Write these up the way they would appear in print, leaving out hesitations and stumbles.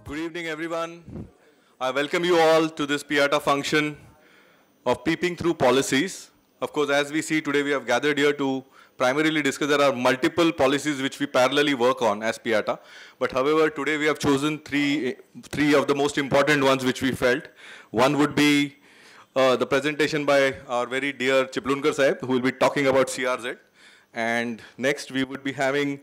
Good evening, everyone. I welcome you all to this Piata function of Peeping Through Policies. Of course, as we see today, we have gathered here to primarily discuss there are multiple policies which we parallelly work on as Piata. But however, today we have chosen three of the most important ones which we felt. One would be the presentation by our very dear Chiplunkar Sahib, who will be talking about CRZ. And next, we would be having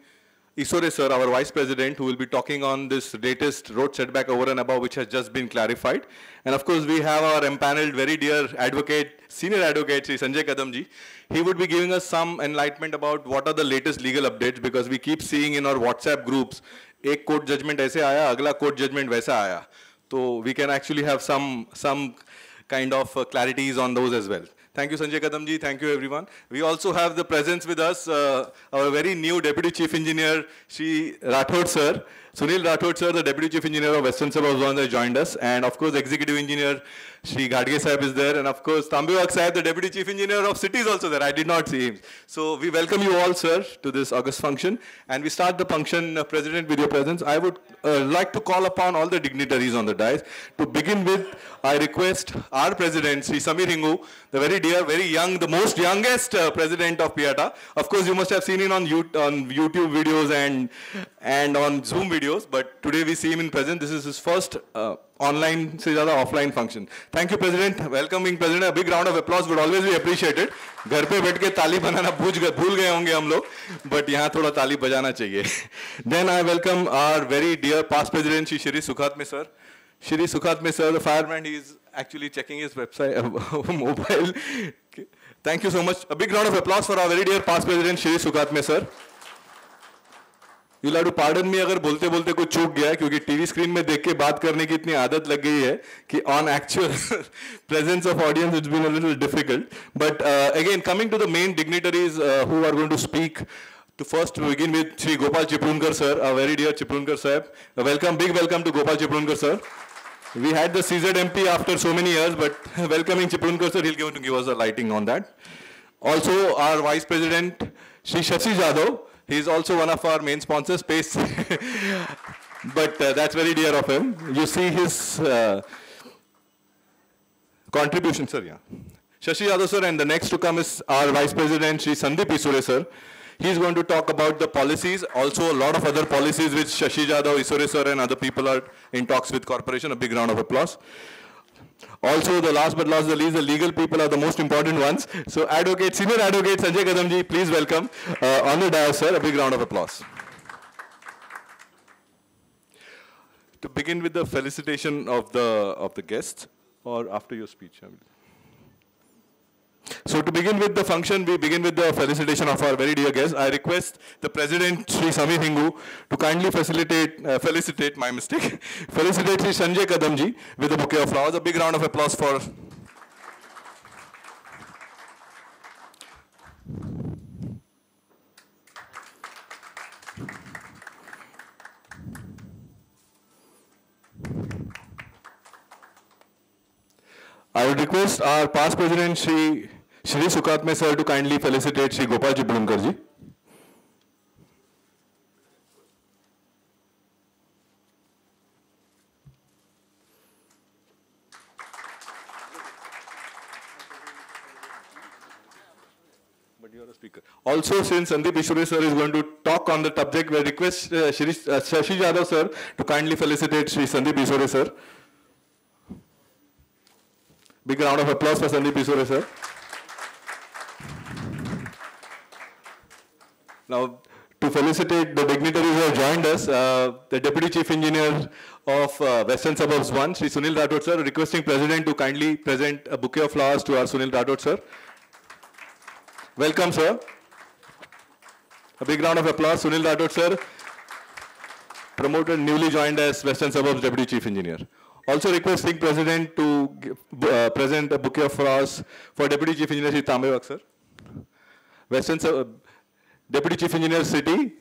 Isore sir, our Vice President, who will be talking on this latest road setback over and above, which has just been clarified. And of course, we have our empaneled very dear advocate, senior advocate, Sri Sanjay Kadamji. He would be giving us some enlightenment about what are the latest legal updates, because we keep seeing in our WhatsApp groups, एक court judgment ऐसे आया, अगला court judgment वैसा आया. So we can actually have some kind of clarities on those as well. Thank you, Sanjay Kadamji. Thank you, everyone. We also have the presence with us, our very new Deputy Chief Engineer, Shri Rathod Sir. Sunil Rathod Sir, the Deputy Chief Engineer of Western Suburbs Zone, has joined us. And of course, Executive Engineer Shri Gadge Sahib is there. And of course, Tambiwak Sahib, the Deputy Chief Engineer of City is also there. I did not see him. So we welcome you all, sir, to this August function. And we start the function, President, with your presence. I would like to call upon all the dignitaries on the dais. To begin with, I request our President, Shri Samir Hingu, the very dear, very young, the most youngest President of Piata. Of course, you must have seen him on YouTube videos and on Zoom videos. But today we see him in present. This is his first online, se zyada offline function. Thank you, President. Welcoming President. A big round of applause would always be appreciated. घर पे बैठ के ताली बजाना भूल गए होंगे हम लोग, but यहाँ थोड़ा ताली बजाना चाहिए. Then I welcome our very dear past President, Shri Sukhatme sir. Shri Sukhatme sir, the fireman, he is actually checking his website, mobile. Thank you so much. A big round of applause for our very dear past President, Shri Sukhatme sir. You'll have to pardon me अगर बोलते बोलते कुछ चूक गया है, क्योंकि TV screen में देख के बात करने की इतनी आदत लग गई है कि on actual presence of audience it's been a little difficult. But again, coming to the main dignitaries who are going to speak, to first begin with Shri Gopal Chiplunkar sir, our very dear Chiplunkar sahib. Welcome, big welcome to Gopal Chiplunkar sir. We had the CZMP after so many years, but welcoming Chiplunkar sir, he'll going to give us a lighting on that. Also, our Vice President, Shri Shashi Jadhav. He is also one of our main sponsors, Space. But that's very dear of him. You see his contribution, sir. Yeah. Shashi Jadhav sir, and the next to come is our Vice President, Shri Sandeep Isore sir. He is going to talk about the policies, also a lot of other policies which Shashi Jadhav, Isore sir, and other people are in talks with corporation. A big round of applause. Also, the last but not the least, the legal people are the most important ones. So, senior advocate Sanjay Kadamji, please welcome on the dais, sir. A big round of applause. To begin with the felicitation of the guests, or after your speech. So to begin with the function, we begin with the felicitation of our very dear guests. I request the President, Shri Samir Hingu, to kindly felicitate Shri Sanjay Kadamji with a bouquet of flowers. A big round of applause for... I would request our past President, Shri Sukhatme sir, to kindly felicitate Shri Gopal Chiplunkar ji. But you are a speaker. Also, since Sandeep Isore sir is going to talk on the subject, we request Shri Shashi Jadhav sir to kindly felicitate Shri Sandeep Isore sir. Big round of applause for Sandeep Isore sir. Now, to felicitate the dignitaries who have joined us, the Deputy Chief Engineer of Western Suburbs 1, Shri Sunil Rathod sir, requesting President to kindly present a bouquet of flowers to our Sunil Rathod sir. Welcome, sir. A big round of applause, Sunil Rathod sir, promoted, newly joined as Western Suburbs Deputy Chief Engineer. Also requesting President to present a bouquet of flowers for Deputy Chief Engineer Shri Tambiwak sir. Western Deputy Chief Engineer City.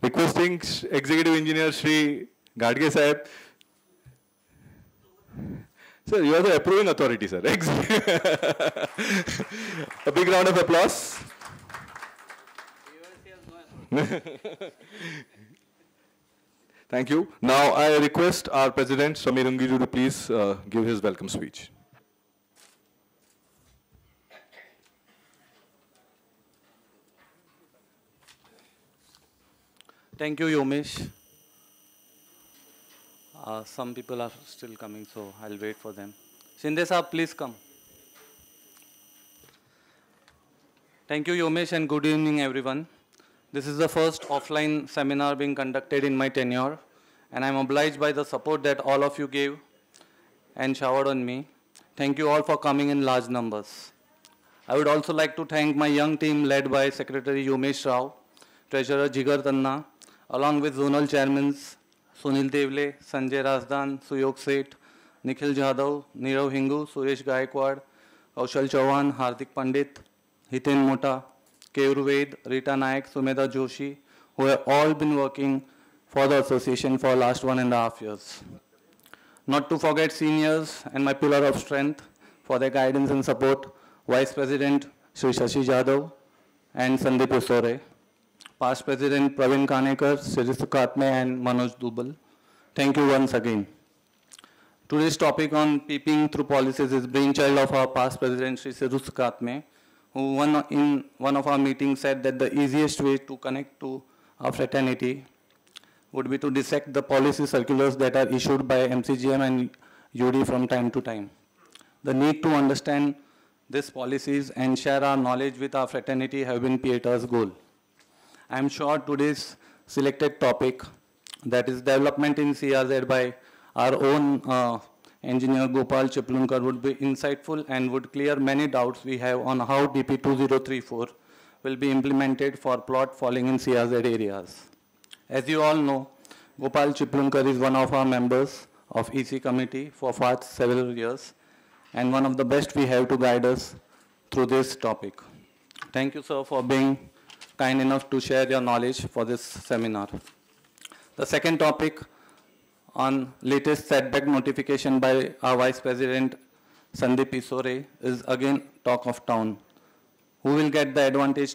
Requesting Executive Engineer Shri Gadge Sahib. Sir, you are the approving authority, sir. A big round of applause. Thank you. Now I request our President, Samir Ungiju, to please give his welcome speech. Thank you, Yomesh. Some people are still coming, so I'll wait for them. Shinde Saab, please come. Thank you, Yomesh, and good evening, everyone. This is the first offline seminar being conducted in my tenure, and I'm obliged by the support that all of you gave and showered on me. Thank you all for coming in large numbers. I would also like to thank my young team led by Secretary Yomesh Rao, Treasurer Jigar Tanna, along with Zonal Chairmen Sunil Devle, Sanjay Razdan, Suyog Seth, Nikhil Jadhav, Nirav Hingu, Suresh Gaikwad, Kaushal Chauhan, Hardik Pandit, Hiten Mota, Kevru Ved, Rita Nayak, Sumedha Joshi, who have all been working for the association for the last 1.5 years. Not to forget seniors and my pillar of strength for their guidance and support, Vice President Shri Shashi Jadhav and Sandeep Usore, Past President Praveen Kanekar, Shri Sukatme and Manoj Dubal. Thank you once again. Today's topic on peeping through policies is brainchild of our past President Shri Sukatme, who in one of our meetings said that the easiest way to connect to our fraternity would be to dissect the policy circulars that are issued by MCGM and UD from time to time. The need to understand these policies and share our knowledge with our fraternity have been PIETA's goal. I am sure today's selected topic, that is development in CRZ by our own engineer Gopal Chiplunkar, would be insightful and would clear many doubts we have on how DP 2034 will be implemented for plot falling in CRZ areas. As you all know, Gopal Chiplunkar is one of our members of EC committee for past several years and one of the best we have to guide us through this topic. Thank you, sir, for being kind enough to share your knowledge for this seminar. The second topic on latest setback notification by our Vice President Sandeep Usore is again talk of town. Who will get the advantage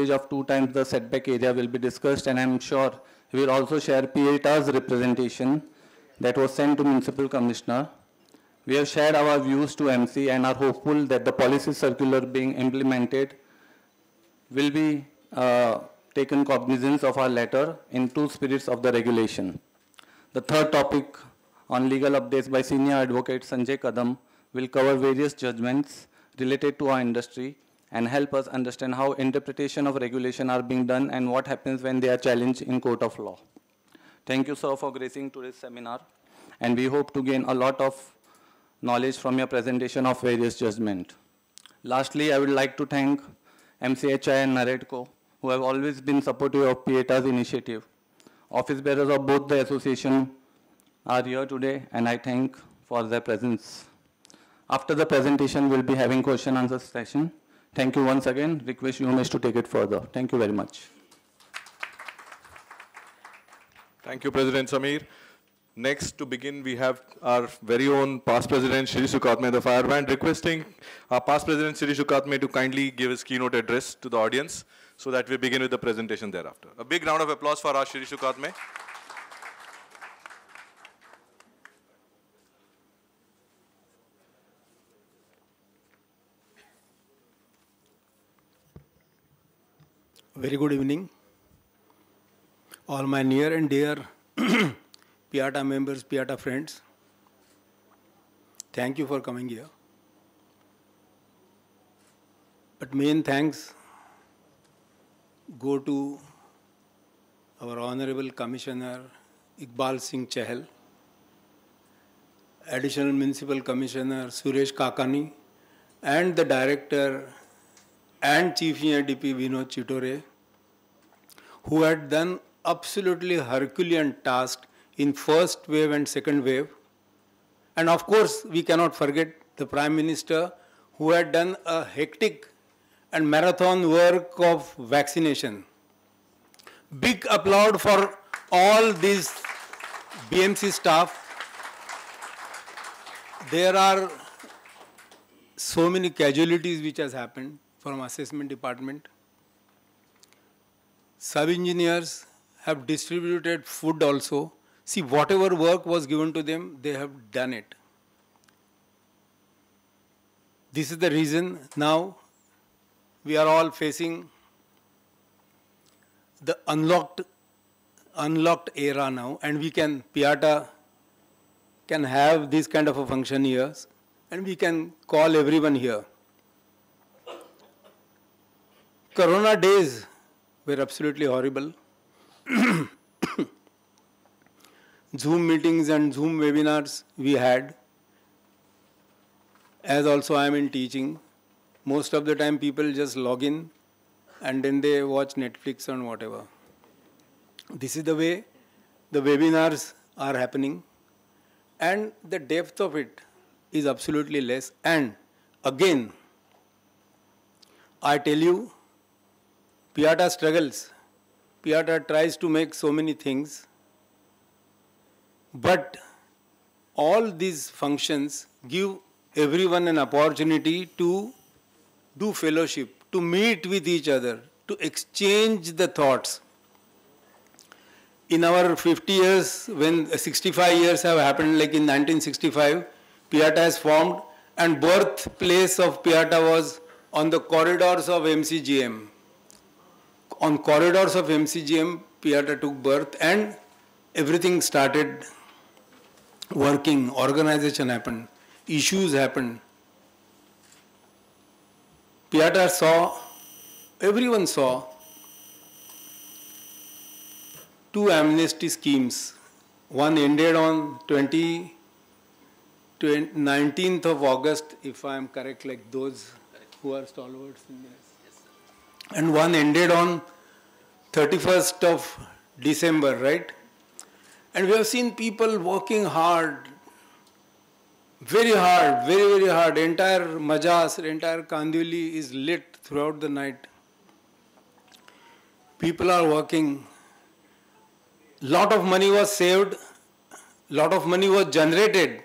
of 2 times the setback area will be discussed, and I'm sure he will also share PIETA's representation that was sent to Municipal Commissioner. We have shared our views to MC and are hopeful that the policy circular being implemented will be taken cognizance of our letter in 2 spirits of the regulation. The third topic on legal updates by Senior Advocate Sanjay Kadam will cover various judgments related to our industry and help us understand how interpretation of regulation are being done and what happens when they are challenged in court of law. Thank you, sir, for gracing today's seminar, and we hope to gain a lot of knowledge from your presentation of various judgments. Lastly, I would like to thank MCHI and NAREDCO, who have always been supportive of PIETA's initiative. Office bearers of both the association are here today, and I thank for their presence. After the presentation, we'll be having question and answer session. Thank you once again. Request Yomesh to take it further. Thank you very much. Thank you, President Samir. Next, to begin, we have our very own past President, Shri Sukatme, the fire band, requesting our past President, Shri Sukatme, to kindly give his keynote address to the audience so that we begin with the presentation thereafter. A big round of applause for our Shri Sukatme. Very good evening. All my near and dear PIATA members, PIATA friends, thank you for coming here. But main thanks go to our Honorable Commissioner Iqbal Singh Chahal, Additional Municipal Commissioner Suresh Kakani, and the Director and Chief Engineer DP Vinod Chitore, who had done absolutely Herculean task in first wave and second wave. And of course, we cannot forget the Prime Minister, who had done a hectic and marathon work of vaccination. Big applaud for all these BMC staff. There are so many casualties which has happened from assessment department. Sub-engineers have distributed food also. See, whatever work was given to them, they have done it. This is the reason now we are all facing the unlocked era now, and we can, PIATA can have this kind of a function here, and we can call everyone here. Corona days were absolutely horrible. Zoom meetings and Zoom webinars we had. As also I am in teaching, most of the time people just log in and then they watch Netflix and whatever. This is the way the webinars are happening, and the depth of it is absolutely less. And again, I tell you, PIATA struggles. PIATA tries to make so many things, but all these functions give everyone an opportunity to do fellowship, to meet with each other, to exchange the thoughts. In our 50 years, when 65 years have happened, like in 1965, PIATA has formed, and birthplace of PIATA was on the corridors of MCGM. On corridors of MCGM, PIATA took birth, and everything started working, organization happened, issues happened. PIATA saw, everyone saw, two amnesty schemes. One ended on 19th of August, if I am correct, like those who are stalwarts in this. And one ended on 31st of December, right? And we have seen people working hard, very, very hard. Entire Majas, entire Kandivali is lit throughout the night. People are working. Lot of money was saved. Lot of money was generated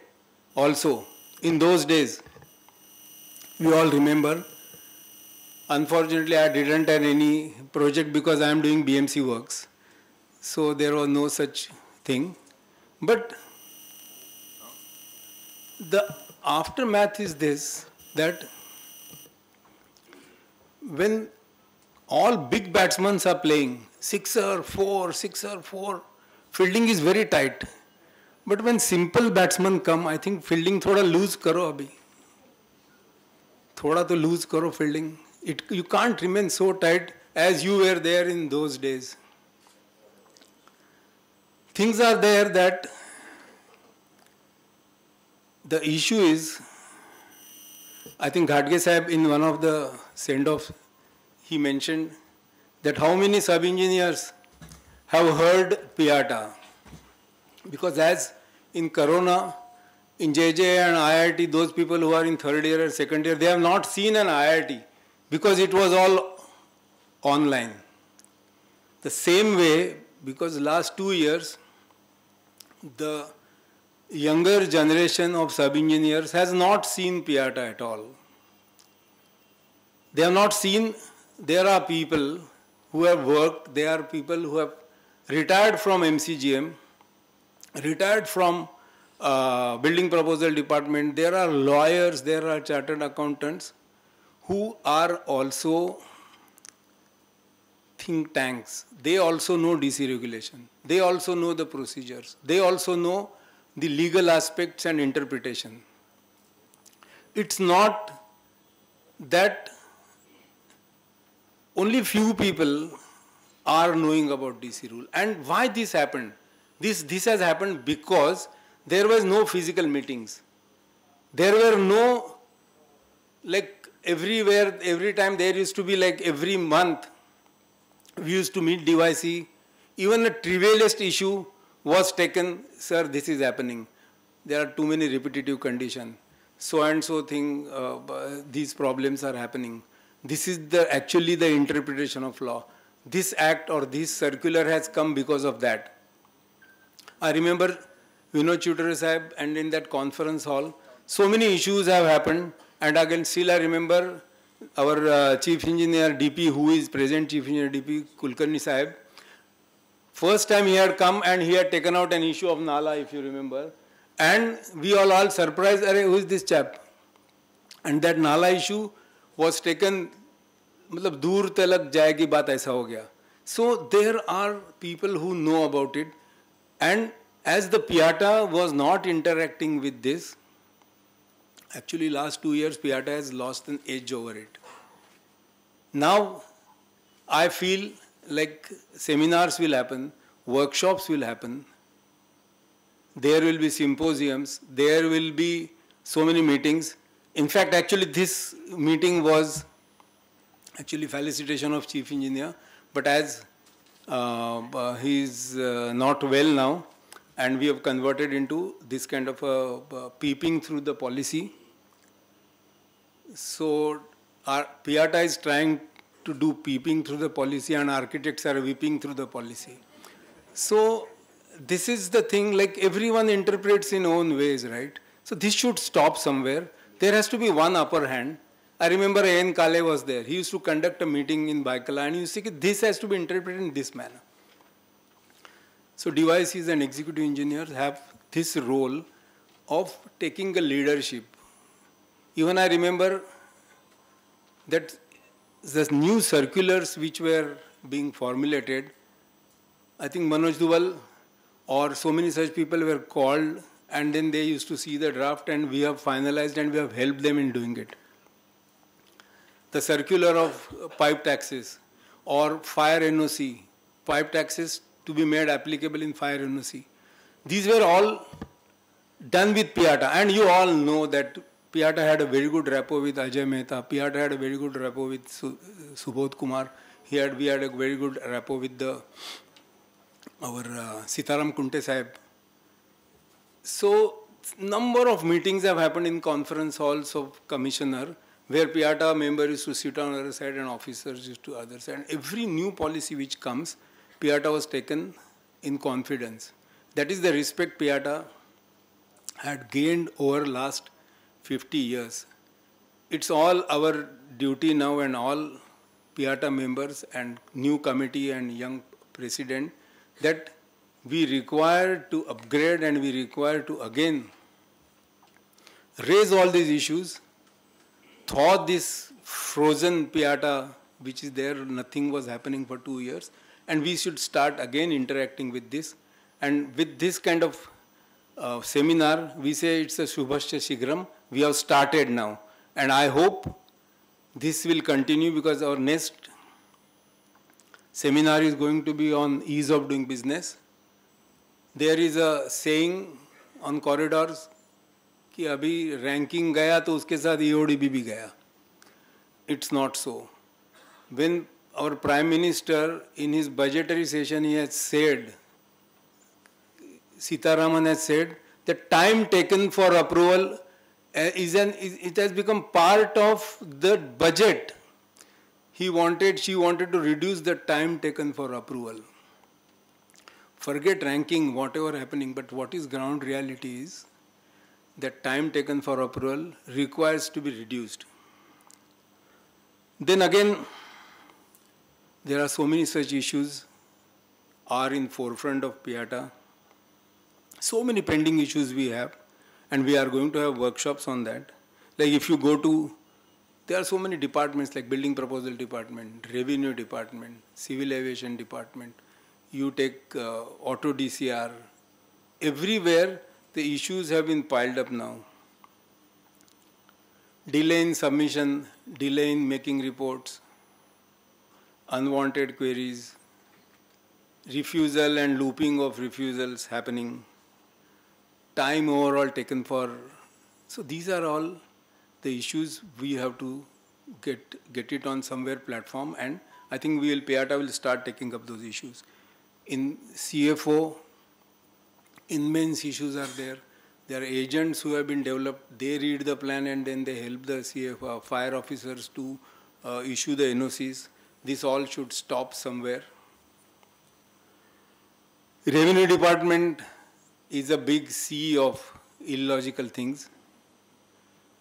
also in those days. We all remember. Unfortunately, I didn't have any project because I am doing BMC works. So there was no such thing. But the aftermath is this, that when all big batsmen are playing, sixer, four, fielding is very tight. But when simple batsmen come, I think fielding thoda loose karo abhi. Thoda to loose karo fielding. You can't remain so tight as you were there in those days. Things are there that the issue is, I think Ghadge Sahib in one of the send-offs, he mentioned that how many sub-engineers have heard PIATA. Because as in Corona, in JJ and IIT, those people who are in third year or second year, they have not seen an IIT because it was all online. The same way, because last 2 years, the younger generation of sub-engineers has not seen PIATA at all. They have not seen, there are people who have worked, there are people who have retired from MCGM, retired from building proposal department, there are lawyers, there are chartered accountants who are also think tanks. They also know DC regulation. They also know the procedures. They also know the legal aspects and interpretation. It's not that only few people are knowing about DC rule. And why this happened? This has happened because there was no physical meetings. There were no, like everywhere, every time there used to be like every month, we used to meet DYC. Even the trivialist issue was taken, sir, this is happening. There are too many repetitive conditions. So and so thing, these problems are happening. This is actually the interpretation of law. This act or this circular has come because of that. I remember Vinod Chitore Sahib, and in that conference hall, so many issues have happened, and again still I remember our Chief Engineer DP, who is present Chief Engineer DP, Kulkarni Sahib, first time he had come and he had taken out an issue of Nala, if you remember. And we all surprised, Arey, who is this chap? And that Nala issue was taken, मतलब दूर तलक जाएगी बात ऐसा हो गया. So there are people who know about it. And as the Piata was not interacting with this, actually last 2 years Piata has lost an edge over it. Now I feel like seminars will happen, workshops will happen, there will be symposiums, there will be so many meetings. In fact, actually this meeting was actually felicitation of Chief Engineer, but as he is not well now, and we have converted into this kind of a peeping through the policy. So our Piata is trying to do peeping through the policy and architects are weeping through the policy. So this is the thing, like everyone interprets in own ways, right? So this should stop somewhere. There has to be one upper hand. I remember A.N. Kale was there. He used to conduct a meeting in Baikala and he used to say this has to be interpreted in this manner. So devices and executive engineers have this role of taking a leadership. Even I remember that the new circulars which were being formulated, I think Manoj Duval or so many such people were called and then they used to see the draft and we have finalized and we have helped them in doing it. The circular of pipe taxes or fire NOC, pipe taxes to be made applicable in fire NOC. These were all done with Piata, and you all know that Piata had a very good rapport with Ajay Mehta, Piata had a very good rapport with Subodh Kumar, we had a very good rapport with our Sitaram Kunte Sahib. So, number of meetings have happened in conference halls of commissioner, where Piata member used to sit on the other side and officers used to other side. And every new policy which comes, Piata was taken in confidence. That is the respect Piata had gained over last 50 years. It's all our duty now and all Piata members and new committee and young president that we require to upgrade and we require to again raise all these issues. Thought this frozen Piata, which is there, nothing was happening for 2 years, and we should start again interacting with this. And with this kind of seminar, we say it's a Shubhasya Shigram. We have started now, and I hope this will continue because our next seminar is going to be on ease of doing business. There is a saying on corridors, कि अभी ranking गया तो उसके साथ EODB भी गया. It's not so. When our Prime Minister in his budgetary session he has said, Sitaraman has said, the time taken for approval it has become part of the budget. She wanted to reduce the time taken for approval. Forget ranking, whatever happening, but what is ground reality is that time taken for approval requires to be reduced. Then again, there are so many such issues are in forefront of Piata. So many pending issues we have, and we are going to have workshops on that. Like if you go to, there are so many departments like Building Proposal Department, Revenue Department, Civil Aviation Department. You take Auto DCR. Everywhere the issues have been piled up now. Delay in submission, delay in making reports, unwanted queries, refusal and looping of refusals happening, time overall taken for. So these are all the issues we have to get it on somewhere platform, and I think Piata will start taking up those issues. In CFO, immense issues are there. There are agents who have been developed. They read the plan and then they help the CFO, fire officers to issue the NOCs. This all should stop somewhere. Revenue Department is a big sea of illogical things.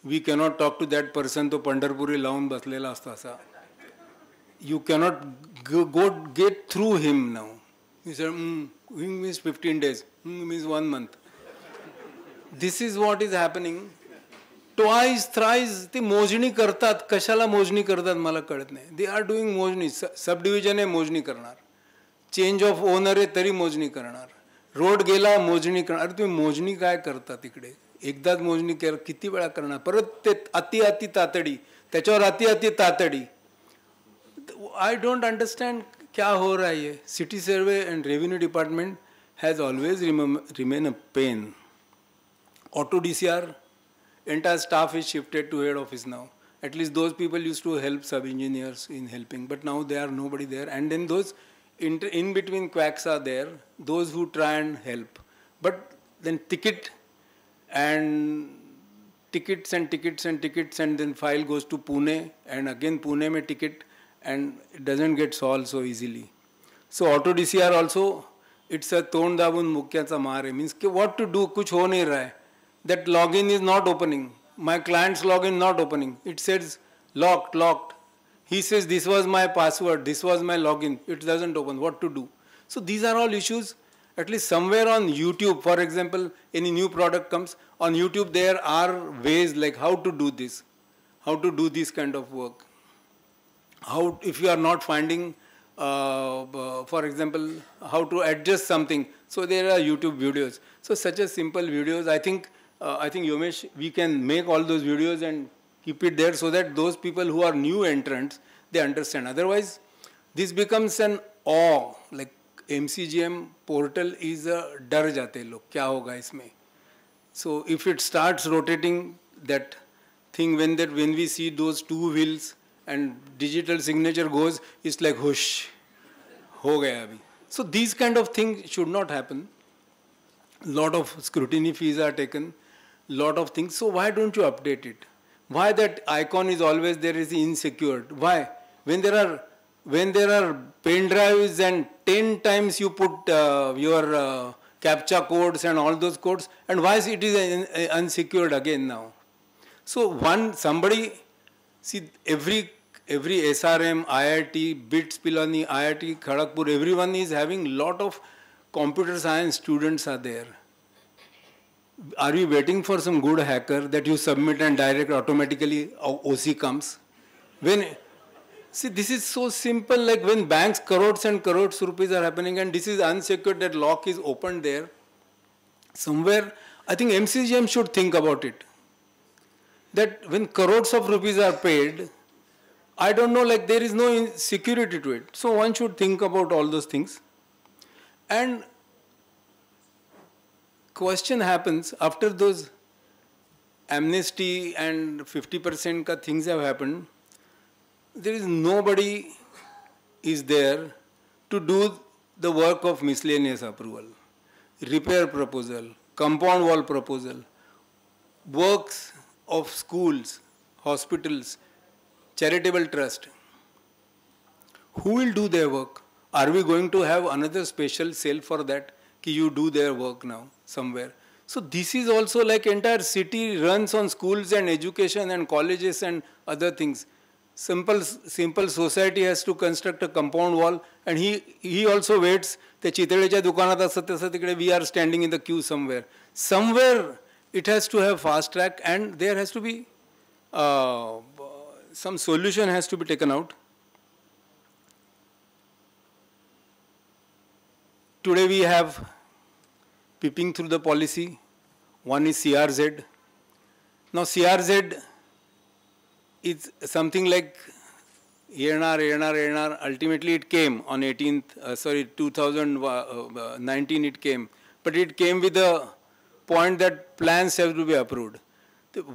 We cannot talk to that person to Pandharpuri laun baslela asta asa. You cannot get through him now. He said, he means 15 days, means 1 month. This is what is happening. Twice, thrice, ते मोजणी करतात. कशाला मोजणी करतात मला कळत नाही. They are doing मोजणी. सबडिव्हिजन आहे मोजणी करणार. चेंज ऑफ ओनर आहे तरी मोजणी करणार. रोड गेला मोजणी करणार. अरे तुम्ही मोजणी काय करता तिकडे? एकदाच मोजणी किती वेळा करणार? परत ते अति तातडी. त्याच्यावर अति तातडी. I don't understand क्या हो रहा है ये. City Survey and Revenue Department has always remained a pain. Auto DCR, entire staff is shifted to head office now. At least those people used to help sub-engineers in helping, but now there are nobody there. And then those in between quacks are there, those who try and help. But then tickets and tickets, and then file goes to Pune, and again Pune mein ticket, and it doesn't get solved so easily. So auto DCR also, it's a तोंड दाबून मुक्याचा मार है. Means what to do, कुछ हो नहीं रहा है. That login is not opening. My client's login not opening. It says locked. He says this was my password, this was my login. It doesn't open. What to do? So these are all issues. At least somewhere on YouTube, for example, any new product comes on YouTube, there are ways like how to do this, how to do this kind of work. How, if you are not finding, for example, how to adjust something. So there are YouTube videos. So such a simple videos. I think Yomesh, we can make all those videos and keep it there so that those people who are new entrants, they understand. Otherwise, this becomes an awe. Like MCGM portal is a डर जाते लोग क्या होगा इसमें. So if it starts rotating, that thing when we see those two wheels and digital signature goes, it's like whoosh, हो गया अभी. So these kind of things should not happen. Lot of scrutiny fees are taken. Lot of things. So why don't you update it? Why that icon is always there is insecure? Why? When there are pen drives and 10 times you put your captcha codes and all those codes, and why is it unsecured again now? So somebody, see every SRM, IIT, BITS Pilani, IIT Kharagpur, everyone is having lot of computer science students are there. Are you waiting for some good hacker that you submit and direct automatically OC comes? See, this is so simple, like when banks crores and crores rupees are happening and this is unsecured, that lock is opened there. Somewhere, I think MCGM should think about it. That when crores of rupees are paid, I don't know, like there is no security to it. So one should think about all those things. And question happens after those amnesty and 50% ka things have happened, there is nobody is there to do the work of miscellaneous approval, repair proposal, compound wall proposal, works of schools, hospitals, charitable trust. Who will do their work? Are we going to have another special cell for that? Ki you do their work now somewhere. So this is also like entire city runs on schools and education and colleges and other things. Simple society has to construct a compound wall, and he also waits. The चितळेच्या दुकानात असतं तसं तिकडे we are standing in the queue somewhere. Somewhere it has to have fast track, and there has to be some solution has to be taken out. Today we have peeping through the policy. One is CRZ. Now CRZ is something like ANR. Ultimately it came on 2019 it came. But it came with the point that plans have to be approved.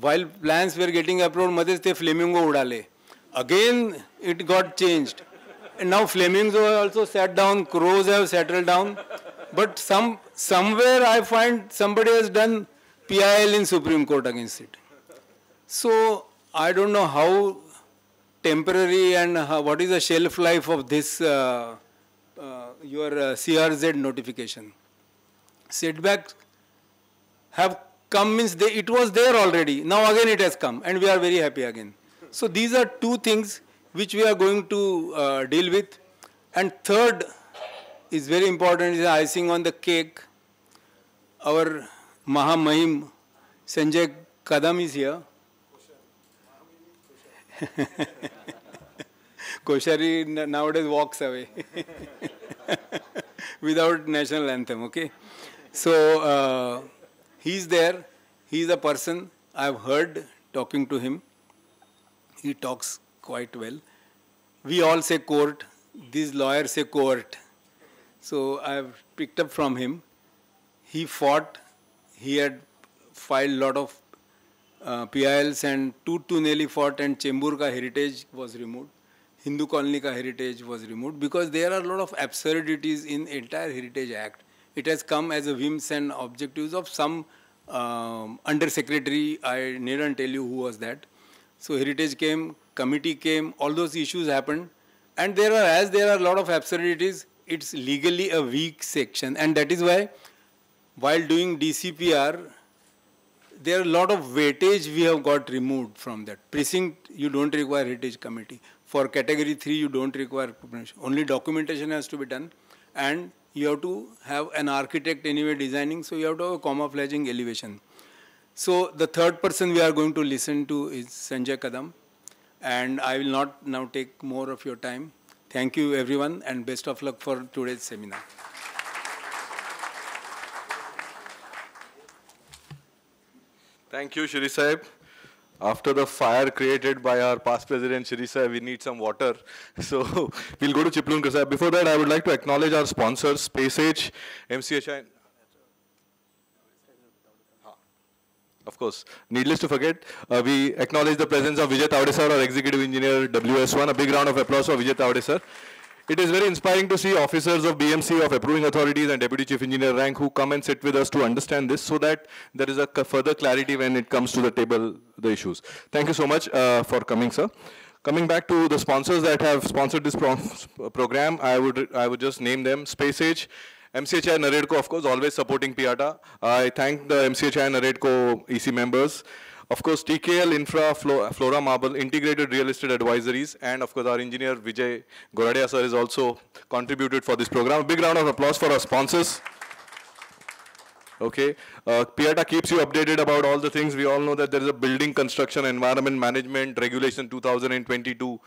While plans were getting approved, मध्येच ते flamingo उडाले. Again it got changed. And now flamingos have also sat down, crows have settled down. But somewhere I find somebody has done PIL in Supreme Court against it. So I don't know how temporary and what is the shelf life of this your CRZ notification. Setbacks have come means it was there already. Now again it has come and we are very happy again. So these are two things which we are going to deal with. And third is very important, is the icing on the cake. Our Mahamahim Sanjay Kadam is here. Koshari nowadays walks away without national anthem, okay? So he's there. He's a person I've heard talking to him. He talks quite well. We all say court. These lawyers say court. So I've picked up from him. He fought. He had filed a lot of PILs and tooth to nail fought, and Chembur ka heritage was removed. Hindu colony ka heritage was removed because there are a lot of absurdities in entire Heritage Act. It has come as a whims and objectives of some undersecretary. I needn't tell you who was that. So heritage came, committee came, all those issues happened. And there are a lot of absurdities, it's legally a weak section. And that is why, while doing DCPR, there are a lot of weightage we have got removed from that. Precinct, you don't require heritage committee. For category 3, you don't require, only documentation has to be done. And you have to have an architect anyway designing, so you have to have a camouflaging elevation. So the third person we are going to listen to is Sanjay Kadam. And I will not now take more of your time. Thank you everyone and best of luck for today's seminar. Thank you, Shri Sahib. After the fire created by our past president, Shri Sahib, we need some water. So we'll go to Chiplunker Sahib. Before that, I would like to acknowledge our sponsors, Space Age, MCHI. Of course, needless to forget, we acknowledge the presence of Vijay Tavade sir, our Executive Engineer WS1. A big round of applause for Vijay Tavade sir. It is very inspiring to see officers of BMC, of approving authorities and Deputy Chief Engineer rank who come and sit with us to understand this so that there is a further clarity when it comes to the table, the issues. Thank you so much for coming, sir. Coming back to the sponsors that have sponsored this program, I would just name them. Space Age, MCHI Naredco, of course, always supporting PIATA. I thank the MCHI Naredco EC members. Of course, TKL Infra, Flora Marble, Integrated Real Estate Advisories, and of course our engineer Vijay Goradia sir has also contributed for this program. A big round of applause for our sponsors. Okay, PIATA keeps you updated about all the things. We all know that there is a building construction environment management regulation 2022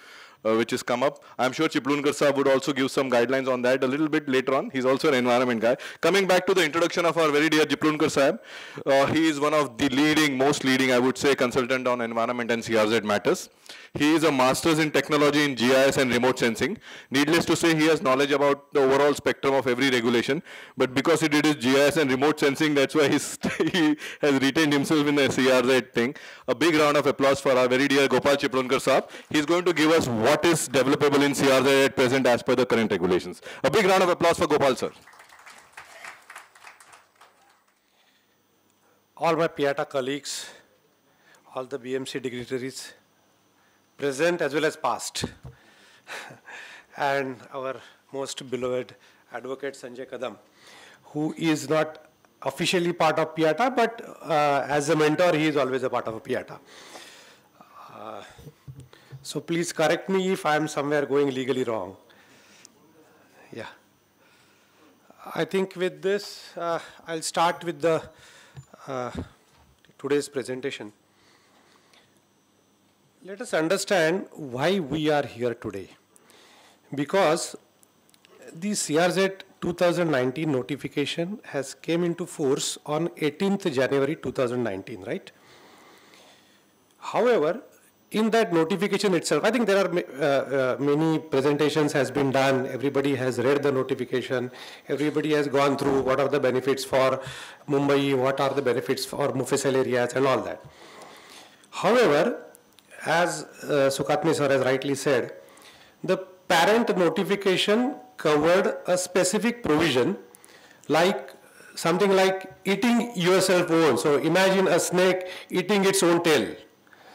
which has come up. I'm sure Chiplunker sir would also give some guidelines on that a little bit later on. He's also an environment guy. Coming back to the introduction of our very dear Chiplunker sir, he is one of the most leading, I would say, consultant on environment and CRZ matters. He is a master's in technology in GIS and remote sensing. Needless to say, he has knowledge about the overall spectrum of every regulation. But because he did his GIS and remote sensing, that's why he has retained himself in the CRZ thing. A big round of applause for our very dear Gopal Chiplunker sir. He's going to give us what is developable in CRZ at present as per the current regulations. A big round of applause for Gopal sir. All my PIATA colleagues, all the BMC dignitaries, present as well as past, and our most beloved advocate Sanjay Kadam, who is not officially part of PIATA, but as a mentor, he is always a part of a PIATA. So please correct me if I am somewhere going legally wrong. Yeah. I think with this, I'll start with the today's presentation. Let us understand why we are here today. Because the CRZ 2019 notification has came into force on 18th January 2019, right? However, in that notification itself, I think there are many presentations has been done. Everybody has read the notification. Everybody has gone through what are the benefits for Mumbai, what are the benefits for Mufasal areas and all that. However, as Sukatni sir has rightly said, the parent notification covered a specific provision like something like eating yourself own. So imagine a snake eating its own tail.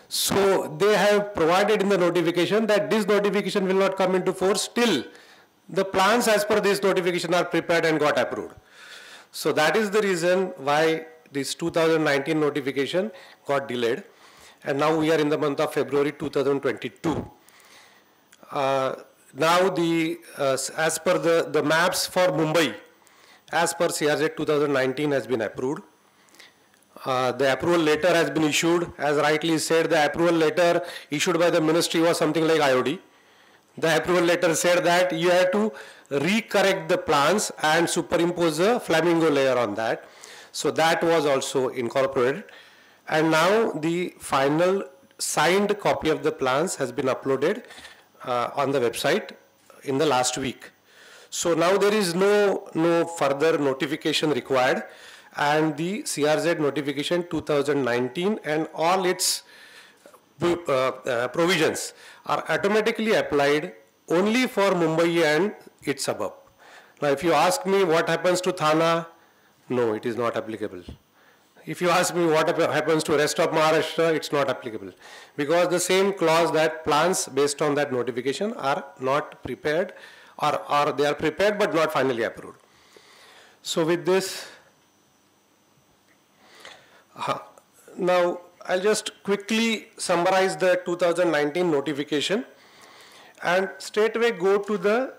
So they have provided in the notification that this notification will not come into force till the plans as per this notification are prepared and got approved. So that is the reason why this 2019 notification got delayed, and now we are in the month of February 2022. Now as per the maps for Mumbai, as per CRZ 2019 has been approved. The approval letter has been issued. As rightly said, the approval letter issued by the ministry was something like IOD. The approval letter said that you have to recorrect the plans and superimpose a flamingo layer on that. So that was also incorporated. And now the final signed copy of the plans has been uploaded on the website in the last week. So now there is no further notification required, and the CRZ notification 2019 and all its provisions are automatically applied only for Mumbai and its suburb. Now if you ask me what happens to Thana, no, it is not applicable. If you ask me what happens to rest of Maharashtra, it's not applicable, because the same clause that plans based on that notification are not prepared, or they are prepared but not finally approved. So with this, now I'll just quickly summarize the 2019 notification and straightaway go to the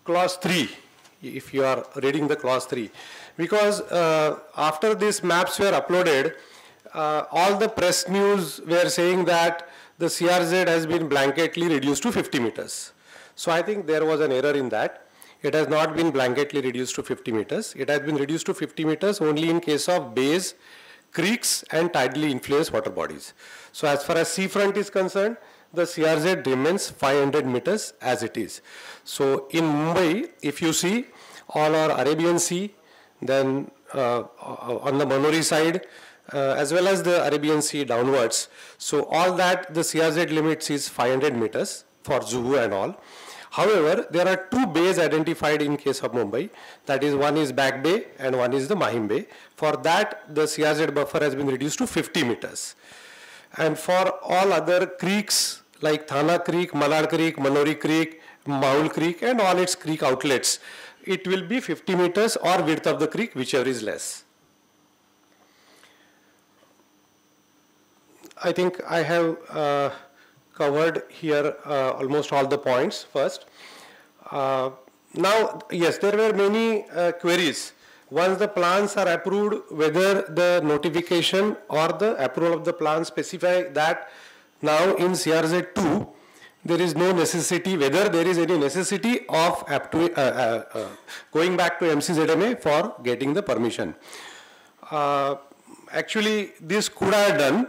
clause 3, if you are reading the clause 3. Because after these maps were uploaded, all the press news were saying that the CRZ has been blanketly reduced to 50 meters. So I think there was an error in that. It has not been blanketly reduced to 50 meters. It has been reduced to 50 meters only in case of bays, creeks and tidally influenced water bodies. So as far as seafront is concerned, the CRZ remains 500 meters as it is. So in Mumbai, if you see all our Arabian Sea, then on the Manori side, as well as the Arabian Sea downwards. So all that the CRZ limits is 500 meters for Juhu and all. However, there are two bays identified in case of Mumbai. That is, one is Back Bay and one is the Mahim Bay. For that, the CRZ buffer has been reduced to 50 meters. And for all other creeks like Thana Creek, Malad Creek, Manori Creek, Maul Creek and all its creek outlets, it will be 50 meters or width of the creek, whichever is less. I think I have covered here almost all the points first. Now, yes, there were many queries. Once the plans are approved, whether the notification or the approval of the plan specify that now in CRZ 2, there is no necessity, whether there is any necessity of going back to MCZMA for getting the permission. Actually, this could have done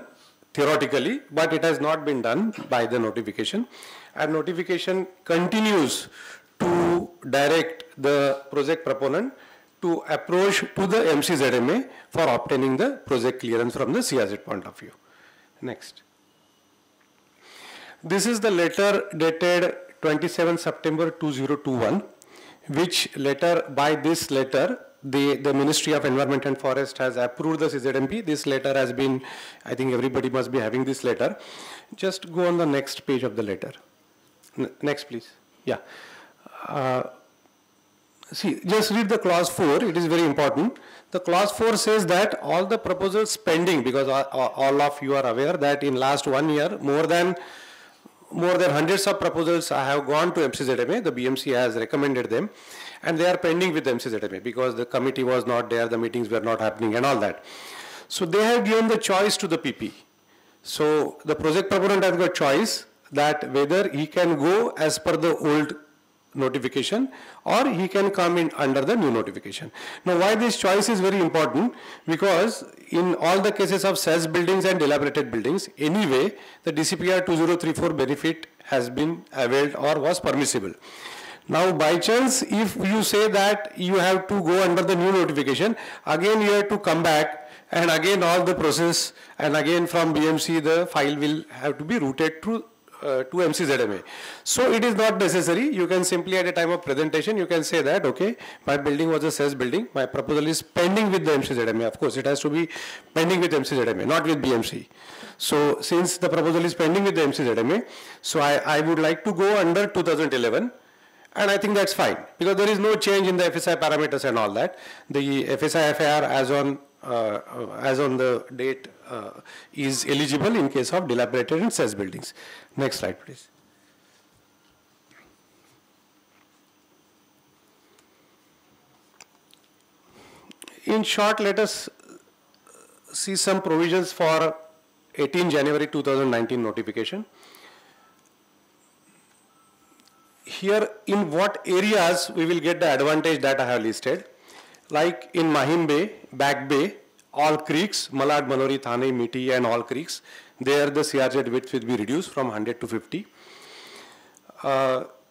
theoretically, but it has not been done by the notification. And notification continues to direct the project proponent to approach to the MCZMA for obtaining the project clearance from the CRZ point of view. Next. This is the letter dated 27 September 2021, which letter, by this letter, the Ministry of Environment and Forest has approved the CZMP. This letter has been, I think everybody must be having this letter. Just go on the next page of the letter. Next, please. Yeah. See, just read the clause 4. It is very important. The clause 4 says that all the proposals pending, because all of you are aware that in last 1 year, more than hundreds of proposals have gone to MCZMA. The BMC has recommended them, and they are pending with the MCZMA because the committee was not there, the meetings were not happening and all that. So they have given the choice to the PP. So the project proponent has got choice that whether he can go as per the old notification or he can come in under the new notification. Now why this choice is very important, because in all the cases of SEZ buildings and dilapidated buildings, anyway the DCPR 2034 benefit has been availed or was permissible. Now by chance, if you say that you have to go under the new notification, again you have to come back and again all the process, and again from BMC the file will have to be routed through to MCZMA. So it is not necessary. You can simply at a time of presentation, you can say that, okay, my building was a SEZ building, my proposal is pending with the MCZMA. Of course, it has to be pending with MCZMA, not with BMC. So since the proposal is pending with the MCZMA, so I would like to go under 2011. And I think that's fine, because there is no change in the FSI parameters and all that. The FSI FAR as on as on the date, is eligible in case of dilapidated and cess buildings. Next slide, please. In short, let us see some provisions for 18 January 2019 notification. Here, in what areas we will get the advantage that I have listed. Like in Mahim Bay, Back Bay, all creeks, Malad, Manori, Thane, Miti and all creeks, there the CRZ width will be reduced from 100 to 50.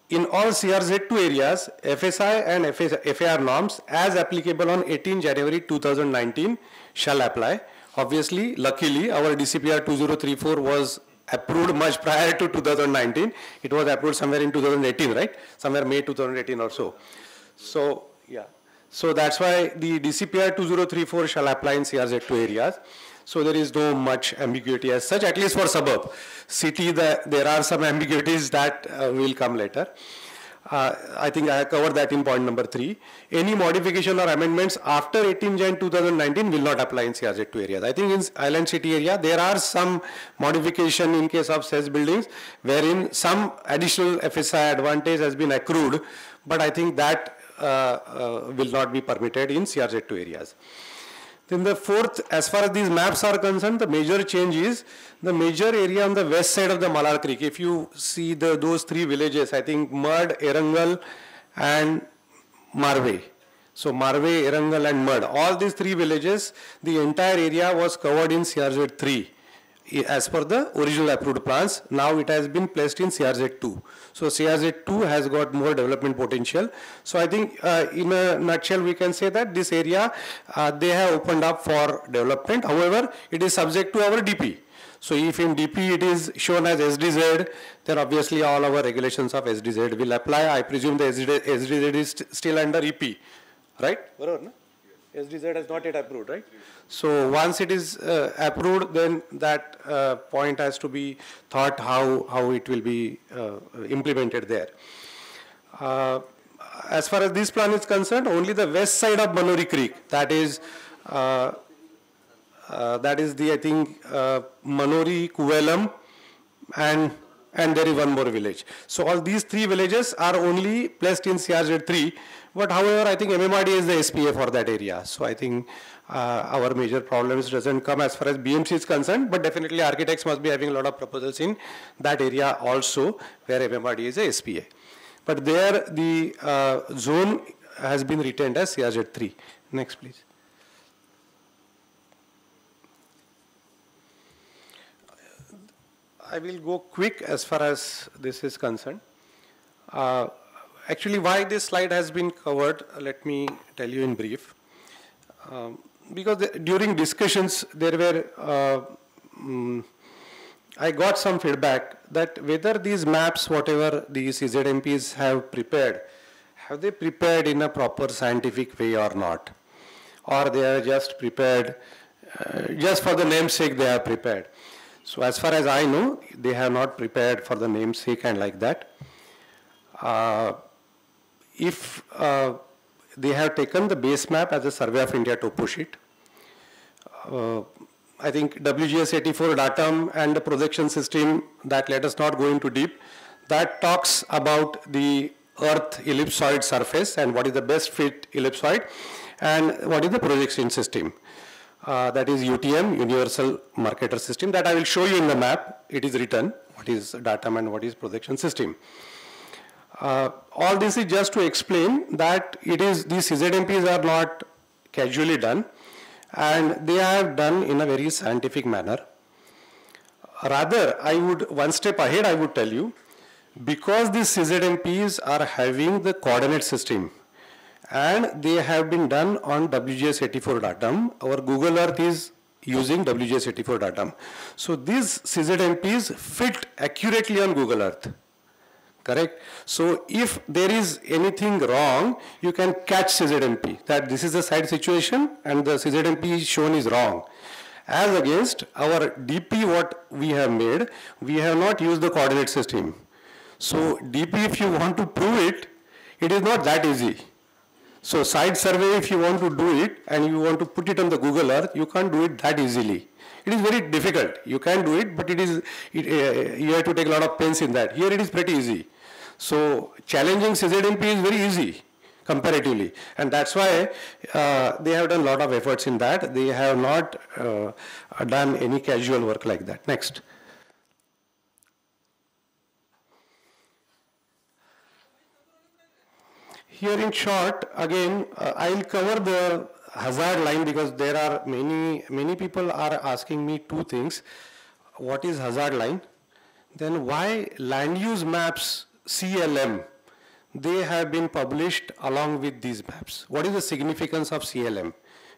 In all CRZ2 areas, FSI and FAR norms as applicable on 18 January 2019 shall apply. Obviously, luckily, our DCPR 2034 was approved much prior to 2019. It was approved somewhere in 2018, right? Somewhere May 2018 or so. So, yeah. So that's why the DCPR 2034 shall apply in CRZ2 areas. So there is no much ambiguity as such, at least for suburb. City, there are some ambiguities that will come later. I think I have covered that in point number 3. Any modification or amendments after 18 Jan 2019 will not apply in CRZ2 areas. I think in Island City area, there are some modification in case of cess buildings, wherein some additional FSI advantage has been accrued, but I think that will not be permitted in CRZ2 areas. Then the fourth, as far as these maps are concerned, the major change is the major area on the west side of the Malar Creek. If you see those 3 villages, I think Mud, Erangal and Marve. So Marve, Erangal and Mud, all these 3 villages, the entire area was covered in CRZ3 as per the original approved plans. Now it has been placed in CRZ2. So CRZ2 has got more development potential. So I think in a nutshell we can say that this area they have opened up for development. However, it is subject to our DP. So if in DP it is shown as SDZ, then obviously all our regulations of SDZ will apply. I presume the SDZ is still under EP, right? SDZ is not yet approved, right? So once it is approved, then that point has to be thought how it will be implemented there. As far as this plan is concerned, only the west side of Manori Creek, that is the I think Manori, Kuvelam, and there is one more village. So all these 3 villages are only placed in CRZ3. But however, I think MMRD is the SPA for that area. So I think our major problems doesn't come as far as BMC is concerned, but definitely architects must be having a lot of proposals in that area also where MMRD is a SPA. But there the zone has been retained as CRZ3. Next, please. I will go quick as far as this is concerned. Actually, why this slide has been covered, let me tell you in brief. Because during discussions, there were, I got some feedback that whether these maps, whatever the CZMPs have they prepared in a proper scientific way or not? Or they are just prepared, just for the namesake they are prepared. So as far as I know, they have not prepared for the namesake and like that. If they have taken the base map as a Survey of India topo sheet, I think WGS 84 datum and the projection system, that let us not go into deep, that talks about the earth ellipsoid surface and what is the best fit ellipsoid and what is the projection system. That is UTM, Universal Mercator System, that I will show you in the map. It is written, what is datum and what is projection system. All this is just to explain that these CZMPs are not casually done, and they are done in a very scientific manner. Rather, one step ahead, I would tell you, because these CZMPs are having the coordinate system, and they have been done on WGS 84 datum, our Google Earth is using WGS 84 datum. So these CZMPs fit accurately on Google Earth. Correct? So if there is anything wrong, you can catch CZMP, that this is the site situation and the CZMP shown is wrong. As against our DP what we have made, we have not used the coordinate system. So DP, if you want to prove it, it is not that easy. So site survey, if you want to do it and you want to put it on the Google Earth, you can't do it that easily. It is very difficult. You can do it, but you have to take a lot of pains in that. Here it is pretty easy. So challenging CZMP is very easy comparatively, and that's why they have done a lot of efforts in that. They have not done any casual work like that. Next. Here in short, again, I'll cover the hazard line because there are many people are asking me two things. What is hazard line? Then why land use maps CLM? They have been published along with these maps. What is the significance of CLM,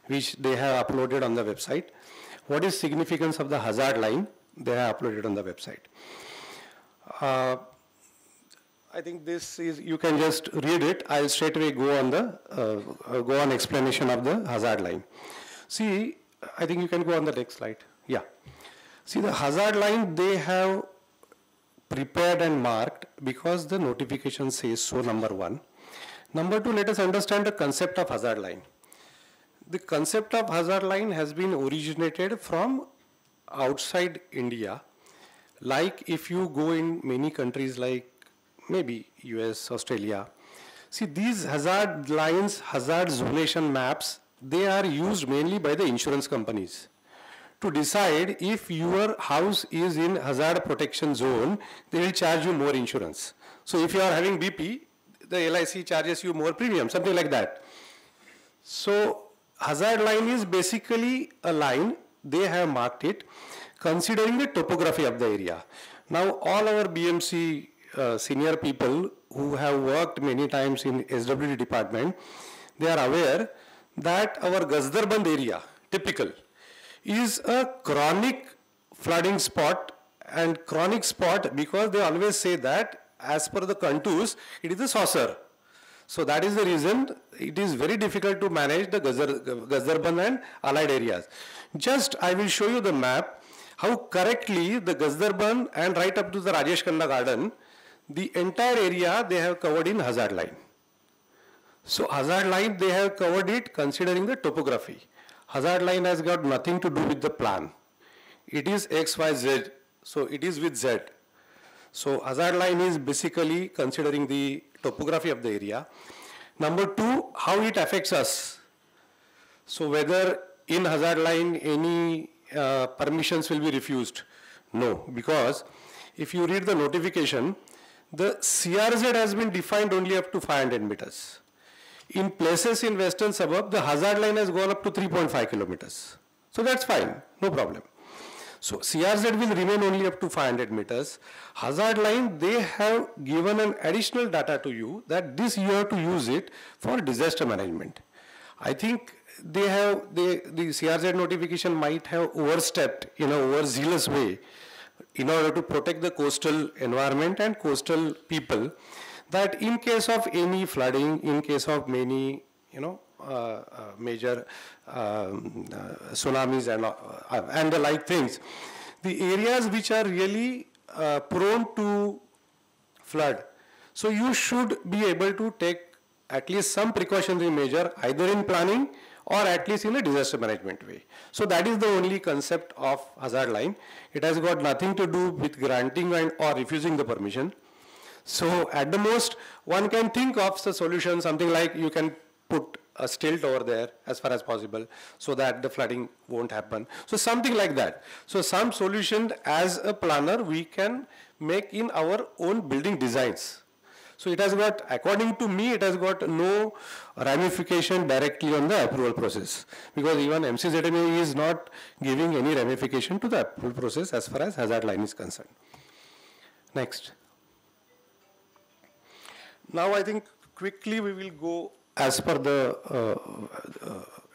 which they have uploaded on the website? What is significance of the hazard line? They have uploaded on the website. I think this is, you can just read it. I'll straight away go on explanation of the hazard line. See, I think you can go on the next slide. Yeah. See, the hazard line they have prepared and marked because the notification says so, number one. Number two, let us understand the concept of hazard line. The concept of hazard line has been originated from outside India. Like if you go in many countries like maybe US, Australia. See, these hazard lines, hazard zonation maps, they are used mainly by the insurance companies to decide if your house is in hazard protection zone, they will charge you more insurance. So if you are having BP, the LIC charges you more premium, something like that. So hazard line is basically a line, they have marked it, considering the topography of the area. Now all our BMC senior people who have worked many times in SWD department, they are aware that our Gazdarband area, typical, is a chronic flooding spot, and chronic spot because they always say that as per the contours, it is a saucer. So that is the reason it is very difficult to manage the Gazdarband and allied areas. Just I will show you the map, how correctly the Gazdarband and right up to the Rajesh Khanna garden, the entire area they have covered in hazard line. So hazard line they have covered it considering the topography. Hazard line has got nothing to do with the plan. It is X, Y, Z. So it is with Z. So hazard line is basically considering the topography of the area. Number two, how it affects us. So whether in hazard line any permissions will be refused. No, because if you read the notification, the CRZ has been defined only up to 500 meters. In places in western suburb, the hazard line has gone up to 3.5 kilometers. So that's fine, no problem. So CRZ will remain only up to 500 meters. Hazard line, they have given an additional data to you that this you have to use it for disaster management. I think they have, the CRZ notification might have overstepped in a overzealous way in order to protect the coastal environment and coastal people, that in case of any flooding, in case of many, major tsunamis and the like things, the areas which are really prone to flood. So you should be able to take at least some precautionary measure either in planning or at least in a disaster management way. So that is the only concept of hazard line. It has got nothing to do with granting or refusing the permission. So at the most, one can think of the solution, something like you can put a stilt over there as far as possible so that the flooding won't happen. So something like that. So some solution as a planner we can make in our own building designs. So it has got, according to me, it has got no ramification directly on the approval process, because even MCZMA is not giving any ramification to the approval process as far as hazard line is concerned. Next. Now I think quickly we will go as per the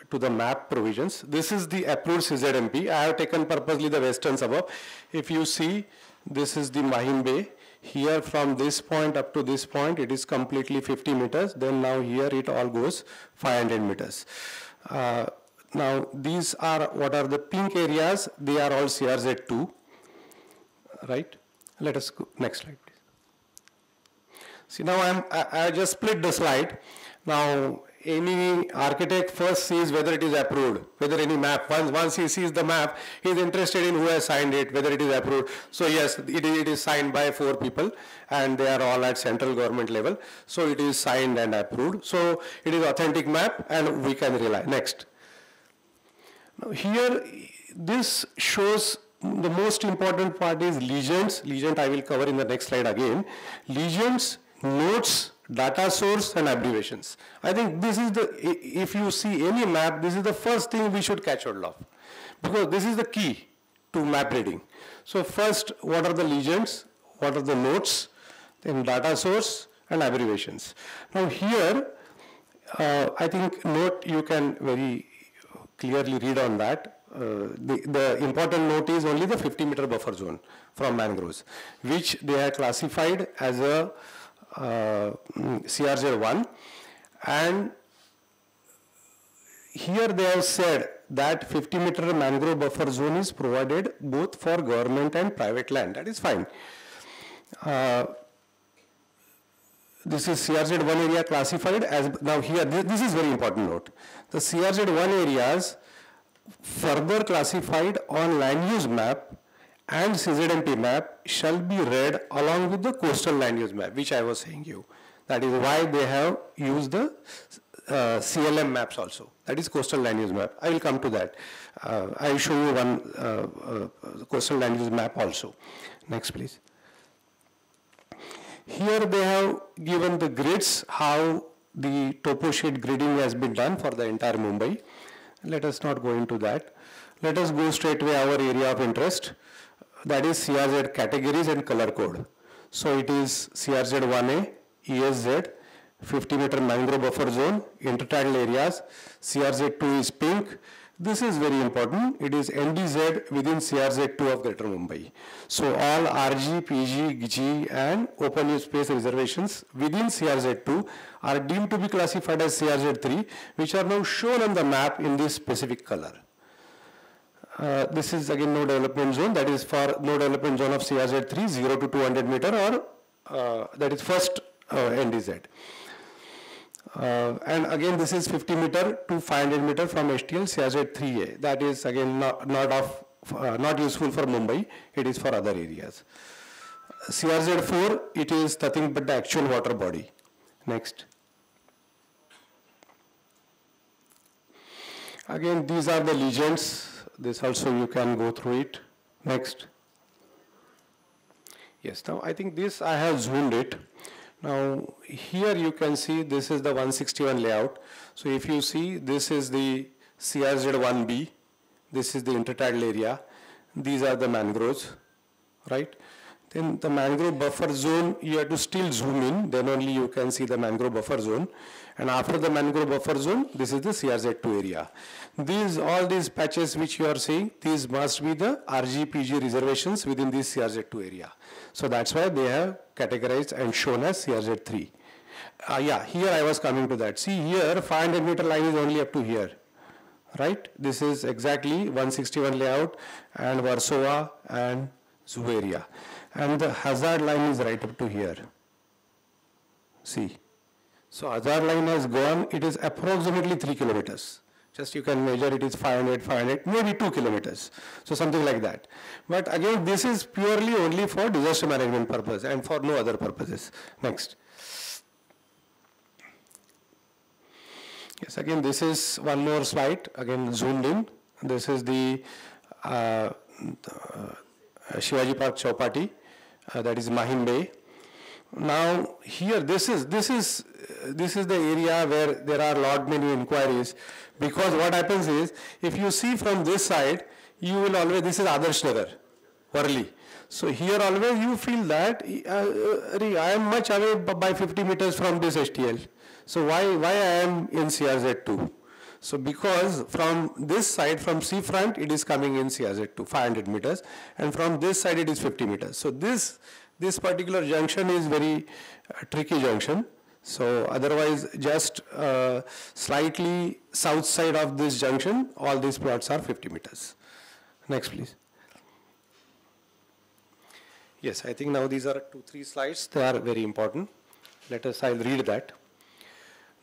to the map provisions. This is the approved CZMP. I have taken purposely the western suburb. If you see, this is the Mahim Bay. Here from this point up to this point, it is completely 50 meters. Then now here it all goes 500 meters. Now these are what are the pink areas. They are all CRZ2, right? Let us go next slide, please. See, now I just split the slide. Now, any architect first sees whether it is approved, whether any map. Once he sees the map, he is interested in who has signed it, whether it is approved. So yes, it is signed by 4 people, and they are all at central government level. So it is signed and approved. So it is authentic map, and we can rely. Next. Now here, this shows the most important part is legends. Legend I will cover in the next slide again. Legends, notes, data source and abbreviations. I think this is if you see any map, this is the first thing we should catch hold of, because this is the key to map reading. So first, what are the legends, what are the notes, then data source and abbreviations. Now here, I think note you can very clearly read on that. The important note is only the 50-meter buffer zone from mangroves, which they are classified as a CRZ1, and here they have said that 50-meter mangrove buffer zone is provided both for government and private land. That is fine. This is CRZ1 area classified as, now here, this is very important note. The CRZ1 areas further classified on land use map and CZMP map shall be read along with the coastal land use map, which I was saying you. That is why they have used the CLM maps also. That is coastal land use map. I will come to that. I will show you one coastal land use map also. Next, please. Here they have given the grids, how the topo sheet gridding has been done for the entire Mumbai. Let us not go into that. Let us go straight away our area of interest. That is CRZ categories and color code. So it is CRZ1A, ESZ, 50-meter mangrove buffer zone, intertidal areas. CRZ2 is pink. This is very important. It is NDZ within CRZ2 of Greater Mumbai. So all RG, PG, G and open use space reservations within CRZ2 are deemed to be classified as CRZ3, which are now shown on the map in this specific color. This is again no development zone, that is for no development zone of CRZ3, 0 to 200 meter, or that is first NDZ. And again this is 50 meter to 500 meter from STL CRZ3A. That is again not useful for Mumbai, it is for other areas. CRZ4, it is nothing but the actual water body. Next. Again these are the legends. This also you can go through it. Next. Yes, now I think this I have zoomed it. Now here you can see this is the 161 layout. So if you see, this is the CRZ1B, this is the intertidal area, these are the mangroves, right? Then the mangrove buffer zone, you have to still zoom in, then only you can see the mangrove buffer zone. And after the mangrove buffer zone, this is the CRZ2 area. All these patches which you are seeing, these must be the RGPG reservations within this CRZ2 area. So that's why they have categorized and shown as CRZ3. Yeah, here I was coming to that. See here, 500 meter line is only up to here, right? This is exactly 161 layout and Warsaw and zoo area. And the hazard line is right up to here. See. So hazard line has gone, it is approximately 3 kilometers. Just you can measure it is 500, maybe 2 kilometers. So something like that. But again, this is purely only for disaster management purpose and for no other purposes. Next. Yes, again, this is one more slide, again zoomed in. This is the Shivaji Park Chowpatty, that is Mahim Bay. Now here, this is the area where there are lot many inquiries, because what happens is, if you see from this side, you will always, this is Adarsh Nagar, Worli. So here always you feel that I am much away by 50 meters from this STL. So why I am in CRZ2? So because from this side, from seafront, it is coming in CRZ2, 500 meters, and from this side it is 50 meters. So this particular junction is very tricky junction. So otherwise, just slightly south side of this junction, all these plots are 50 meters. Next, please. Yes, I think now these are 2-3 slides. They are very important. I'll read that.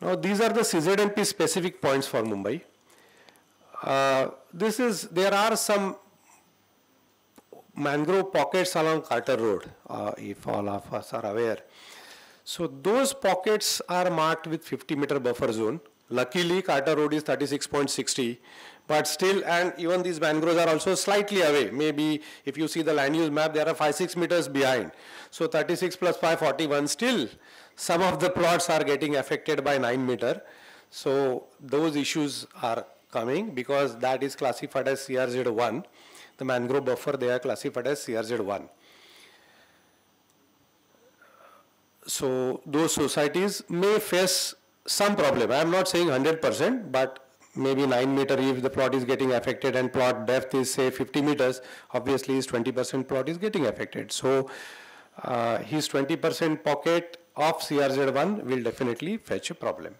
Now these are the CZMP specific points for Mumbai. There are some mangrove pockets along Carter Road, if all of us are aware. So those pockets are marked with 50-meter buffer zone. Luckily, Carter Road is 36.60, but still, and even these mangroves are also slightly away. Maybe if you see the land use map, there are 5-6 meters behind. So 36 plus 5, 41. Still, some of the plots are getting affected by 9 meter. So those issues are coming because that is classified as CRZ1. The mangrove buffer, they are classified as CRZ1. So those societies may face some problem. I am not saying 100%, but maybe 9 meter if the plot is getting affected and plot depth is say 50 meters, obviously his 20% plot is getting affected. So his 20% pocket of CRZ1 will definitely fetch a problem.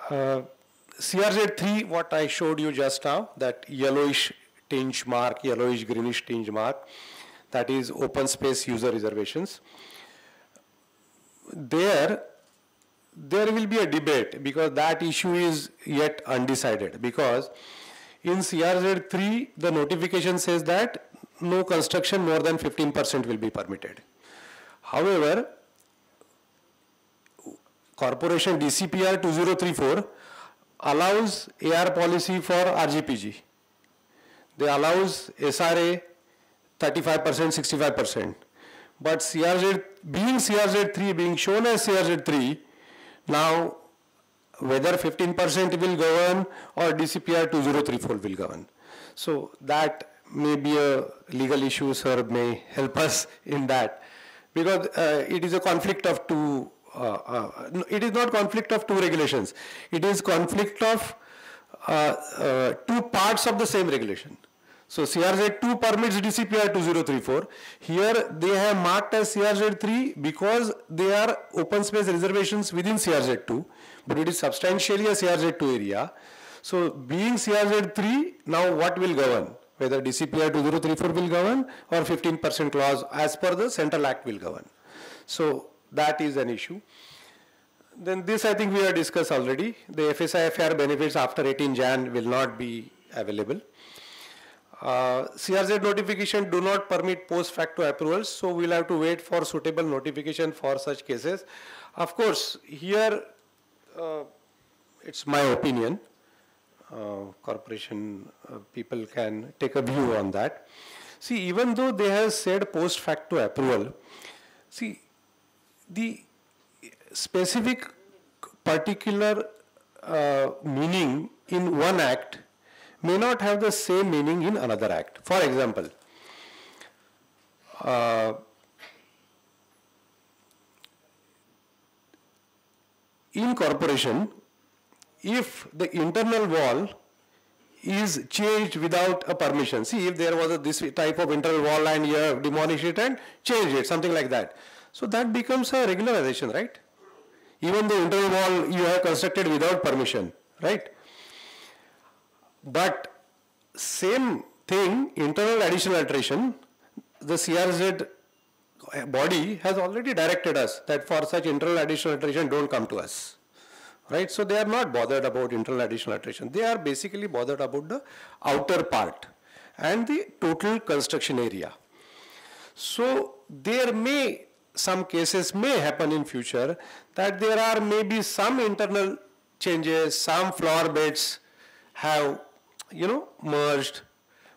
CRZ3, what I showed you just now, that yellowish tinge mark, yellowish greenish tinge mark, that is open space user reservations. There will be a debate because that issue is yet undecided, because in CRZ3 the notification says that no construction more than 15% will be permitted. However, Corporation DCPR 2034 allows AR policy for RGPG. They allows SRA 35%, 65%. But CRZ3 being shown as CRZ3, now whether 15% will govern or DCPR 2034 will govern. So that may be a legal issue, sir, may help us in that. Because it is a conflict of two, it is not conflict of two regulations. It is conflict of two parts of the same regulation. So CRZ2 permits DCPR 2034. Here they have marked as CRZ3 because they are open space reservations within CRZ2, but it is substantially a CRZ2 area. So being CRZ3, now what will govern? Whether DCPR 2034 will govern or 15% clause as per the Central Act will govern. So that is an issue. Then this I think we have discussed already. The FSI-FR benefits after 18 Jan will not be available. CRZ notification do not permit post facto approvals, so we'll have to wait for suitable notification for such cases. Of course, here it's my opinion. Corporation people can take a view on that. See, even though they have said post facto approval, see, the specific particular meaning in one act may not have the same meaning in another act. For example, in corporation, if the internal wall is changed without a permission, see if there was this type of internal wall and you have demolished it and changed it, something like that. So that becomes a regularization, right? Even the internal wall you have constructed without permission, right? But same thing, internal additional alteration, the CRZ body has already directed us that for such internal additional alteration don't come to us, right? So they are not bothered about internal additional alteration. They are basically bothered about the outer part and the total construction area. So there may, some cases may happen in future that there are maybe some internal changes, some floor beds have merged,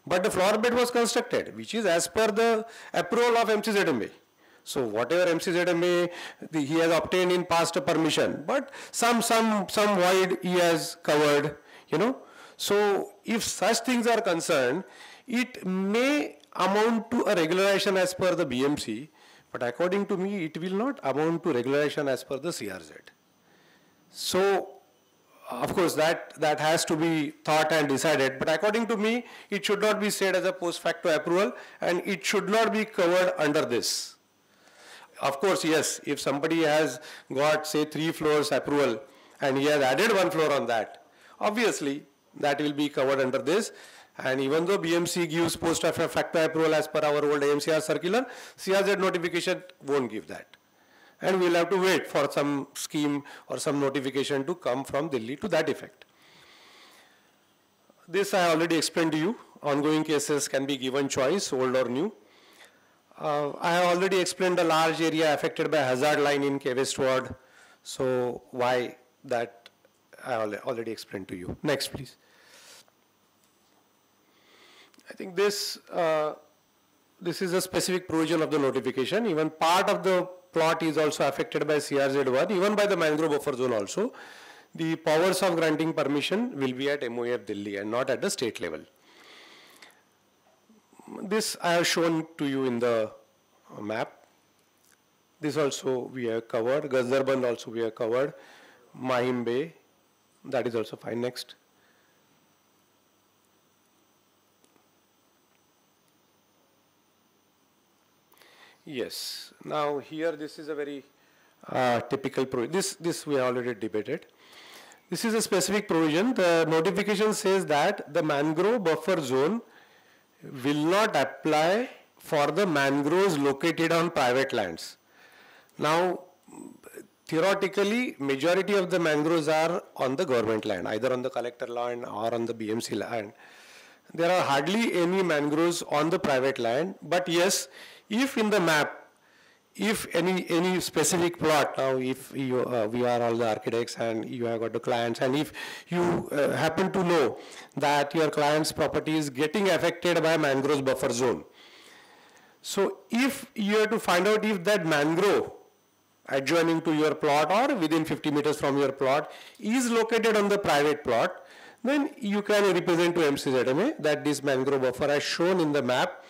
but the floor bed was constructed, which is as per the approval of MCZMA. So whatever MCZMA he has obtained in past permission, but some void he has covered, So if such things are concerned, it may amount to a regularization as per the BMC, but according to me, it will not amount to regularization as per the CRZ. So of course, that has to be thought and decided, but according to me, it should not be said as a post facto approval and it should not be covered under this. Of course, yes, if somebody has got say 3 floors approval and he has added 1 floor on that, obviously that will be covered under this. And even though BMC gives post facto approval as per our old AMCR circular, CRZ notification won't give that. and we'll have to wait for some scheme or some notification to come from Delhi to that effect. This I already explained to you. Ongoing cases can be given choice, old or new. I have already explained the large area affected by hazard line in K West Ward. So why that I already explained to you. Next, please. I think this is a specific provision of the notification. Even part of the plot is also affected by CRZ1, even by the mangrove buffer zone also. The powers of granting permission will be at MOF Delhi and not at the state level. This I have shown to you in the map. This also we have covered. Gazdarband also we have covered. Mahim Bay, that is also fine. Next. Yes. Now here this is a very typical provision. This we already debated. This is a specific provision. The notification says that the mangrove buffer zone will not apply for the mangroves located on private lands. Now, theoretically, majority of the mangroves are on the government land, either on the collector land or on the BMC land. There are hardly any mangroves on the private land, but yes, if in the map, if any specific plot, now if you, we are all the architects and you have got the clients, and if you happen to know that your client's property is getting affected by mangroves buffer zone. So if you have to find out if that mangrove adjoining to your plot or within 50 meters from your plot is located on the private plot, then you can represent to MCZMA that this mangrove buffer as shown in the map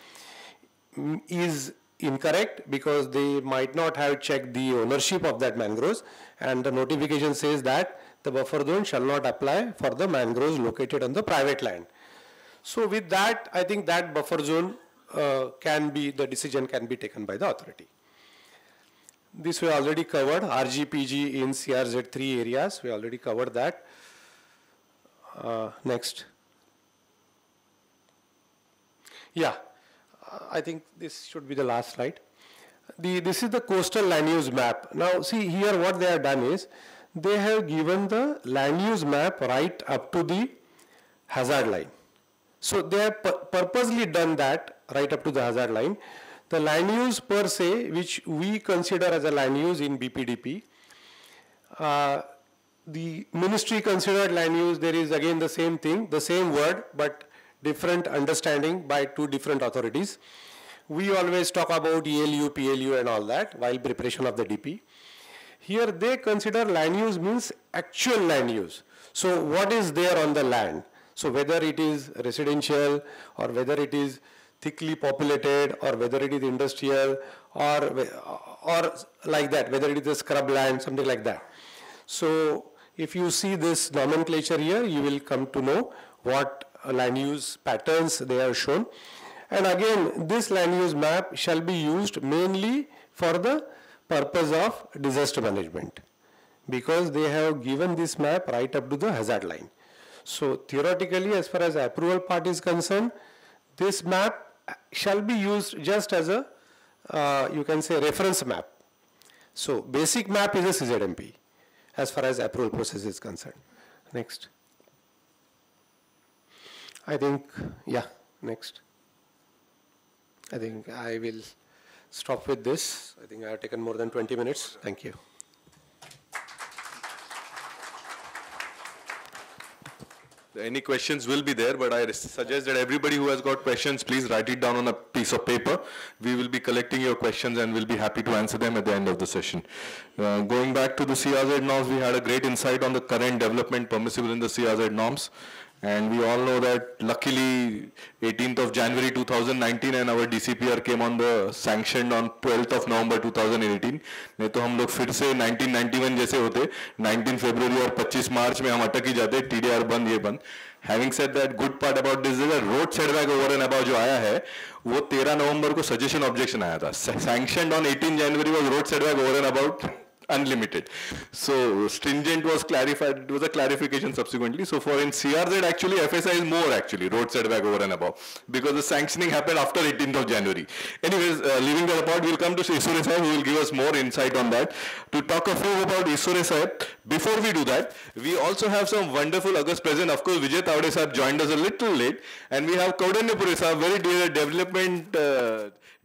is incorrect because they might not have checked the ownership of that mangroves, and the notification says that the buffer zone shall not apply for the mangroves located on the private land. So with that, I think that buffer zone the decision can be taken by the authority. This we already covered, RGPG in CRZ3 areas, we already covered that. Next. Yeah. I think this should be the last slide. This is the coastal land use map. Now see here what they have done is, they have given the land use map right up to the hazard line. So they have purposely done that right up to the hazard line. The land use per se, which we consider as a land use in BPDP, the ministry considered land use, there is again the same thing, the same word, but different understanding by two different authorities. We always talk about ELU, PLU and all that while preparation of the DP. Here they consider land use means actual land use. So what is there on the land? So whether it is residential or whether it is thickly populated or whether it is industrial or like that, whether it is a scrub land, something like that. So if you see this nomenclature here, you will come to know what land use patterns they have shown. And again, this land use map shall be used mainly for the purpose of disaster management, because they have given this map right up to the hazard line. So theoretically, as far as approval part is concerned, this map shall be used just as a, you can say, reference map. So basic map is a CZMP as far as approval process is concerned. Next. I think, yeah, next. I think I will stop with this. I think I have taken more than 20 minutes. Thank you. Any questions will be there, but I suggest that everybody who has got questions, please write it down on a piece of paper. We will be collecting your questions and we'll be happy to answer them at the end of the session. Going back to the CRZ norms, we had a great insight on the current development permissible in the CRZ norms. And we all know that luckily 18th of January 2019 and our DCPR came on the sanctioned on 12th of November 2018. नहीं तो हम लोग फिर से 1991 जैसे होते 19 February और 25 March में हम अटक ही जाते TDR बंद ये बंद. Having said that, good part about this is that road setback over and above जो आया है वो 13 November को suggestion objection आया था. Sanctioned on 18 January was road setback over and about unlimited. So stringent was clarified, it was a clarification subsequently. So for in CRZ actually FSI is more actually, road setback over and above, because the sanctioning happened after 18th of January. Anyways, leaving that apart, we'll come to Isure Sahib who will give us more insight on that. To talk a few about Isure Sahib, before we do that, we also have some wonderful August present. Of course, Vijay Tavade Sahib joined us a little late, and we have Kaudanyapuri Sahib, very dear development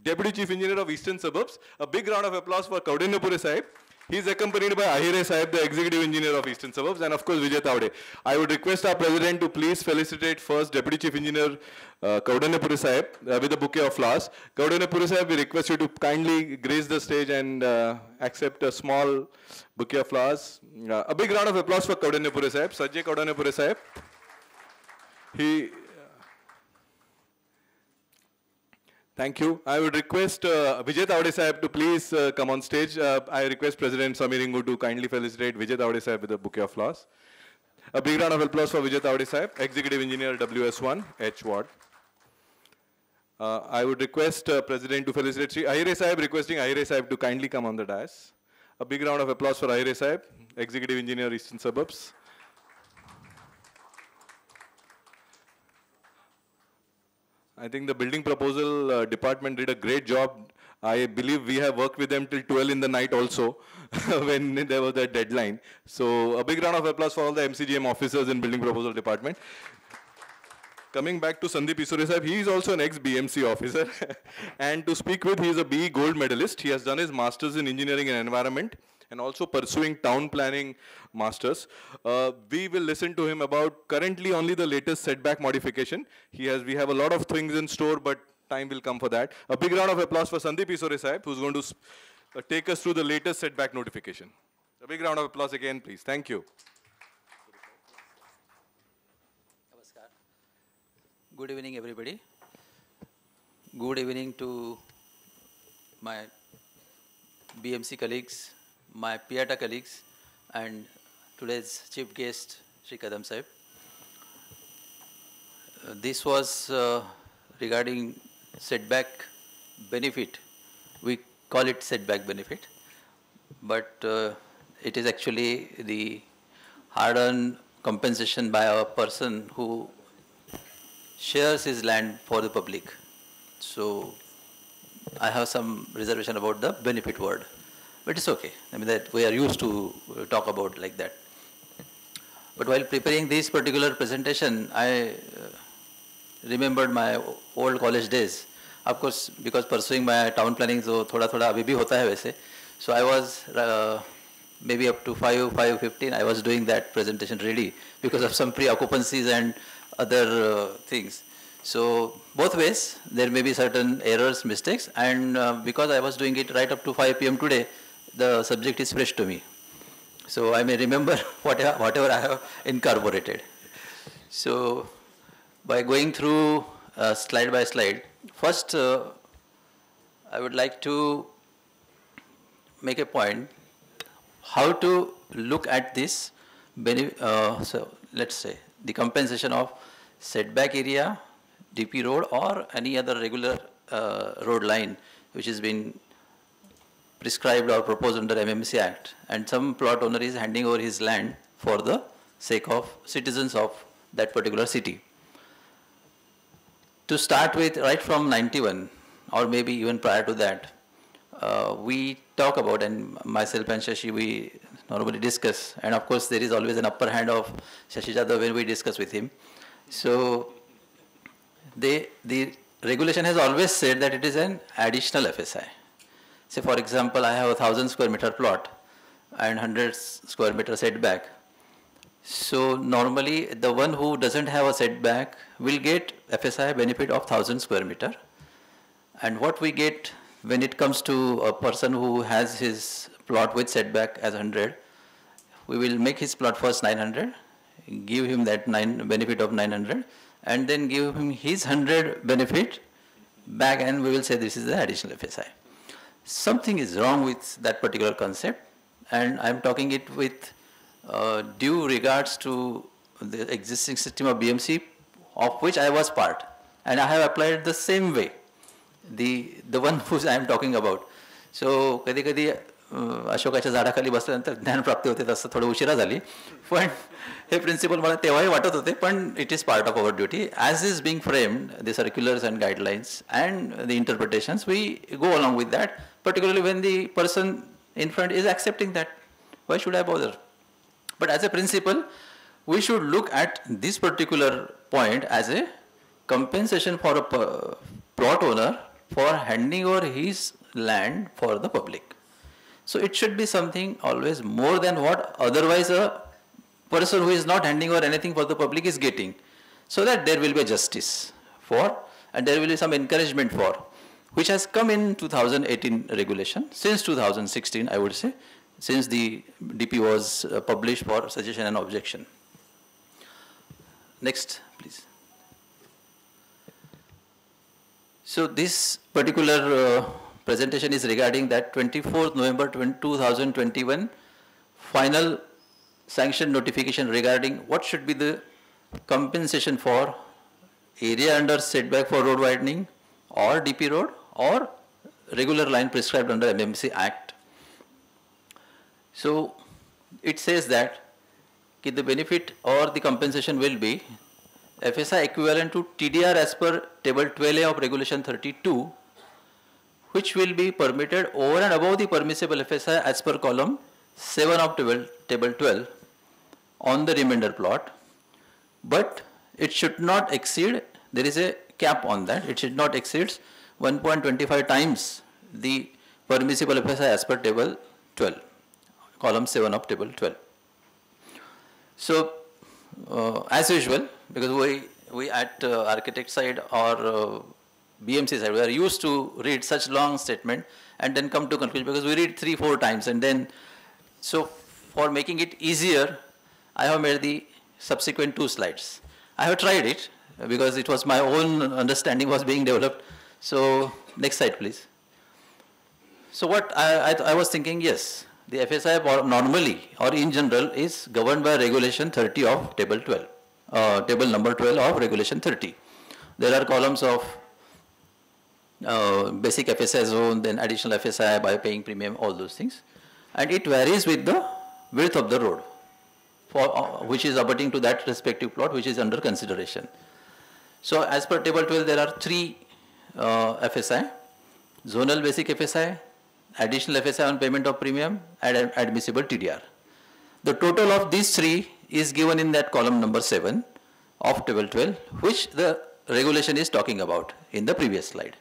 Deputy Chief Engineer of Eastern Suburbs. A big round of applause for Kaudanyapuri Sahib. He is accompanied by Ahire Sahib, the Executive Engineer of Eastern Suburbs, and of course Vijay Tavade. I would request our President to please felicitate first Deputy Chief Engineer Kaudanyapuri Sahib with a bouquet of flowers. Kaudanyapuri Sahib, we request you to kindly grace the stage and accept a small bouquet of flowers. A big round of applause for Kaudanyapuri Sahib, Sajjay Kaudanyapuri Sahib. Thank you. I would request Vijay Tavade Sahib to please come on stage. I request President Samir Ingu to kindly felicitate Vijay Tavade Sahib with a bouquet of flowers. A big round of applause for Vijay Tavade Sahib, Executive Engineer WS1, H Ward. I would request President to felicitate Sri Ahire Sahib, requesting Ahire Sahib to kindly come on the dais. A big round of applause for Ahire Sahib, Executive Engineer Eastern Suburbs. I think the building proposal department did a great job. I believe we have worked with them till 12 in the night also when there was that deadline. So a big round of applause for all the MCGM officers in building proposal department. Coming back to Sandeep Isure Sahib, he is also an ex-BMC officer. And to speak with, he is a BE gold medalist. He has done his masters in engineering and environment and also pursuing town planning masters. We will listen to him about currently only the latest setback modification. We have a lot of things in store, but time will come for that. A big round of applause for Sandeep Isure Sahib, who's going to take us through the latest setback notification. A big round of applause again, please. Thank you. Namaskar. Good evening, everybody. Good evening to my BMC colleagues, my PIATA colleagues, and today's chief guest, Shri Kadam Sahib. This was regarding setback benefit. We call it setback benefit, but it is actually the hard-earned compensation by a person who shares his land for the public. So I have some reservation about the benefit word. But it's okay. I mean, that we are used to talk about like that. But while preparing this particular presentation, I remembered my old college days. Of course, because pursuing my town planning, so thoda abhi bhi hota hai वैसे. So I was maybe up to 5:15. I was doing that presentation ready because of some pre-occupancies and other things. So both ways, there may be certain errors, mistakes, and because I was doing it right up to 5 p.m. today, the subject is fresh to me. So I may remember whatever I have incorporated. So by going through slide by slide, first I would like to make a point how to look at this so let's say the compensation of setback area, DP road, or any other regular road line which has been prescribed or proposed under MMC Act, and some plot owner is handing over his land for the sake of citizens of that particular city. To start with, right from 91 or maybe even prior to that, we talk about, and myself and Shashi, we normally discuss, and of course there is always an upper hand of Shashi Jadhav when we discuss with him. So the regulation has always said that it is an additional FSI. Say for example, I have a 1,000 square meter plot and 100 square meter setback. So normally the one who doesn't have a setback will get FSI benefit of 1,000 square meter. And what we get when it comes to a person who has his plot with setback as 100, we will make his plot first 900, give him that benefit of 900, and then give him his 100 benefit back, and we will say this is the additional FSI. Something is wrong with that particular concept, and I'm talking it with due regards to the existing system of BMC, of which I was part, and I have applied the same way, the one who I am talking about. So kadi अशोकाच्या झाडाखाली बसल्यानंतर ज्ञानप्राप्ती होते तसं थोडं उशिरा झाली, पण हे principal मला तेव्हाही वाटत होते, पण it is part of our duty. As is being framed the circulars and guidelines and the interpretations, we go along with that, particularly when the person in front is accepting that. Why should I bother? But as a principle, we should look at this particular point as a compensation for a plot owner for handing over his land for the public. So it should be something always more than what otherwise a person who is not handing over anything for the public is getting, so that there will be justice for, and there will be some encouragement for, which has come in 2018 regulation, since 2016 I would say, since the DP was published for suggestion and objection. Next please. So this particular presentation is regarding that 24th November 2021 final sanction notification regarding what should be the compensation for area under setback for road widening or DP road or regular line prescribed under MMC Act. So it says that the benefit or the compensation will be FSI equivalent to TDR as per table 12A of regulation 32, which will be permitted over and above the permissible FSI as per column 7 of table 12 on the remainder plot, but it should not exceed, there is a cap on that, it should not exceed 1.25 times the permissible FSI as per table 12, column 7 of table 12. So as usual, because we at architect side or BMC side, we are used to read such long statement and then come to conclusion, because we read 3-4 times, and then, so for making it easier, I have made the subsequent 2 slides. I have tried it because it was my own understanding was being developed. So next slide please. So what I was thinking, yes, the FSI normally or in general is governed by regulation 30 of table 12, table number 12 of regulation 30. There are columns of basic FSI zone, then additional FSI by paying premium, all those things, and it varies with the width of the road, for which is abutting to that respective plot which is under consideration. So as per table 12, there are 3 FSI: zonal basic FSI, additional FSI on payment of premium, and admissible TDR. The total of these 3 is given in that column number 7 of table 12, which the regulation is talking about in the previous slide.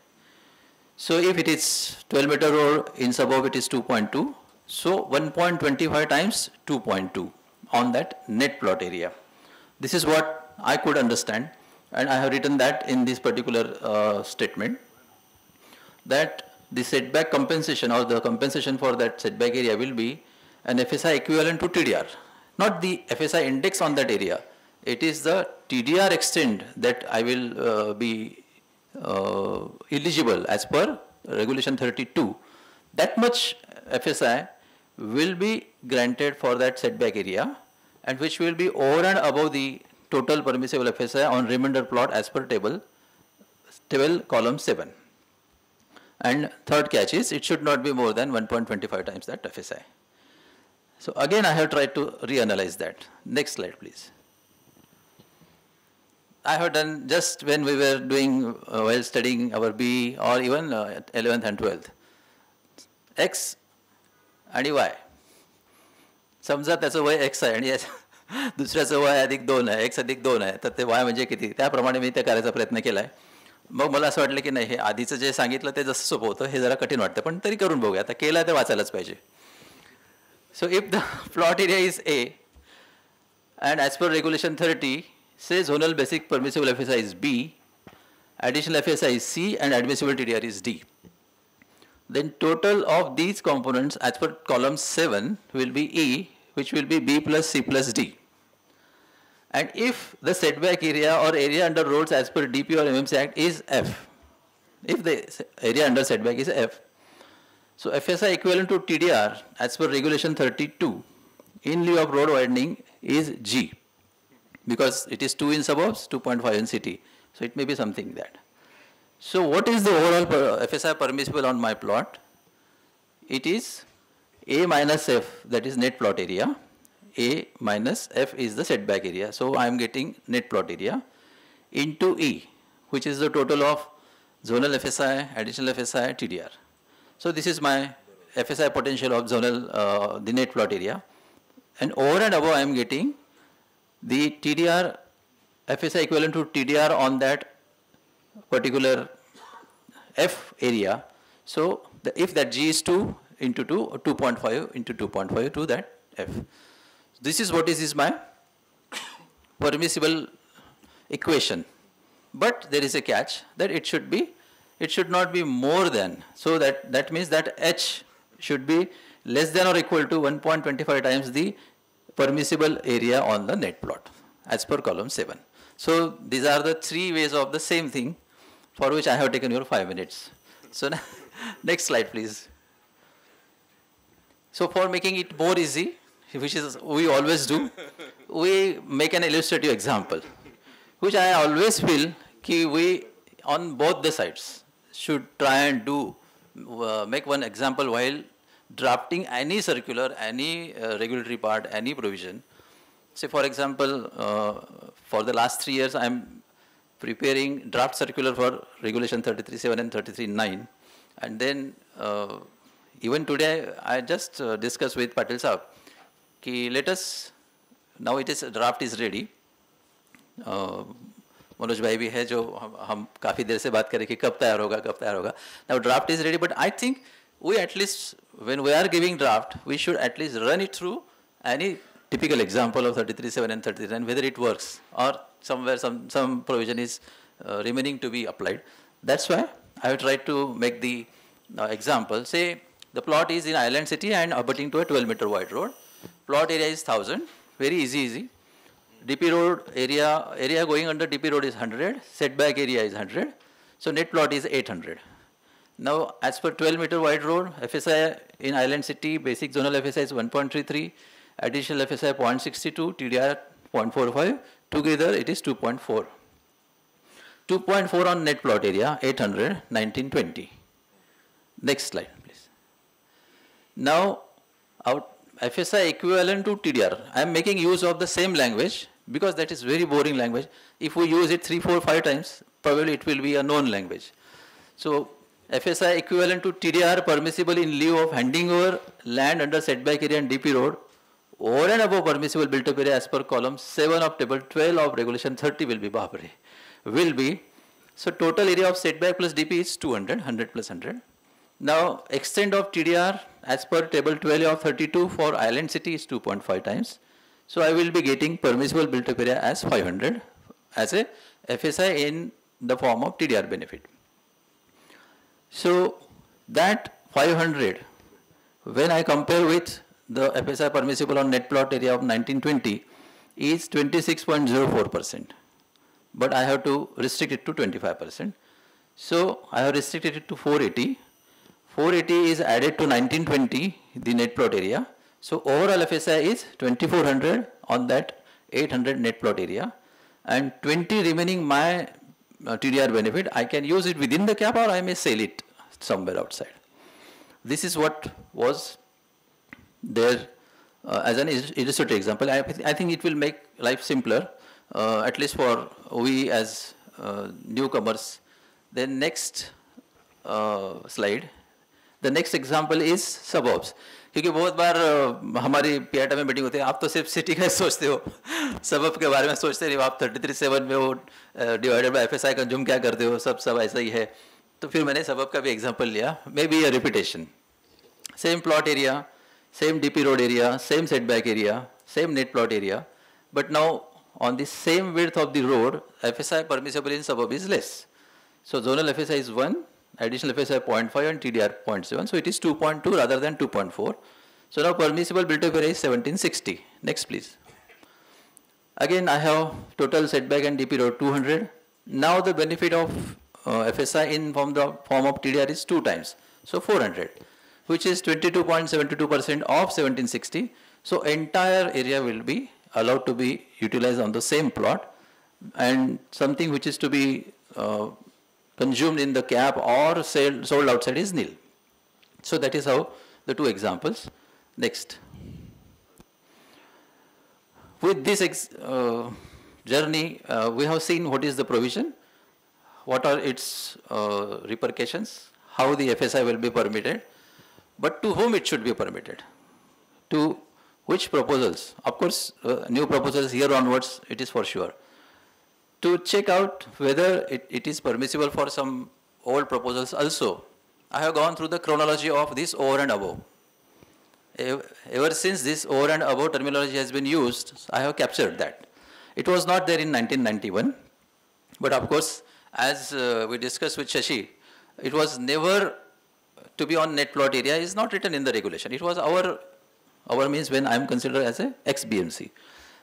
So if it is 12 meter road, in above it is 2.2, so 1.25 times 2.2 on that net plot area. This is what I could understand, and I have written that in this particular statement, that the setback compensation or the compensation for that setback area will be an FSI equivalent to TDR, not the FSI index on that area. It is the TDR extent that I will be eligible as per regulation 32. That much FSI will be granted for that setback area, and which will be over and above the total permissible FSI on remainder plot as per table column 7. And third catch is it should not be more than 1.25 times that FSI. So again I have tried to reanalyze that. Next slide please. I have done just when we were doing while studying our BE or even 11th and 12th. X आणि Y. समजा त्याचं वय X आहे आणि दुसऱ्याचं वय अधिक 2 आहे, X अधिक 2 आहे, तर ते Y म्हणजे किती, त्याप्रमाणे मी ते करायचा प्रयत्न केला आहे. मग मला असं वाटलं की नाही, हे आधीचं जे सांगितलं ते जसं सोपं होतं हे जरा कठीण वाटतं, पण तरी करून बघूया, आता केलं तर वाचायलाच पाहिजे. So if the plot area is A and as per regulation 30 say zonal basic permissible FSI is B, additional FSI is C, and admissible TDR is D, then total of these components as per column 7 will be E, which will be B plus C plus D. And if the setback area or area under roads as per DP or MMC Act is F, if the area under setback is F, so FSI equivalent to TDR as per regulation 32 in lieu of road widening is G, because it is 2 in suburbs, 2.5 in city, so it may be something that. So what is the overall FSI permissible on my plot? It is A minus F, that is net plot area. A minus F is the setback area. So I am getting net plot area into E, which is the total of zonal FSI, additional FSI, TDR. So this is my FSI potential of zonal, the net plot area. And over and above I am getting the TDR, FSI equivalent to TDR on that particular F area. So if that G is 2 into 2, or 2.5 into 2.5 to that F. This is what is my permissible equation. But there is a catch that it should not be more than, so that means that H should be less than or equal to 1.25 times the permissible area on the net plot as per column 7. So these are the 3 ways of the same thing for which I have taken your 5 minutes. So next slide please. So for making it more easy, which is we always do, we make an illustrative example, which I always feel कि we on both the sides should try and do, make one example while drafting any circular, any regulatory part, any provision. Say for example, for the last 3 years I am preparing draft circular for regulation 33.7 and 33.9, and then even today I just discussed with Patel Saab कि let us, now it is draft is ready. Manoj भाई भी है जो हम काफ़ी देर से बात करें कि कब तैयार होगा. Now draft is ready, but I think we at least when we are giving draft, we should at least run it through any typical example of 33.7 and 33.9, whether it works or somewhere some provision is remaining to be applied. That's why I have tried to make the example. Say the plot is in Island City and abutting to a 12-meter wide road. Plot area is 1000, very easy. DP road area going under DP road is 100, setback area is 100, so net plot is 800. Now as per 12-meter wide road, FSI in Island City, basic zonal FSI is 1.33, additional FSI 0.62, TDR 0.45, together it is 2.4. 2.4 on net plot area, 800, 1920. Next slide please. Now out FSI equivalent to TDR. I am making use of the same language because that is very boring language. If we use it 3, 4, 5 times, probably it will be a known language. So FSI equivalent to TDR permissible in lieu of handing over land under setback area and DP road over and above permissible built up area as per column 7 of table 12 of regulation 30 will be, so total area of setback plus DP is 200, 100 plus 100. Now extent of TDR as per table 12 of 32 for Island City is 2.5 times. So I will be getting permissible built up area as 500 as a FSI in the form of TDR benefit. So that 500, when I compare with the FSI permissible on net plot area of 1920 is 26.04%, but I have to restrict it to 25%. So I have restricted it to 480. 480 is added to 1920, the net plot area. So overall FSI is 2400 on that 800 net plot area, and 20 remaining my TDR benefit. I can use it within the cap or I may sell it somewhere outside. This is what was there as an illustrative example. I think it will make life simpler, at least for we as newcomers. Then next slide. The next example is suburbs. क्योंकि बहुत बार हमारी PIT में meeting होती है, आप तो सिर्फ city का सोचते हो, सबब के बारे में सोचते नहीं, आप 33.7 में वो डिवाइडेड बाय एफएसआई कंज्यूम क्या करते हो, सब ऐसा ही है. तो फिर मैंने सबब का भी एग्जांपल लिया, may be a repetition. Same plot area, same DP road area, same setback area, same net plot area, but now on the same width of the road, FSI permissible in suburb is less. So zonal FSI is 1, additional FSI 0.5 and TDR 0.7. So it is 2.2 rather than 2.4. So now permissible built up area is 1760. Next please. Again I have total setback and DP road 200. Now the benefit of FSI in the form of TDR is 2 times. So 400, which is 22.72% of 1760. So entire area will be allowed to be utilized on the same plot, and something which is to be consumed in the cap or sold outside is nil. So that is how the two examples. Next. With this journey, we have seen what is the provision, what are its repercussions, how the FSI will be permitted, but to whom it should be permitted, to which proposals. Of course, new proposals here onwards, it is for sure. To check out whether it is permissible for some old proposals also, I have gone through the chronology of this over and above. Ever since this over and above terminology has been used, I have captured that. It was not there in 1991, but of course, as we discussed with Shashi, it was never to be on net plot area is not written in the regulation. It was our means when I am considered as a ex-BMC.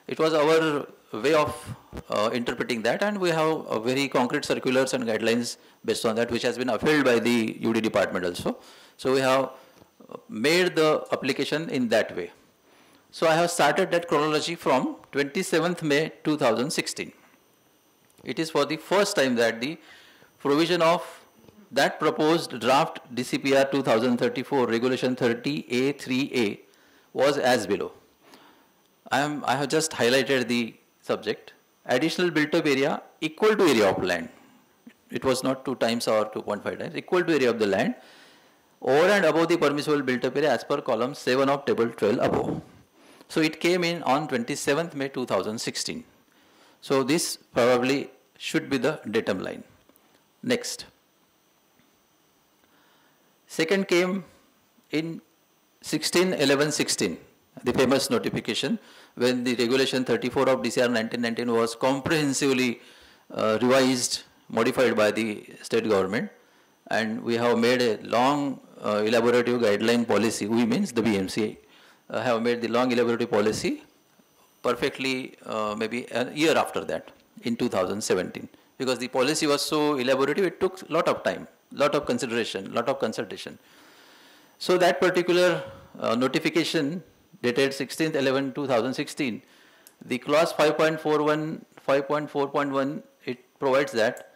It was our way of interpreting that, and we have very concrete circulars and guidelines based on that, which has been upheld by the UD department also. So we have made the application in that way. So I have started that chronology from 27th May 2016. It is for the first time that the provision of that proposed draft DCPR 2034 Regulation 30A3A was as below. I have just highlighted the subject. Additional built-up area equal to area of land. It was not 2 times or 2.5 times, equal to area of the land, over and above the permissible built-up area as per column 7 of table 12 above. So it came in on 27th May 2016. So this probably should be the datum line. Next. Second came in 16/11/16, the famous notification when the regulation 34 of DCR 1919 was comprehensively revised, modified by the state government, and we have made a long elaborative guideline policy. We means the BMC have made the long elaborative policy perfectly maybe a year after that in 2017, because the policy was so elaborative, it took a lot of time, lot of consideration, lot of consultation. So that particular notification dated 16/11/2016, the clause 5.41, 5.4.1, it provides that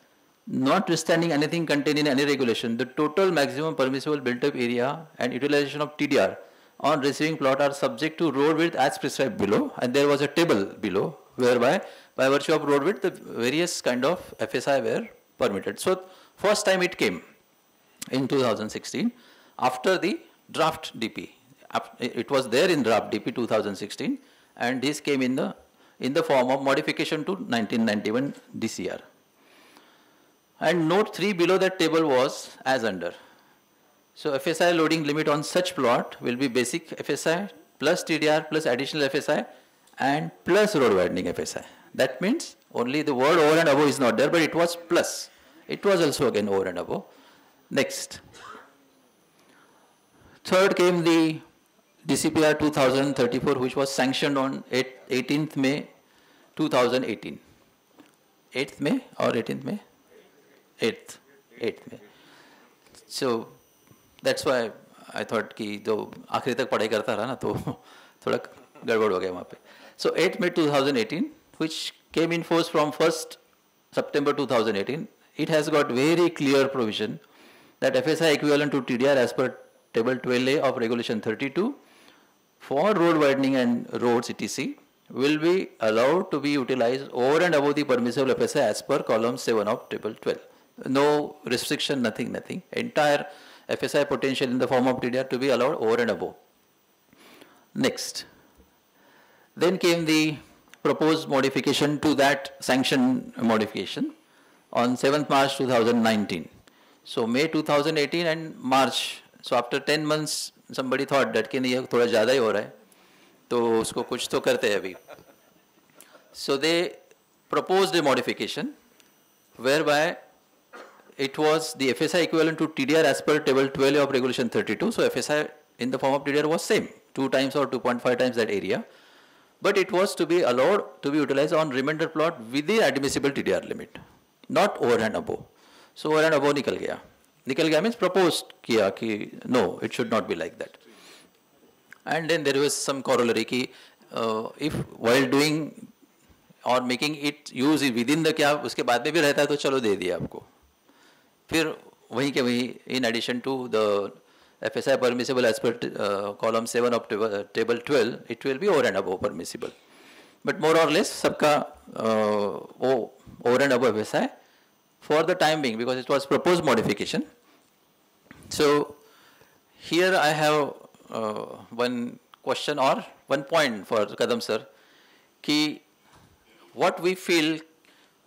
notwithstanding anything contained in any regulation, the total maximum permissible built-up area and utilization of TDR on receiving plot are subject to road width as prescribed below, and there was a table below whereby by virtue of road width the various kind of FSI were permitted. So first time it came in 2016 after the draft DP. It was there in draft DP 2016, and this came in the form of modification to 1991 DCR. And note 3 below that table was as under. So FSI loading limit on such plot will be basic FSI plus TDR plus additional FSI and plus road widening FSI. That means only the word over and above is not there, but it was plus. It was also again over and above. Next. Third came the DCPR 2034, which was sanctioned on 18th May 2018. 8th May or 18th May? 8th May. So that's why I thought कि जो आखिरी तक पढ़ाई करता रहा ना तो थोड़ा गड़बड़ हो गया वहाँ पे. So 8th May 2018, which came in force from 1st September 2018, it has got very clear provision that FSI equivalent to TDR as per table 12A of regulation 32 for road widening and roads etc. will be allowed to be utilized over and above the permissible FSI as per column 7 of table 12. No restriction, nothing. Entire FSI potential in the form of TDR to be allowed over and above. Next. Then came the proposed modification to that sanction modification on 7th March 2019. So May 2018 and March. So after 10 months, somebody thought that कि नहीं ये थोड़ा ज़्यादा ही हो रहा है, तो उसको कुछ तो करते हैं अभी. So they proposed a modification whereby it was the FSI equivalent to TDR as per table 12 of regulation 32. So FSI in the form of TDR was same, 2 times or 2.5 times that area. But it was to be allowed to be utilized on remainder plot within admissible TDR limit, not over and above. So over and above निकल गया. निकल गया means proposed किया कि no, it should not be like that. And then there was some corollary कि if while doing or making it use within the क्या उसके बाद में भी रहता है तो चलो दे दिया आपको. फिर वहीं के वहीं in addition to the FSI permissible as per column 7 of table 12, it will be over and above permissible. But more or less, sabka over and above FSI for the time being, because it was proposed modification. So here I have one question or one point for Kadam sir, ki what we feel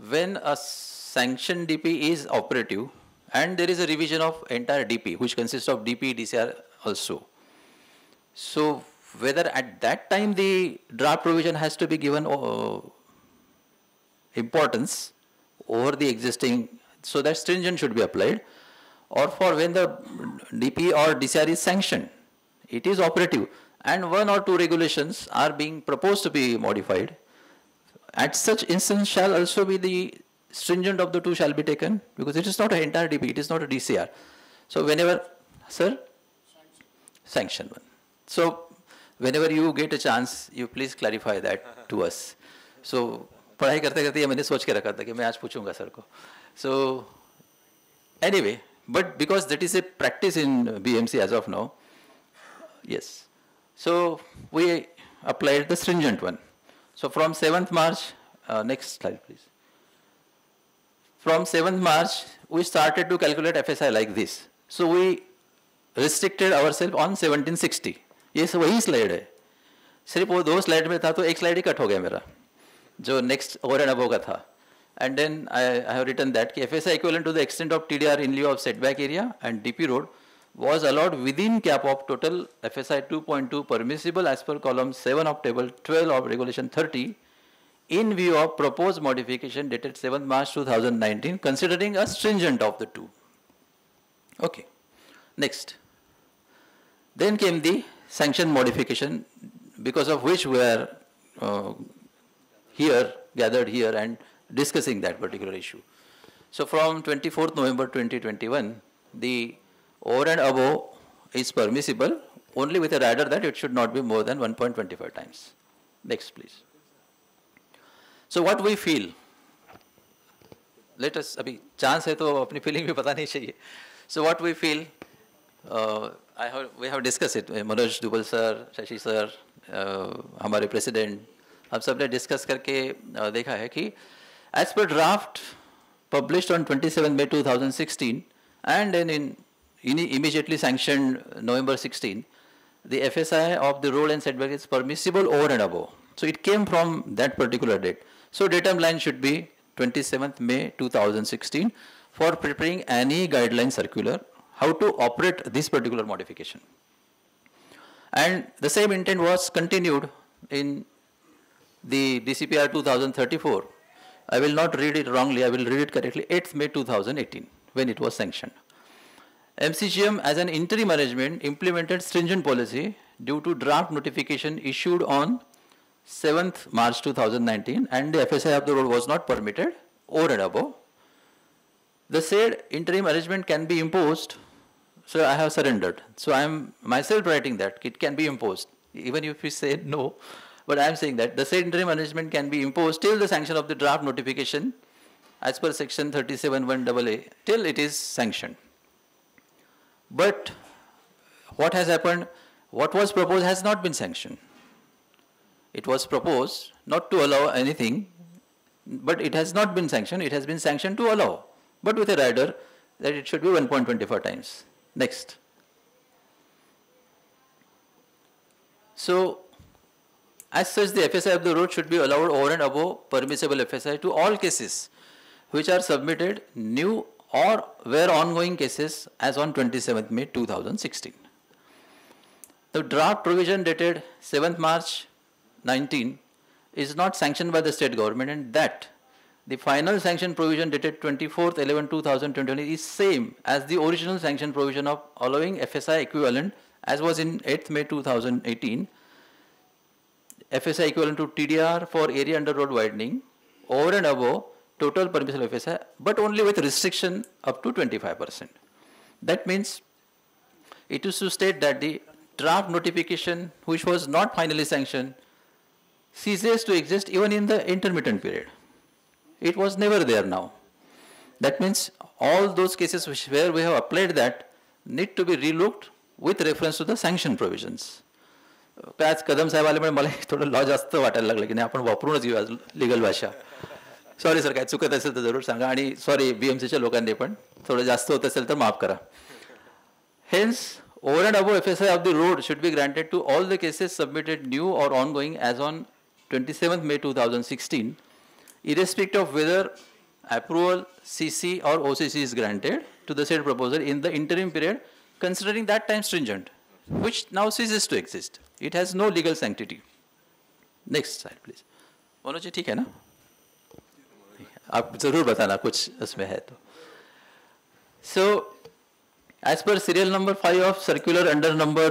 when a sanctioned DP is operative and there is a revision of entire DP, which consists of DP, DCR also. So whether at that time the draft provision has to be given importance over the existing, so that stringent should be applied, or for when the DP or DCR is sanctioned, it is operative, and one or two regulations are being proposed to be modified, at such instance shall also be the stringent of the two shall be taken, because it is not an entire DP, it is not a DCR. So whenever, sir? Sanction one. So whenever you get a chance, you please clarify that to us. So पढ़ाई करते करते ये मैंने सोच के रखा था कि मैं आज पूछूंगा सर को. So anyway, but because that is a practice in BMC as of now, yes. So we applied the stringent one. So from 7th March, next slide please. From 7th March, we started to calculate FSI like this. So we restricted ourselves on 1760. ये वही slide है, सिर्फ वो दो slide में था तो एक स्लाइड ही कट हो गया मेरा, जो नेक्स्ट ओवर एंड अबव का था. And then I have written that FSI equivalent to the extent of TDR in lieu of setback area and DP road was allowed within cap of total FSI 2.2 permissible as per column 7 of table 12 of regulation 30 in view of proposed modification dated 7th March 2019, considering a stringent of the two. Okay. Next. Then came the sanction modification, because of which we are gathered here and discussing that particular issue. So from 24th November 2021, the over and above is permissible only with a rider that it should not be more than 1.25 times. Next please. So what we feel, let us, abhi chance hai to apni feeling bhi pata nahi chahiye. So what we feel, we have discussed it, Manoj Dubal sir, Shashi sir, हमारे president, हम सब ने discuss करके देखा है कि as per draft published on 27 May 2016 and then immediately sanctioned November 16, the FSI of the road and setback is permissible over and above. So it came from that particular date. So datum line should be 27th May 2016 for preparing any guideline circular how to operate this particular modification. And the same intent was continued in the DCPR 2034. I will not read it wrongly, I will read it correctly, 8th May 2018, when it was sanctioned. MCGM as an interim arrangement implemented stringent policy due to draft notification issued on 7th March 2019, and the FSI of the road was not permitted over and above. The said interim arrangement can be imposed, so I have surrendered. So I am myself writing that it can be imposed, even if we say no. But I am saying that the said interim arrangement can be imposed till the sanction of the draft notification as per section 37(1) till it is sanctioned. But what has happened? What was proposed has not been sanctioned. It was proposed not to allow anything, but it has not been sanctioned. It has been sanctioned to allow, but with a rider that it should be 1.25 times. Next. So, as such, the FSI of the road should be allowed over and above permissible FSI to all cases which are submitted new or were ongoing cases as on 27th May 2016. The draft provision dated 7th March 19 is not sanctioned by the state government, and that the final sanction provision dated 24th 11/2020 is same as the original sanction provision of allowing FSI equivalent as was in 8th May 2018. FSI equivalent to TDR for area under road widening over and above total permissible FSI, but only with restriction up to 25%. That means it is to state that the draft notification which was not finally sanctioned ceases to exist even in the intermittent period. It was never there now. That means all those cases where we have applied that need to be relooked with reference to the sanction provisions. आज कदम साहेबाला मला थोडं law जास्त वाटायला लागलं की नाही आपण वापरूनच घेऊ लिगल भाषा. सॉरी सर, काय चुकत असेल तर जरूर सांगा, आणि सॉरी BMCच्या लोकांनी पण थोडं जास्त होत असेल तर माफ करा. Hence, over and above FSI of the road should be granted to all the cases submitted new or ongoing as on 27th May 2016, irrespective of whether approval CC or OCC is granted to the said proposal in the interim period, considering that time stringent, which now ceases to exist. It has no legal sanctity. Next slide, please. Manoj ji ठीक है ना? आप जरूर बताना कुछ उसमें है तो. So, as per serial number 5 of circular under number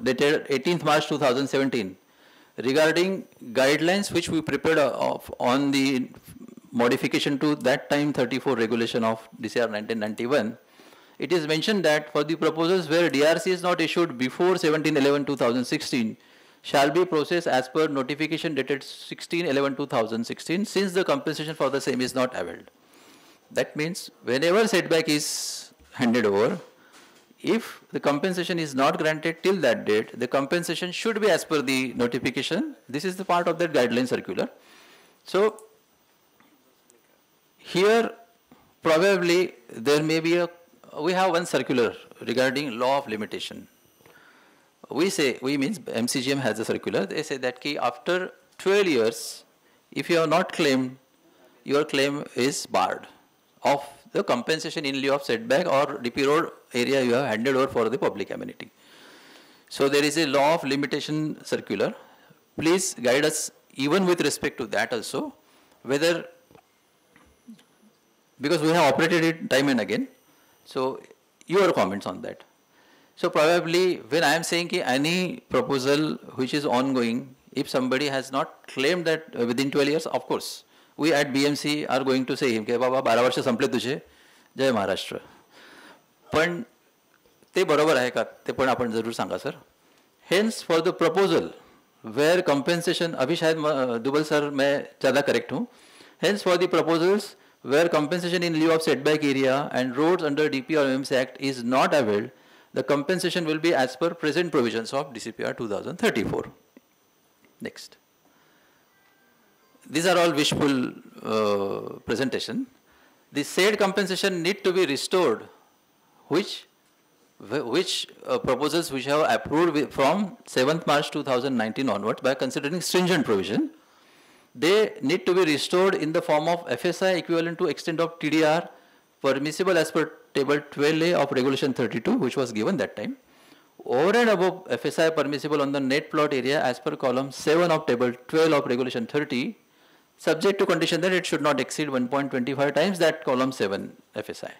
dated 18th March 2017, regarding guidelines which we prepared on the modification to that time 34 regulation of DCR 1991, it is mentioned that for the proposals where DRC is not issued before 17/11/2016 shall be processed as per notification dated 16/11/2016, since the compensation for the same is not availed. That means whenever setback is handed over, if the compensation is not granted till that date, the compensation should be as per the notification. This is the part of that guideline circular. So, here probably there may be we have one circular regarding law of limitation. We means MCGM has a circular. They say that after 12 years, if you have not claimed, your claim is barred of the compensation in lieu of setback or DP road area you have handed over for the public amenity. So there is a law of limitation circular. Please guide us even with respect to that also, whether, because we have operated it time and again. So your comments on that. So probably when I am saying any proposal which is ongoing, if somebody has not claimed that within 12 years, of course, we at BMC are going to say him, "Ke baba 12 वर्ष संपले तुझे, जय महाराष्ट्र." पण ते बरोबर आहे का ते पण आपण जरूर सांगा sir. Hence for the proposal where compensation, अभी शायद दुबल सर मैं ज़्यादा correct हूँ. Hence for the proposals where compensation in lieu of setback area and roads under DP or MMC Act is not availed, the compensation will be as per present provisions of DCPR 2034. Next. These are all wishful presentation. The said compensation need to be restored, which proposals which have approved from 7th March 2019 onwards by considering stringent provision, they need to be restored in the form of FSI equivalent to extent of TDR permissible as per table 12A of regulation 32, which was given that time, over and above FSI permissible on the net plot area as per column 7 of table 12 of regulation 30, subject to condition that it should not exceed 1.25 times that column 7 FSI.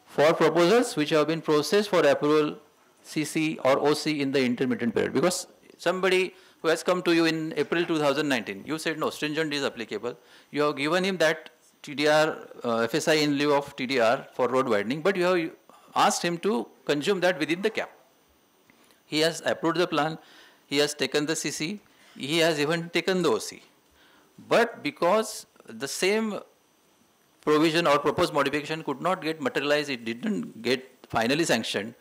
For proposals which have been processed for approval CC or OC in the intermittent period, because somebody who has come to you in April 2019, you said no, stringent is applicable. You have given him that TDR, FSI in lieu of TDR for road widening, but you have asked him to consume that within the cap. He has approved the plan, he has taken the CC, he has even taken the OC. But because the same provision or proposed modification could not get materialized, it didn't get finally sanctioned,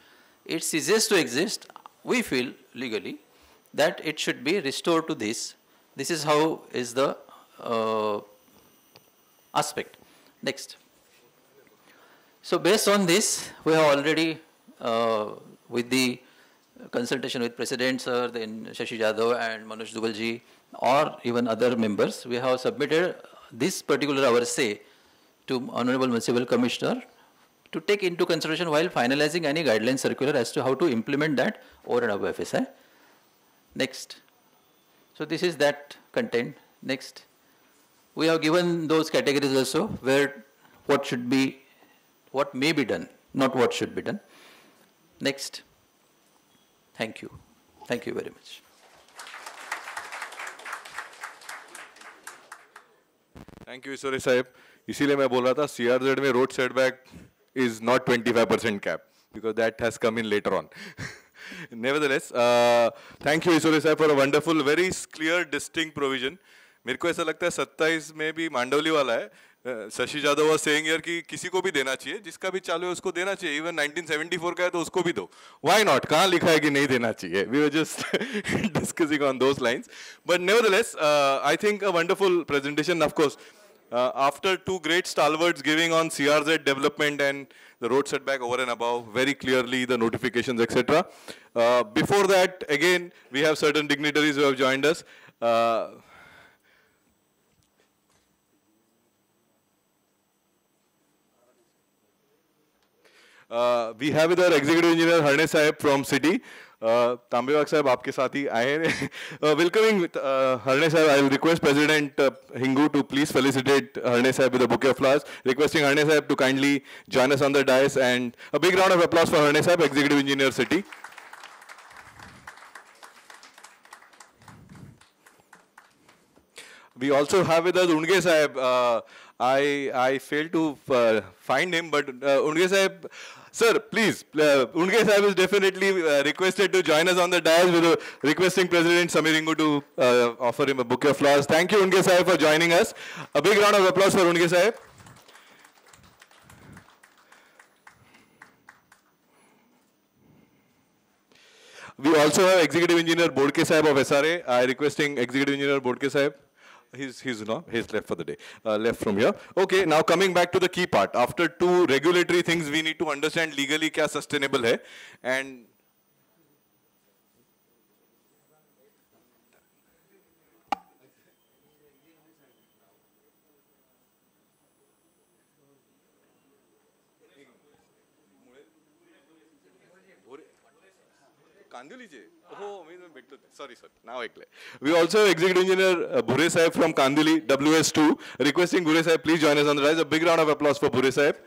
it ceases to exist, we feel legally that it should be restored to this. This is how is the aspect. Next. So based on this, we have already, with the consultation with President Sir, then Shashi Jadhav and Manoj Dugalji, or even other members, we have submitted this particular our say to Honorable Municipal Commissioner to take into consideration while finalizing any guideline circular as to how to implement that over and above FSI. Next. So this is that content. Next. We have given those categories also where what should be, what may be done, not what should be done. Next. Thank you. Thank you very much. Thank you, Isore Sahib. इसीलिए मैं बोल रहा था CRZ में road setback is not 25% cap because that has come in later on. Nevertheless, thank you, Isore Sahib, for a wonderful, very clear, distinct provision. मेरे को ऐसा लगता है 27 में भी मांडवली वाला है. Shashi Yadav was saying here कि किसी को भी देना चाहिए, जिसका भी चालू है उसको देना चाहिए, even 1974 का है तो उसको भी दो. Why not? कहाँ लिखा है कि नहीं देना चाहिए? We were just discussing on those lines. But nevertheless, I think a wonderful presentation, of course. After two great stalwarts giving on CRZ development and the road setback over and above, very clearly the notifications, etc. Before that, again, we have certain dignitaries who have joined us. We have with our executive engineer Harne Sahib from City. Tambewak Sahib, आपके साथ ही आए हैं. Welcoming Harne Sahib, I will request President Hingu to please felicitate Harne Sahib with a bouquet of flowers. Requesting Harne Sahib to kindly join us on the dais, and a big round of applause for Harne Sahib, executive engineer City. We also have with us Undge Sahib. I failed to find him, but Undge Sahib, sir, please, Undge Sahib is definitely requested to join us on the dais, with requesting President Samir Hingu to offer him a bouquet of flowers. Thank you, Undge Sahib, for joining us. A big round of applause for Undge Sahib. We also have Executive Engineer Bodke Sahib of SRA. I requesting Executive Engineer Bodke Sahib. He's left for the day, left from here. Okay, now coming back to the key part. After two regulatory things, we need to understand legally क्या sustainable है, and sorry, sir. Now I clear. We also have Executive Engineer Bhure Sahib from Kandili, WS2. Requesting Bhure Sahib, please join us on the rise. A big round of applause for Bhure Sahib.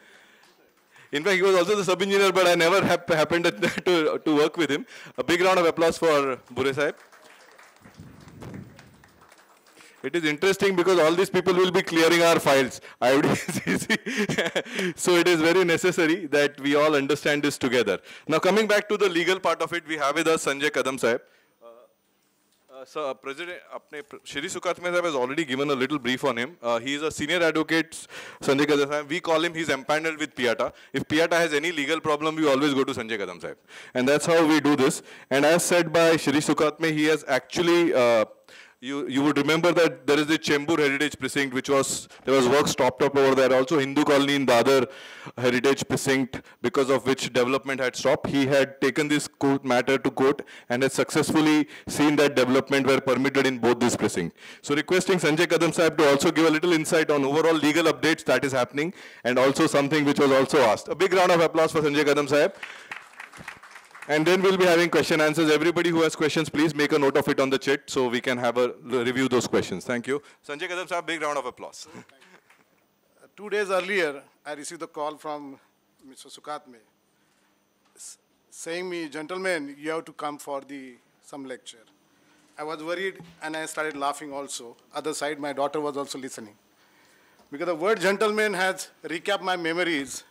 In fact, he was also the sub-engineer, but I never happened to work with him. A big round of applause for Bhure Sahib. It is interesting because all these people will be clearing our files. So it is very necessary that we all understand this together. Now coming back to the legal part of it, we have with us Sanjay Kadam Sahib. So President, Shri Sukatme Sahib has already given a little brief on him. He is a senior advocate, Sanjay Kadam Sahib. We call him, he's empaneled with PIATA. If PIATA has any legal problem, we always go to Sanjay Kadam Sahib. And that's how we do this. And as said by Shri Sukatme, he has actually you would remember that there is the Chembur Heritage Precinct, there was work stopped up over there. Also Hindu colony in the other heritage precinct, because of which development had stopped. He had taken this matter to court and has successfully seen that development were permitted in both this precinct. So requesting Sanjay Kadam Sahib to also give a little insight on overall legal updates that is happening, and also something which was also asked. A big round of applause for Sanjay Kadam Sahib. And then we'll be having question answers. Everybody who has questions, please make a note of it on the chat so we can have a review those questions. Thank you. Sanjay Kadam Sahib, big round of applause. 2 days earlier, I received a call from Mr. Sukatme saying me, gentlemen, you have to come for some lecture. I was worried and I started laughing also. Other side, my daughter was also listening. Because the word gentleman has recapped my memories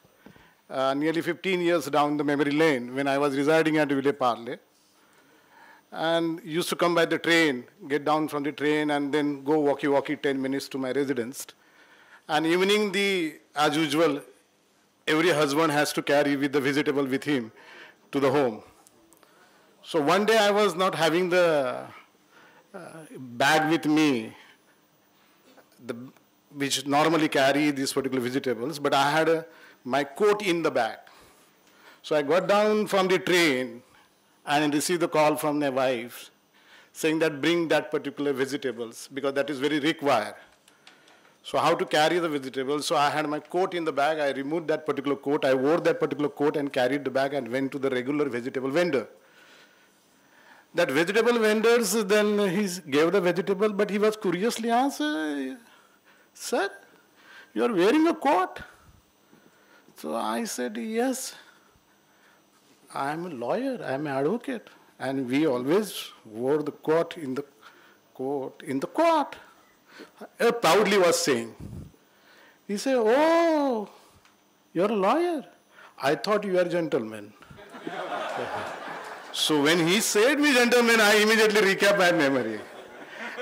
nearly 15 years down the memory lane when I was residing at Ville Parle. And used to come by the train, get down from the train, and then go walkie-walkie 10 minutes to my residence. And evening, as usual, every husband has to carry with the vegetable with him to the home. So one day I was not having the bag with me, which normally carry these particular vegetables, but I had my coat in the bag. So I got down from the train and received the call from my wife saying that bring that particular vegetables because that is very required. So how to carry the vegetables? So I had my coat in the bag. I removed that particular coat. I wore that particular coat and carried the bag and went to the regular vegetable vendor. That vegetable vendors, then he gave the vegetable, but he was curiously asked, sir, you are wearing a coat? So I said, yes, I am a lawyer, I am an advocate, and we always wore the coat in the court. He proudly was saying. He said, oh, you're a lawyer. I thought you were a gentleman. So when he said me gentleman, I immediately recapped my memory.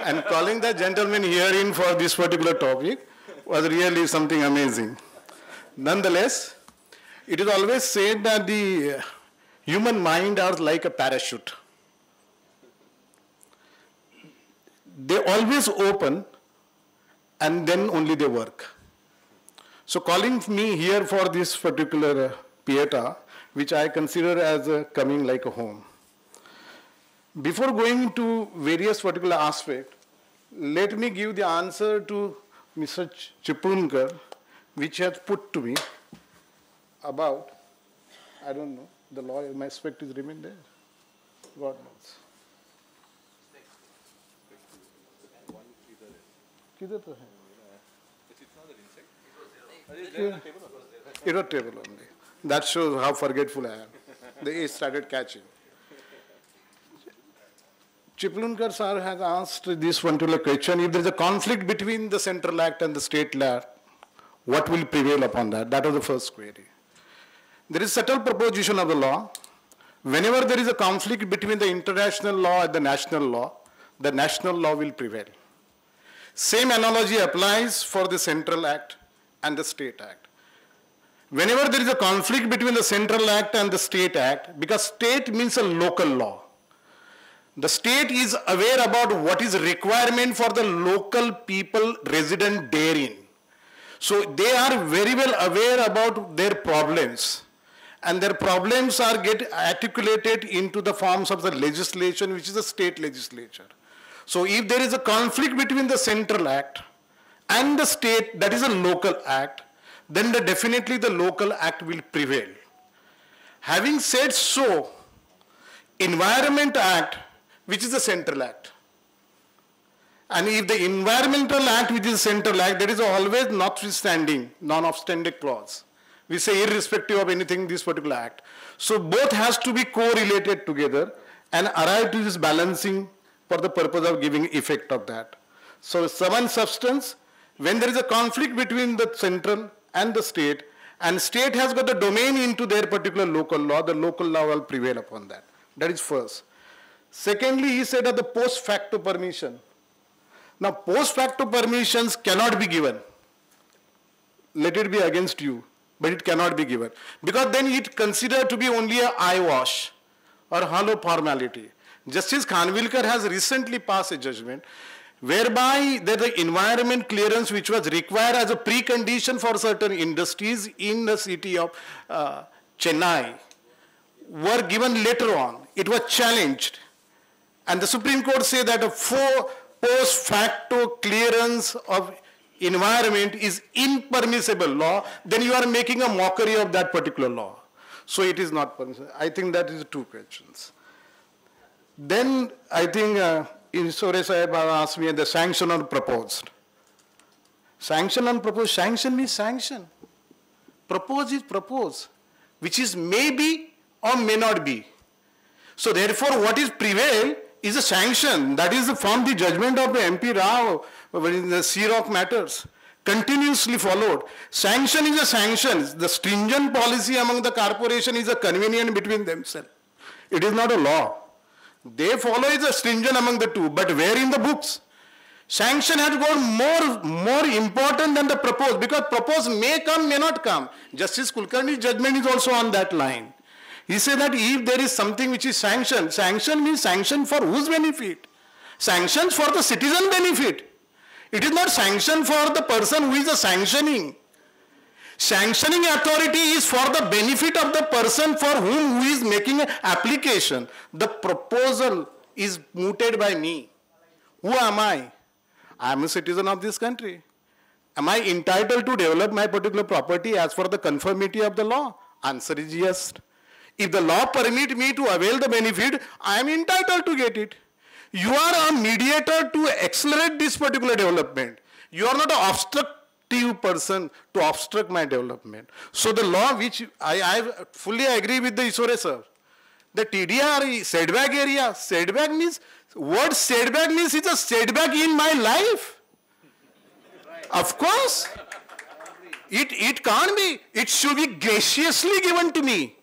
And calling the gentleman herein for this particular topic, was really something amazing. Nonetheless, it is always said that the human mind is like a parachute. They always open and then only they work. So calling me here for this particular pieta, which I consider as coming like a home. Before going into various particular aspects, let me give the answer to Mr. Chipunkar, which has put to me about, I don't know, the lawyer, my spect is remain there. God knows. किधर तो है? It was table only. That shows how forgetful I am. They started catching. Chipunkar sir has asked this particular question: if there is a conflict between the Central Act and the State Act, what will prevail upon that? That was the first query. There is subtle proposition of the law. Whenever there is a conflict between the international law and the national law will prevail. Same analogy applies for the Central Act and the State Act. Whenever there is a conflict between the Central Act and the State Act, because state means a local law, the state is aware about what is requirement for the local people resident therein. So they are very well aware about their problems, and their problems are get articulated into the forms of the legislation, which is the state legislature. So if there is a conflict between the Central Act and the state, that is a local act, then definitely the local act will prevail. Having said so, Environment Act, which is the Central Act, and if the Environmental Act, which is the Central Act, there is always notwithstanding, non-obstanding clause. We say irrespective of anything, this particular act. So both has to be correlated together and arrive to this balancing for the purpose of giving effect of that. So sum and substance, when there is a conflict between the central and the state has got the domain into their particular local law, the local law will prevail upon that. That is first. Secondly, he said that the post facto permission. Now post facto permissions cannot be given. Let it be against you, but it cannot be given. Because then it considered to be only a eyewash or hollow formality. Justice Khanwilkar has recently passed a judgment whereby the environment clearance which was required as a precondition for certain industries in the city of Chennai were given later on. It was challenged. And the Supreme Court said that a post facto clearance of environment is impermissible law, then you are making a mockery of that particular law. So it is not permissible. I think that is two questions. Then I think Sore Sahib asked me the sanction on proposed. Sanction on proposed, sanction means sanction. Propose is propose, which is may be or may not be. So therefore what is prevail is a sanction. That is from the judgment of the MP Rao in the C-Rock matters. Continuously followed. Sanction is a sanction. The stringent policy among the corporation is a convenient between themselves. It is not a law. They follow is a stringent among the two, but where in the books? Sanction has got more important than the proposed, because proposed may come, may not come. Justice Kulkarni's judgment is also on that line. He said that if there is something which is sanctioned, sanction means sanction for whose benefit? Sanctions for the citizen benefit. It is not sanction for the person who is the sanctioning. Sanctioning authority is for the benefit of the person for whom who is making an application. The proposal is mooted by me. Who am I? I am a citizen of this country. Am I entitled to develop my particular property as for the conformity of the law? Answer is yes. If the law permits me to avail the benefit, I am entitled to get it. You are a mediator to accelerate this particular development. You are not an obstructive person to obstruct my development. So the law which I fully agree with the Isore sir, the TDR setback area, setback means, what setback means is a setback in my life. Of course. It can't be. It should be graciously given to me.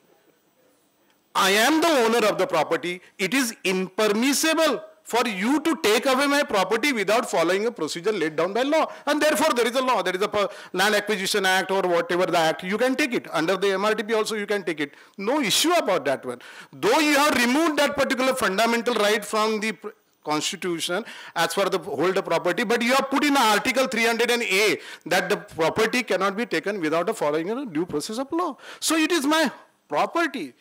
I am the owner of the property. It is impermissible for you to take away my property without following a procedure laid down by law. And therefore, there is a law, there is a Land Acquisition Act or whatever the act, you can take it. Under the MRTP also you can take it. No issue about that one. Though you have removed that particular fundamental right from the Constitution as for the holder property, but you have put in Article 300A that the property cannot be taken without following a due process of law. So it is my property.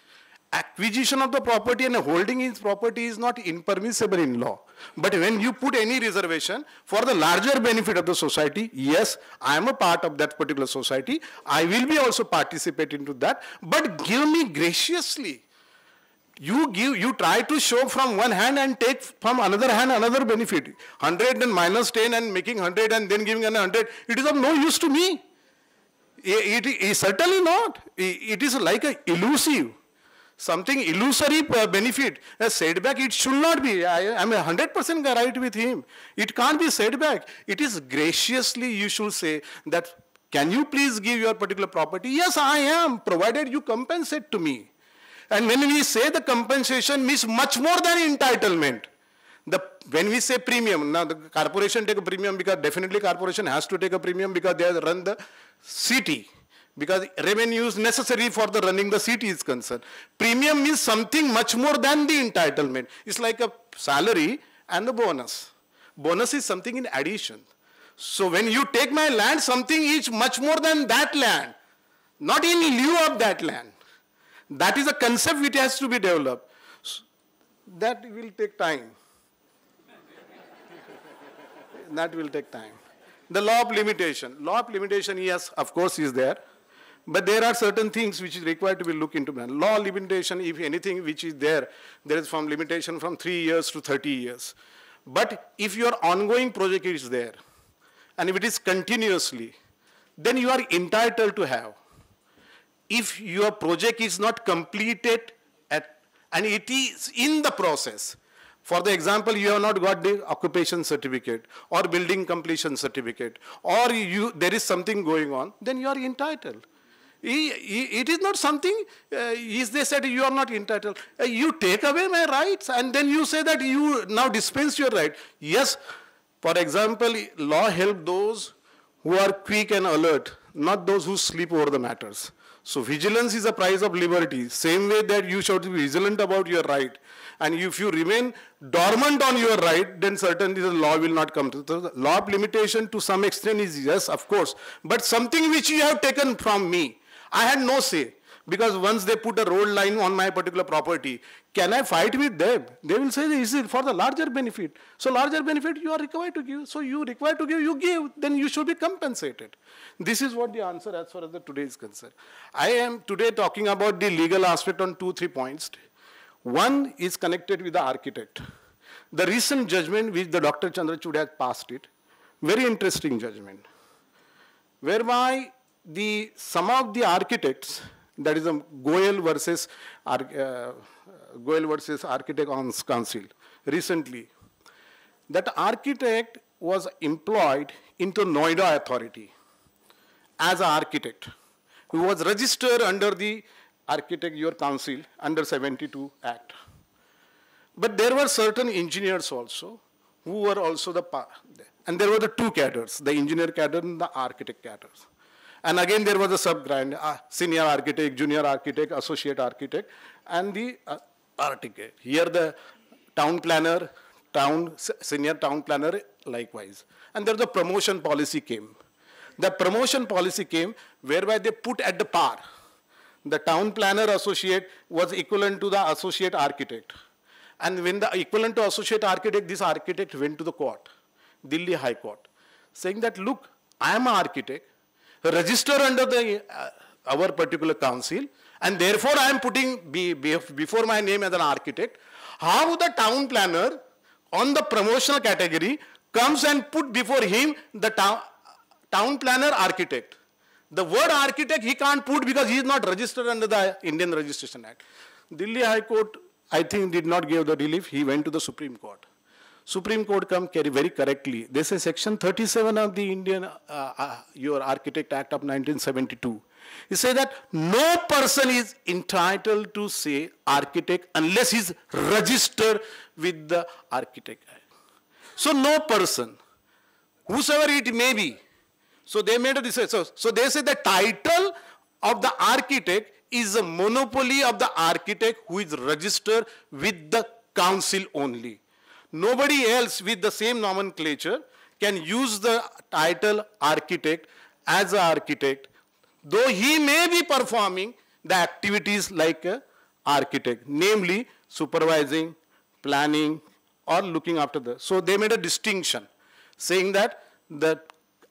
Acquisition of the property and holding its property is not impermissible in law. But when you put any reservation for the larger benefit of the society, yes, I am a part of that particular society. I will be also participate into that, but give me graciously. You try to show from one hand and take from another hand another benefit. 100 and minus 10 and making 100 and then giving an 100. It is of no use to me. It is certainly not. It is like a elusive. Something illusory benefit, a setback, it should not be. I am 100% right with him. It can't be setback. It is graciously you should say that, can you please give your particular property? Yes, I am, provided you compensate to me. And when we say the compensation means much more than entitlement. When we say premium, now the corporation take a premium because definitely corporation has to take a premium because they run the city. Because revenue is necessary for the running the city is concerned. Premium means something much more than the entitlement. It's like a salary and the bonus. Bonus is something in addition. So when you take my land, something is much more than that land. Not in lieu of that land. That is a concept which has to be developed. So that will take time. That will take time. The law of limitation. Law of limitation, yes, of course, is there. But there are certain things which is required to be looked into. Law limitation, if anything which is there is from limitation from 3 years to 30 years. But if your ongoing project is there, and if it is continuously, then you are entitled to have. If your project is not completed and it is in the process, for the example, you have not got the occupation certificate or building completion certificate, or there is something going on, then you are entitled. It is not something, they said you are not entitled. You take away my rights and then you say that you now dispense your right. Yes, for example, law help those who are quick and alert, not those who sleep over the matters. So vigilance is a price of liberty. Same way that you should be vigilant about your right. And if you remain dormant on your right, then certainly the law will not come to. The law of limitation to some extent is yes, of course. But something which you have taken from me, I had no say. Because once they put a road line on my particular property, can I fight with them? They will say, is it for the larger benefit? So larger benefit you are required to give. So you required to give, you give, then you should be compensated. This is what the answer as far as the today is concerned. I am today talking about the legal aspect on 2-3 points. One is connected with the architect. The recent judgment which the Dr. Chandrachud has passed it, very interesting judgment, whereby some of the architects, that is a Goel versus Architect Council, recently, that architect was employed into Noida Authority as an architect, who was registered under the Architect Your Council under 72 Act. But there were certain engineers also who were also and there were the two cadres, the engineer cadre and the architect cadres. And again there was a sub-grade, senior architect, junior architect, associate architect, and the architect. Here the town planner, senior town planner likewise. And there the promotion policy came. The promotion policy came whereby they put at the par. The town planner associate was equivalent to the associate architect. And when the equivalent to associate architect, this architect went to the court, Delhi High Court, saying that, look, I am an architect, registered under our particular council, and therefore I am putting before my name as an architect. How the town planner on the promotional category comes and put before him the town planner architect. The word architect he can't put because he is not registered under the Indian Registration Act. Delhi High Court, I think, did not give the relief. He went to the Supreme Court. Supreme Court come very correctly. They say section 37 of the Indian your Architect Act of 1972 He says that no person is entitled to say architect unless he is registered with the Architect Act. So no person, whosoever it may be. So they made a decision. So they say the title of the architect is a monopoly of the architect who is registered with the council only. Nobody else with the same nomenclature can use the title architect as an architect, though he may be performing the activities like an architect, namely supervising, planning, or looking after the. So they made a distinction, saying that the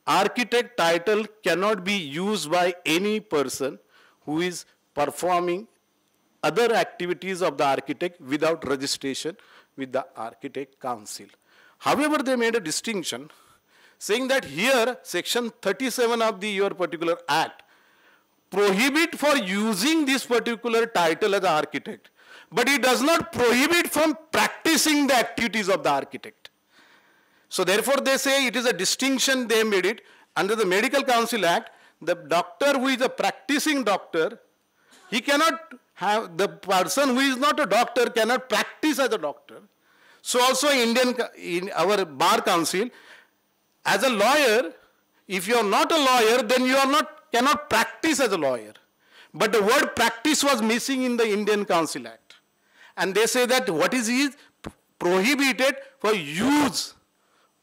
architect title cannot be used by any person who is performing other activities of the architect without registration with the Architect Council. However, they made a distinction, saying that here section 37 of your particular act prohibit for using this particular title as an architect, but it does not prohibit from practicing the activities of the architect. So therefore they say it is a distinction they made it. Under the Medical Council Act, the doctor who is a practicing doctor, he cannot have, the person who is not a doctor cannot practice as a doctor. So also in our Bar Council, as a lawyer, if you are not a lawyer, then you are cannot practice as a lawyer. But the word practice was missing in the Indian Council Act. And they say that what is prohibited for use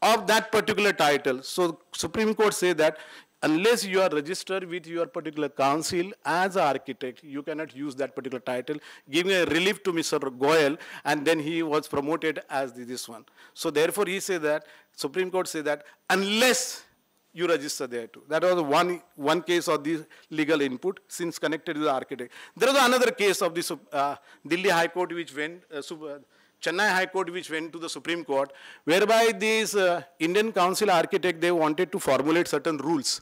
of that particular title. So Supreme Court say that unless you are registered with your particular council as an architect, you cannot use that particular title, giving a relief to Mr. Goyal, and then he was promoted as this one. So therefore he said that, Supreme Court said that unless you register there too. That was one case of the legal input since connected to the architect. There was another case of the Delhi High Court which went, Chennai High Court which went to the Supreme Court, whereby these Indian Council Architect, they wanted to formulate certain rules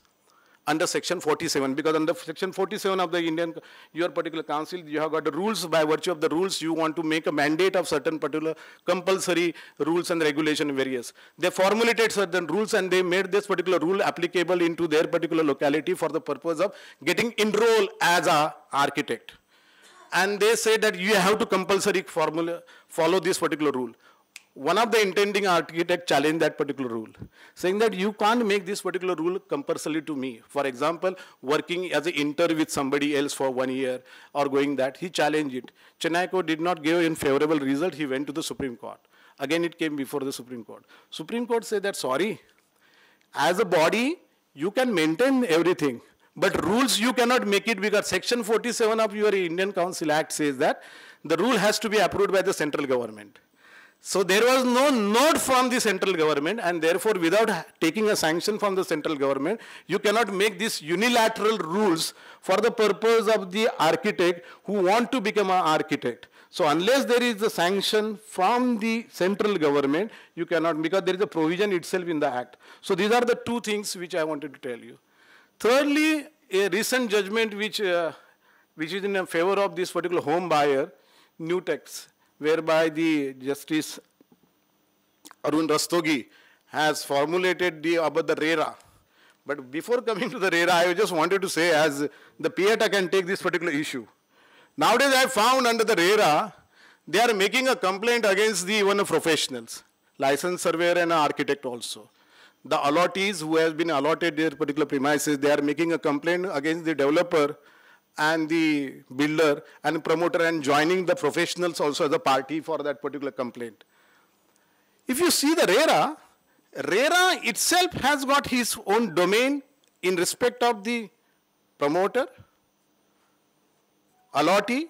under section 47, because under section 47 of the your particular council, you have got the rules. By virtue of the rules, you want to make a mandate of certain particular compulsory rules and regulation various. They formulated certain rules and they made this particular rule applicable into their particular locality for the purpose of getting enrolled as an architect. And they say that you have to compulsory follow this particular rule. One of the intending architect challenged that particular rule, saying that you can't make this particular rule compulsory to me. For example, working as an intern with somebody else for 1 year or going that, he challenged it. Chennai Court did not give a favorable result, he went to the Supreme Court. Again, it came before the Supreme Court. Supreme Court said that, sorry, as a body, you can maintain everything, but rules you cannot make it, because section 47 of your Indian Council Act says that the rule has to be approved by the central government. So there was no note from the central government, and therefore without taking a sanction from the central government, you cannot make these unilateral rules for the purpose of the architect who want to become an architect. So unless there is a sanction from the central government, you cannot, because there is a provision itself in the act. So these are the two things which I wanted to tell you. Thirdly, a recent judgment which is in favor of this particular home buyer, new text, whereby the Justice Arun Rastogi has formulated about the RERA. But before coming to the RERA, I just wanted to say, as the PIATA can take this particular issue. Nowadays, I found under the RERA, they are making a complaint against the even professionals, licensed surveyor and architect also. The allottees who have been allotted their particular premises, they are making a complaint against the developer and the builder and promoter, and joining the professionals also as a party for that particular complaint. If you see the RERA, RERA itself has got his own domain in respect of the promoter, allottee,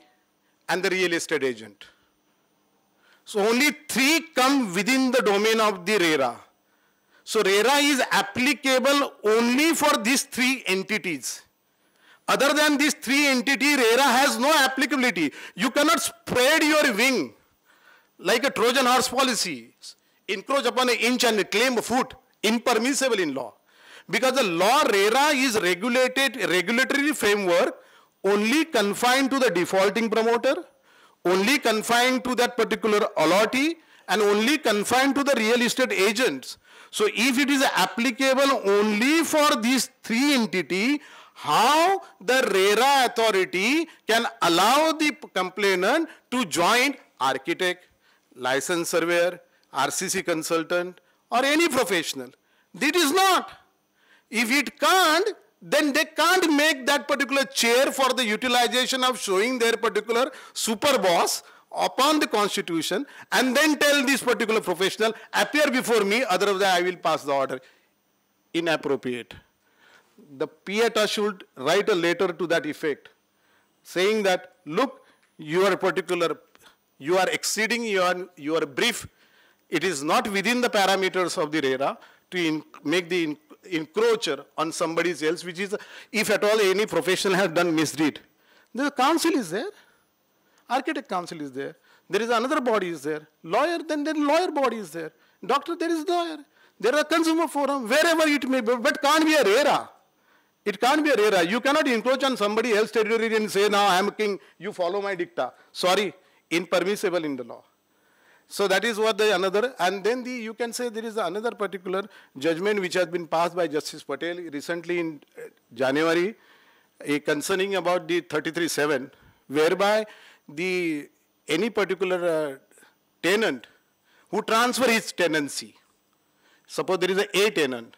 and the real estate agent. So only 3 come within the domain of the RERA. So RERA is applicable only for these 3 entities. Other than these 3 entities, RERA has no applicability. You cannot spread your wing like a Trojan horse policy, encroach upon an inch and claim a foot, impermissible in law. Because the law RERA is regulatory framework only confined to the defaulting promoter, only confined to that particular allottee, and only confined to the real estate agents. So if it is applicable only for these 3 entities, how the RERA authority can allow the complainant to join architect, licensed surveyor, RCC consultant, or any professional. It is not. If it can't, then they can't make that particular chair for the utilization of showing their particular super boss upon the constitution and then tell this particular professional, appear before me, otherwise I will pass the order. Inappropriate. The PIATA should write a letter to that effect, saying that, look, you are exceeding your brief. It is not within the parameters of the RERA to make the encroacher on somebody else, which is, if at all any professional has done misdeed. The council is there. Architect council is there. There is another body is there. Lawyer, then the lawyer body is there. Doctor, there is lawyer. There are consumer forum, wherever it may be, but can't be a RERA. It can't be a RERA. You cannot encroach on somebody else's territory and say, now I am king, you follow my dicta. Sorry, impermissible in the law. So that is what the another, and then you can say there is another particular judgment which has been passed by Justice Patel recently in January, concerning about the 33(7), whereby any particular tenant who transfer his tenancy, suppose there is a tenant,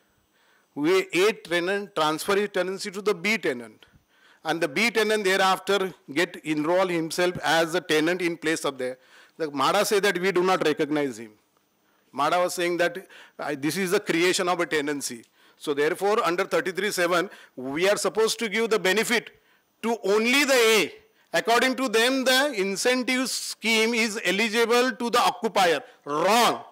A tenant transfer his tenancy to the B tenant, and the B tenant thereafter enroll himself as a tenant in place of the MADA say that we do not recognize him. MADA was saying that this is the creation of a tenancy. So therefore, under 33(7), we are supposed to give the benefit to only the A. According to them, the incentive scheme is eligible to the occupier. Wrong.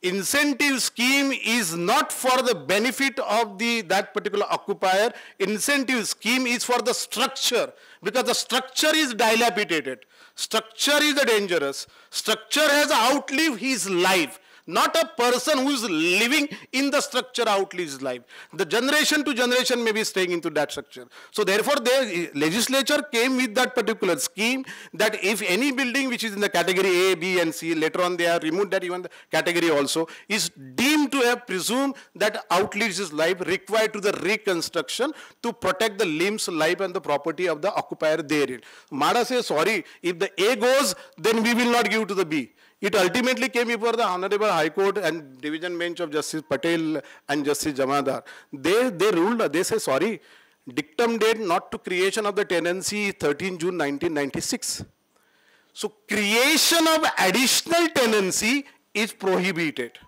Incentive scheme is not for the benefit of that particular occupier. Incentive scheme is for the structure, because the structure is dilapidated. Structure is dangerous. Structure has outlived his life. Not a person who is living in the structure outlives his life. The generation to generation may be staying into that structure. So therefore, the legislature came with that particular scheme that if any building which is in the category A, B and C, later on they have removed that even the category also, is deemed to have presumed that outlives his life, required to the reconstruction to protect the limbs, life and the property of the occupier therein. MADA says, sorry, if the A goes, then we will not give to the B. It ultimately came before the Honorable High Court and Division Bench of Justice Patel and Justice Jamadar. They ruled, they say, sorry, dictum date not to creation of the tenancy is 13 June 1996. So creation of additional tenancy is prohibited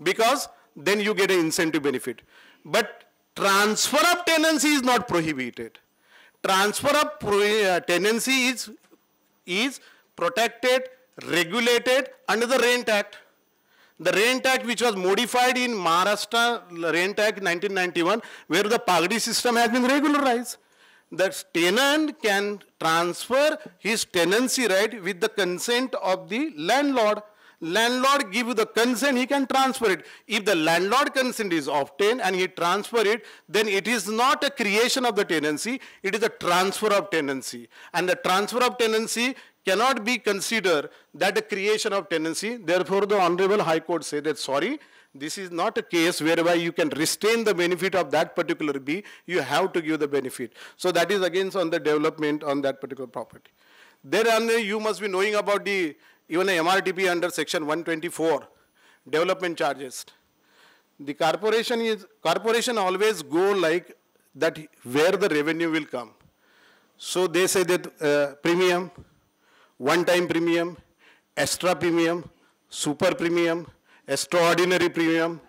because then you get an incentive benefit. But transfer of tenancy is not prohibited. Transfer of tenancy is protected, regulated under the Rent Act. The Rent Act, which was modified in Maharashtra Rent Act 1991, where the Pagdi system has been regularized. The tenant can transfer his tenancy right with the consent of the landlord. Landlord give the consent, he can transfer it. If the landlord consent is obtained and he transfer it, then it is not a creation of the tenancy, it is a transfer of tenancy. And the transfer of tenancy cannot be considered that a creation of tenancy. Therefore, the Honorable High Court said that, sorry, this is not a case whereby you can retain the benefit of that particular B, you have to give the benefit. So that is against on the development on that particular property. Then you must be knowing about even a MRTP under section 124, development charges. The corporation always go like that where the revenue will come. So they say that premium, one-time premium, extra premium, super premium, extraordinary premium,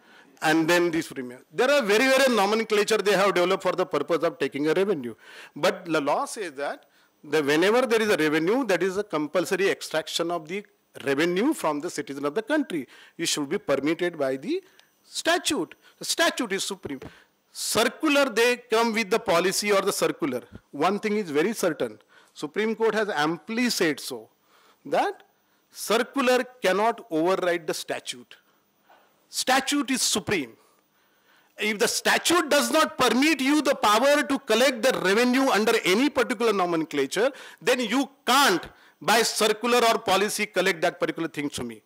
and then this premium. There are very, very nomenclature they have developed for the purpose of taking a revenue. But the law says that whenever there is a revenue, that is a compulsory extraction of the revenue from the citizen of the country. It should be permitted by the statute. The statute is supreme. Circular, they come with the policy or the circular. One thing is very certain. Supreme Court has amply said so, that circular cannot override the statute. Statute is supreme. If the statute does not permit you the power to collect the revenue under any particular nomenclature, then you can't by circular or policy collect that particular thing to me.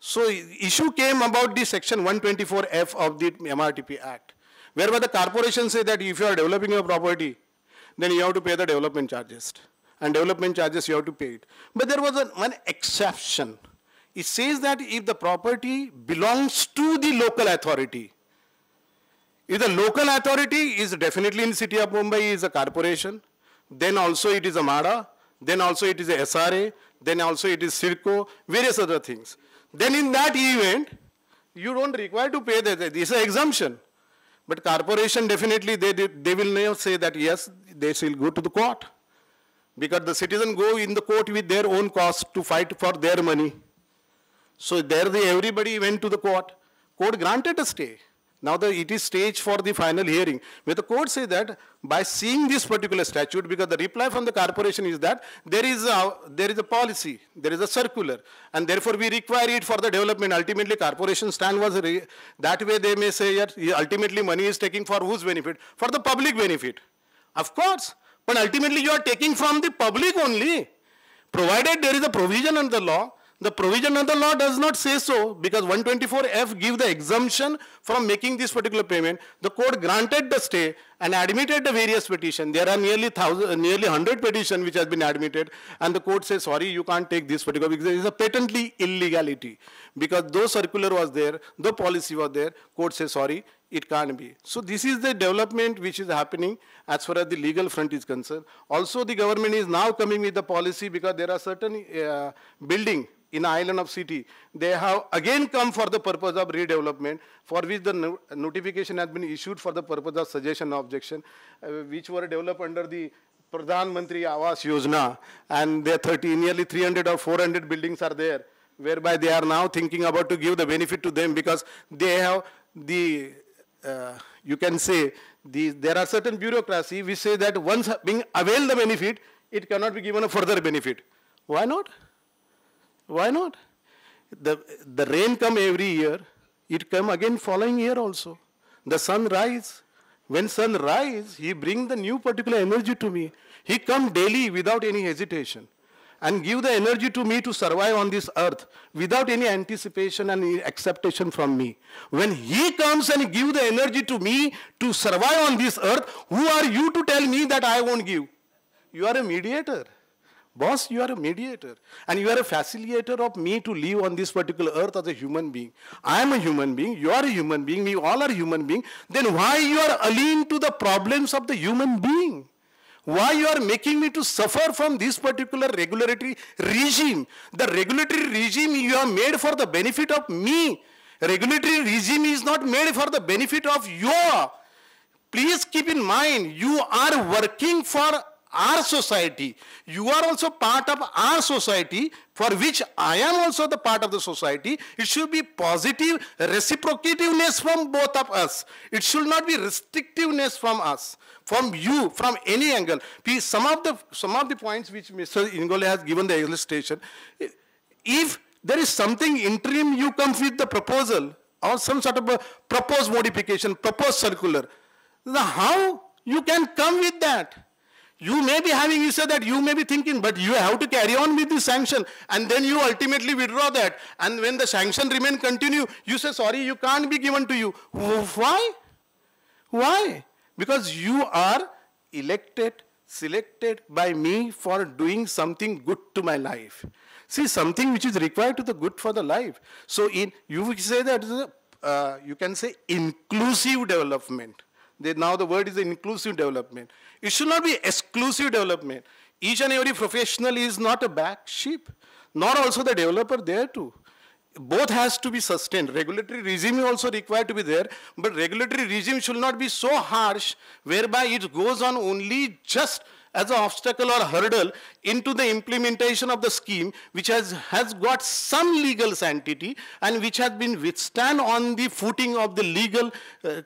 So issue came about the section 124F of the MRTP Act, whereby the corporation say that if you are developing a property, then you have to pay the development charges. And development charges you have to pay it. But there was one exception. It says that if the property belongs to the local authority, if the local authority is definitely in the city of Mumbai is a corporation, then also it is a MADA, then also it is a SRA, then also it is CIRCO, various other things. Then in that event, you don't require to pay this is an exemption. But corporation definitely, they will never say that yes, they shall go to the court. Because the citizen go in the court with their own cost to fight for their money. So there everybody went to the court. Court granted a stay. Now it is stage for the final hearing. Where the court say that by seeing this particular statute, because the reply from the corporation is that there is a policy, there is a circular, and therefore we require it for the development. Ultimately, corporation stand was that way they may say that ultimately money is taking for whose benefit? For the public benefit. Of course, but ultimately you are taking from the public only. Provided there is a provision under the law. The provision of the law does not say so, because 124F gives the exemption from making this particular payment. The court granted the stay and admitted the various petitions. There are nearly 100 petitions which has been admitted, and the court says, sorry, you can't take this particular, because there is a patently illegality. Because though circular was there, though policy was there, court says, sorry, it can't be. So this is the development which is happening as far as the legal front is concerned. Also, the government is now coming with the policy, because there are certain building in the island of city, they have again come for the purpose of redevelopment, for which the notification has been issued for the purpose of suggestion and objection, which were developed under the Pradhan Mantri Awas Yojana, and there are nearly 300 or 400 buildings are there, whereby they are now thinking about to give the benefit to them, because they have the, you can say, there are certain bureaucracy which say that once being availed the benefit, it cannot be given a further benefit. Why not? Why not? The rain come every year, it come again following year also. The sun rise. When sun rise, he bring the new particular energy to me. He come daily without any hesitation and give the energy to me to survive on this earth without any anticipation and acceptation from me. When he comes and give the energy to me to survive on this earth, who are you to tell me that I won't give? You are a mediator. Boss, you are a mediator, and you are a facilitator of me to live on this particular earth as a human being. I am a human being, you are a human being, we all are human beings. Then why you are alien to the problems of the human being? Why you are making me to suffer from this particular regulatory regime? The regulatory regime you have made for the benefit of me. Regulatory regime is not made for the benefit of you. Please keep in mind, you are working for our society. You are also part of our society, for which I am also the part of the society. It should be positive reciprocativeness from both of us. It should not be restrictiveness from us, from you, from any angle. Please, some of the points which Mr. Ingole has given the illustration, if there is something interim, you come with the proposal or some sort of a proposed modification, proposed circular. How you can come with that? You may be having, you say that you may be thinking, but you have to carry on with the sanction, and then you ultimately withdraw that. And when the sanction remain continue, you say, sorry, you can't be given to you. Why? Why? Because you are elected, selected by me for doing something good to my life. See, something which is required to the good for the life. So you would say that you can say inclusive development. Now the word is inclusive development. It should not be exclusive development. Each and every professional is not a black sheep, nor also the developer there too. Both has to be sustained. Regulatory regime is also required to be there, but regulatory regime should not be so harsh whereby it goes on only just as an obstacle or hurdle into the implementation of the scheme, which has got some legal sanctity and which has been withstand on the footing of the legal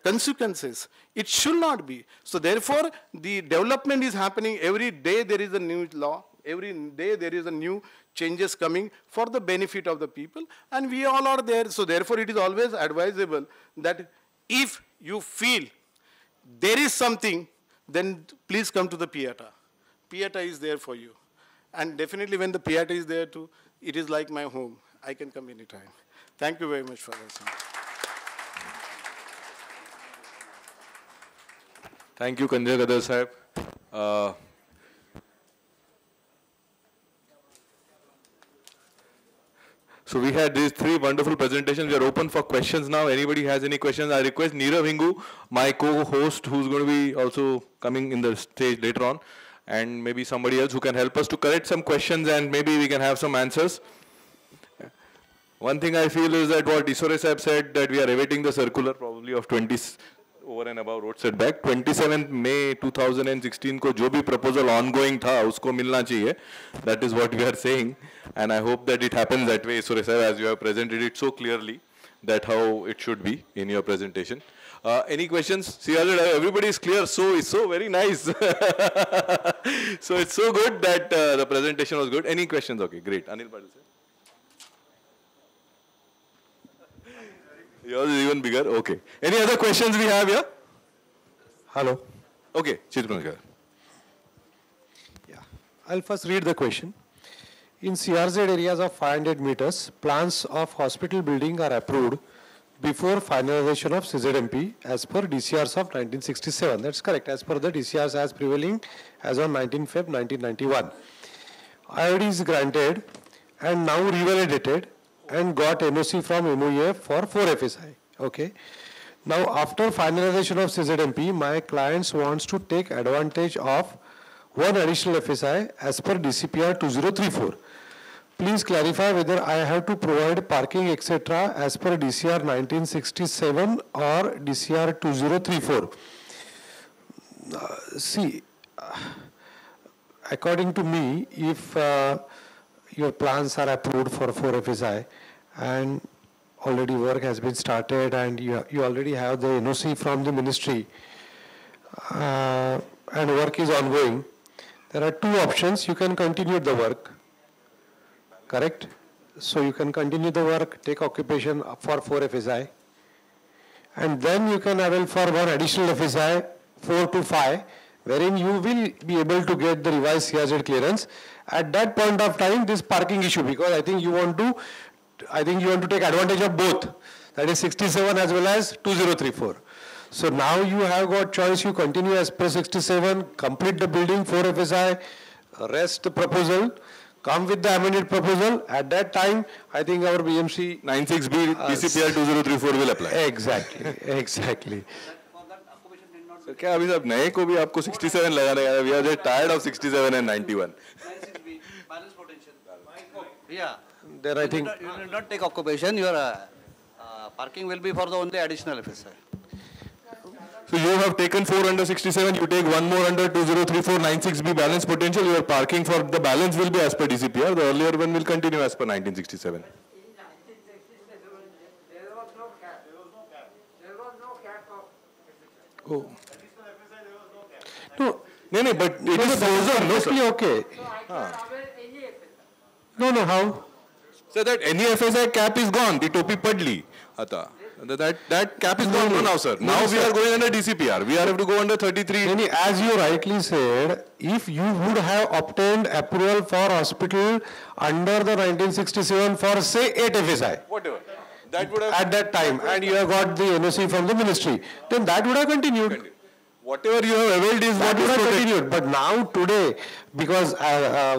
consequences. It should not be. So therefore, the development is happening. Every day there is a new law. Every day there is a new changes coming for the benefit of the people, and we all are there. So therefore, it is always advisable that if you feel there is something, then please come to the Pieta. Pieta is there for you. And definitely when the Pieta is there too, it is like my home. I can come anytime. Thank you very much for listening. Thank you, Kanjay Gadar Sahib. So we had these three wonderful presentations. We are open for questions now. Anybody has any questions? I request Neerav Hingu, my co-host, who's going to be also coming in the stage later on, and maybe somebody else who can help us to correct some questions and maybe we can have some answers. One thing I feel is that what Isore Sahib said, that we are awaiting the circular probably of 20 over and above road setback. 27th May 2016 को जो भी proposal ongoing था उसको मिलना चाहिए. That is what we are saying, and I hope that it happens that way, Isore Sahib, as you have presented it so clearly, that how it should be in your presentation. Any questions? See, everybody is clear, so it's so very nice. So it's so good that the presentation was good. Any questions? Okay, great. Anil Patil sir. Yours is even bigger. Okay. Any other questions we have here? Hello. Okay, Chitrankar. Yeah. I'll first read the question. In CRZ areas of 500 meters, plans of hospital building are approved before finalization of CZMP as per DCRs of 1967. That's correct, as per the DCRs as prevailing as on 19 Feb 1991. IOD is granted and now revalidated and got NOC from MOEF for 4 FSI. Okay. Now, after finalization of CZMP, my clients wants to take advantage of one additional FSI as per DCPR 2034. Please clarify whether I have to provide parking etc. as per DCR 1967 or DCR 2034. See, according to me, if your plans are approved for 4 FSI and already work has been started and you already have the NOC from the ministry and work is ongoing, there are two options. You can continue the work, correct? So you can continue the work, take occupation for 4 FSI, and then you can avail for one additional FSI 4 to 5, wherein you will be able to get the revised CRZ clearance. At that point of time, this parking issue, because I think you want to take advantage of both, that is 67 as well as 2034. So now you have got choice, you continue as per 67, complete the building, 4 FSI, rest the proposal, come with the amended proposal. At that time, I think our BMC 96B DCPR 2034 will apply. Exactly. So क्या अभी सब नए को भी आपको 67 लगाने का? We are just tired of 67 and 91. Balance potential. Yeah. There I think You will not take occupation. Your parking will be for the only additional FSI. So you have taken 4 under 67, you take one more under 2034 96B balance potential, your parking for the balance will be as per DCPR, the earlier one will continue as per 1967. oh. No, but it is frozen, no sir. Okay. No, how? So that any FSI cap is gone, the topi padli. Ata. That cap is gone now, sir. Now we are going under DCPR. We have to go under 33. As you rightly said, if you would have obtained approval for hospital under the 1967 for say 8 FSI. Whatever. That would have at that time, and you have got the NOC from the ministry, then that would have continued. Whatever you have availed is what would is have continued. But now today, because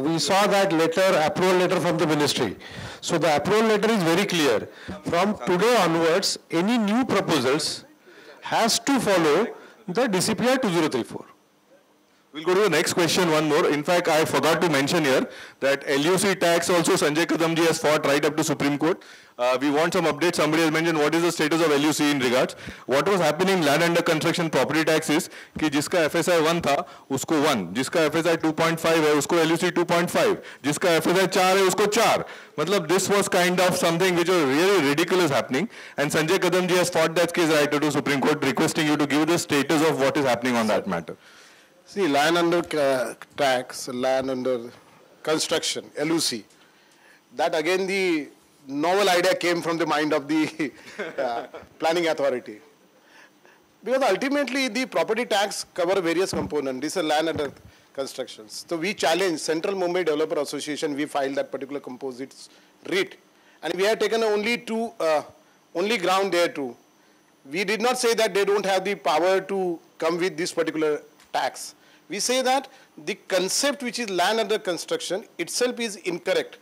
we saw that approval letter from the ministry. So the approval letter is very clear. From today onwards, any new proposals has to follow the DCPR 2034. We'll go to the next question, one more. In fact, I forgot to mention here that LUC tax also Sanjay Kadamji has fought right up to Supreme Court. We want some updates. Somebody has mentioned what is the status of LUC in regards. What was happening land under construction property tax is कि जिसका FSI 1 था उसको 1, जिसका FSI 2.5 है उसको LUC 2.5, जिसका FSI 4 है उसको 4. मतलब this was kind of something which was really ridiculous happening, and Sanjay Kadamji has fought that case right to Supreme Court, requesting you to give the status of what is happening on that matter. See, land under tax, land under construction, LUC, that again the novel idea came from the mind of the planning authority. Because ultimately the property tax cover various components. This is land under constructions. So we challenged Central Mumbai Developer Association, we filed that particular composites writ. And we had taken only ground there too. We did not say that they don't have the power to come with this particular tax. We say that the concept which is land under construction itself is incorrect,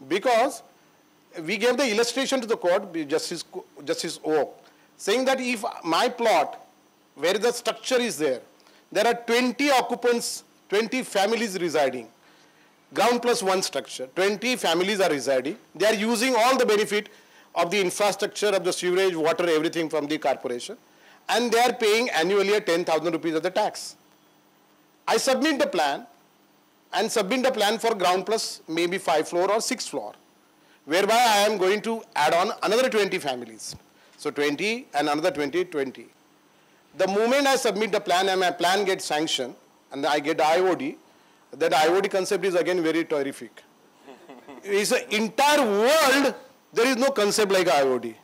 because we gave the illustration to the court, Justice O, saying that if my plot, where the structure is there are 20 occupants, 20 families residing, ground plus one structure, 20 families are residing, they are using all the benefit of the infrastructure of the sewerage, water, everything from the corporation, and they are paying annually 10,000 rupees of the tax. I submit the plan and submit the plan for ground plus maybe 5 floor or 6 floor, whereby I am going to add on another 20 families. So 20 and another 20, 20. The moment I submit the plan and my plan gets sanctioned and I get IOD, that IOD concept is again very terrific. It's an entire world, there is no concept like IOD.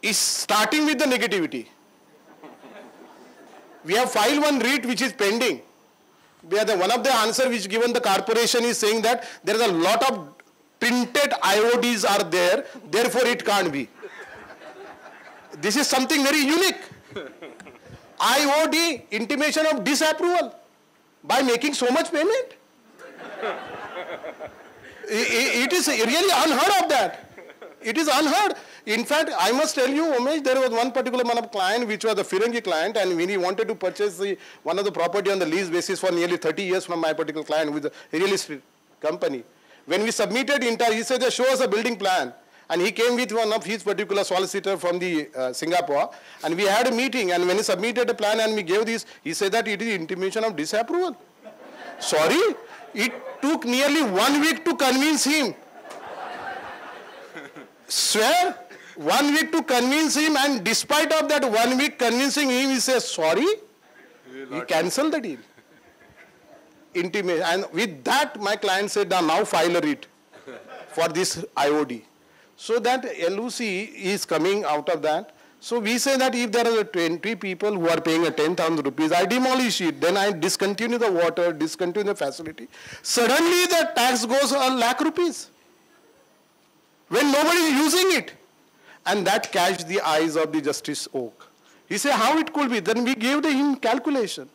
It's starting with the negativity. We have filed one REIT which is pending. One of the answers which given the corporation is saying that there is a lot of printed IODs are there, therefore it can't be. This is something very unique. IOD, intimation of disapproval, by making so much payment. It is really unheard of that. It is unheard. In fact, I must tell you, Umesh, there was one particular client which was a Firangi client, and when he wanted to purchase one of the property on the lease basis for nearly 30 years from my particular client with a real estate company. When we submitted, he said, show us a building plan. And he came with one of his particular solicitor from the Singapore, and we had a meeting, and when he submitted a plan and we gave this, he said that it is intimation of disapproval. Sorry, it took nearly 1 week to convince him. Swear, 1 week to convince him, and despite of that 1 week convincing him, he says sorry, he cancelled the deal. Intimate, and with that my client said, now file a REIT for this IOD. So that LOC is coming out of that. So we say that if there are 20 people who are paying 10,000 rupees, I demolish it, then I discontinue the water, discontinue the facility. Suddenly the tax goes 1 lakh rupees when nobody is using it. And that catches the eyes of the Justice Oak. He said, how it could be? Then we gave him calculation.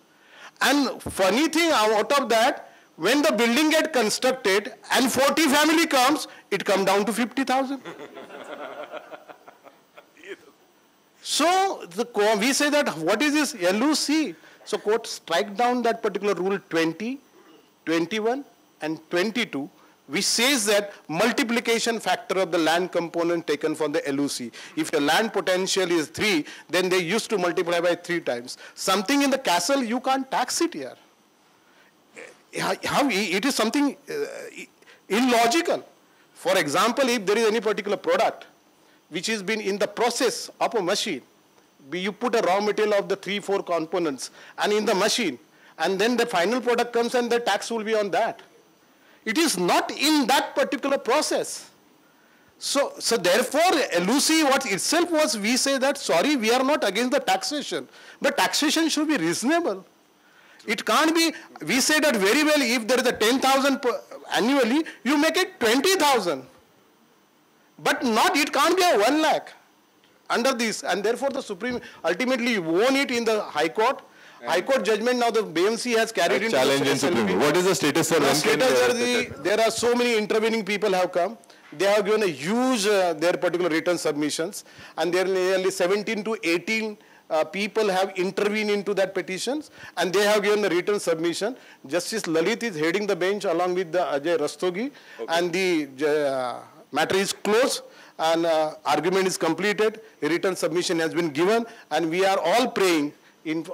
And funny thing out of that, when the building gets constructed and 40 family comes, it comes down to 50,000. So we say that what is this LOC? So court strike down that particular rule 20, 21 and 22, which says that multiplication factor of the land component taken from the LOC. If your land potential is 3, then they used to multiply by 3 times. Something in the castle, you can't tax it here. How it is something illogical. For example, if there is any particular product which has been in the process of a machine, you put a raw material of the 3-4 components and in the machine, and then the final product comes and the tax will be on that. It is not in that particular process. So therefore, LOC what itself was, we say that, sorry, we are not against the taxation, but taxation should be reasonable. It can't be, we say that very well, if there is a 10,000 annually, you make it 20,000. But not, it can't be a 1 lakh under this. And therefore the Supreme ultimately won it in the High Court. High Court judgment now the BMC has carried into challenge the in Supreme. What is the status, sir? The status, there are so many intervening people have come. They have given a huge, their particular written submissions. And there are nearly 17 to 18 people have intervened into that petitions, and they have given the written submission. Justice Lalit is heading the bench along with the Ajay Rastogi, and the matter is closed, and argument is completed. A written submission has been given, and we are all praying.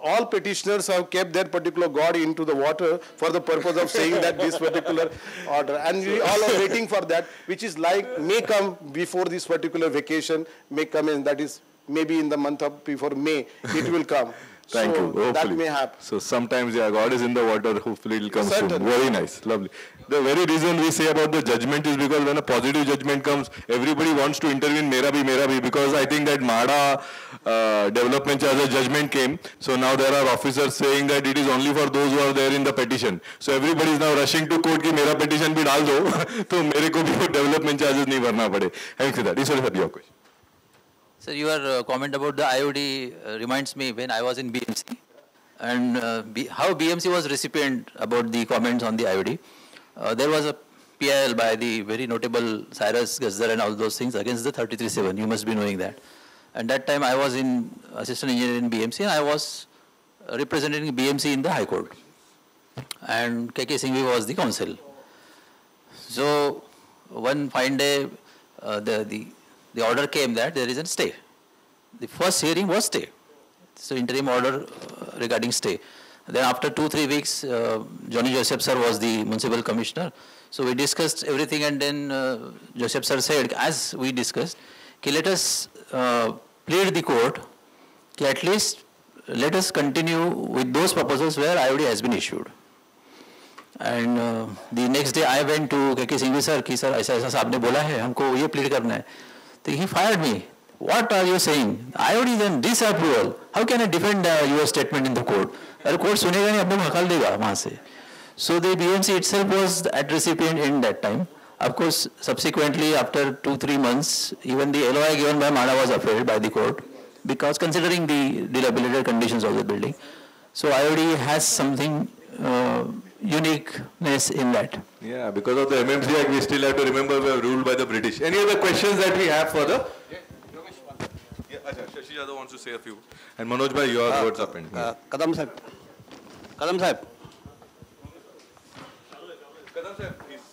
All petitioners have kept their particular God into the water for the purpose of saying that this particular order. And we all are waiting for that, which is like may come before this particular vacation, may come in, that is maybe in the month of before May, it will come. Thank you. Hopefully. That may happen. So sometimes, yeah, God is in the water. Hopefully it will come soon. Certainly. Very nice. Lovely. The very reason we say about the judgment is because when a positive judgment comes, everybody wants to intervene, mera bhi, because I think that MADA development charges judgment came. So now there are officers saying that it is only for those who are there in the petition. So everybody is now rushing to court ki mera petition bhi dal do, to mere ko bhi development charges nahi bharna pade. Having said that, this is your question. Sir, your comment about the IOD reminds me when I was in BMC and how BMC was recipient about the comments on the IOD. There was a PIL by the very notable Cyrus Gazdar and all those things against the 33-7. You must be knowing that. And that time I was in assistant engineer in BMC and I was representing BMC in the High Court. And KK Singhvi was the counsel. So one fine day, the order came that there is a stay. The first hearing was stay. So interim order regarding stay. Then after 2-3 weeks, Johnny Joseph sir was the municipal commissioner. So we discussed everything and then Joseph sir said, as we discussed, let us plead the court, at least let us continue with those proposals where IOD has been issued. And the next day I went to KK Singhvi sir, कि sir ऐसा ऐसा आपने बोला है, हमको ये plead करना है. So he fired me. What are you saying? IOD is in disapproval. How can I defend your statement in the court? अरे court सुनेगा नहीं, अपने को हकाल देगा वहाँ से. So the BMC itself was at recipient in that time. Of course, subsequently after 2-3 months, even the LOI given by MADA was upheld by the court because considering the dilapidated conditions of the building. So IOD has something uniqueness in that. Yeah, because of the MMC Act, we still have to remember we are ruled by the British. Any other questions that we have for the? Yeah, Shashi Yadav wants to say a few. And Manoj bhai, your words up in. Kadam Sahib. Kadam Sahib.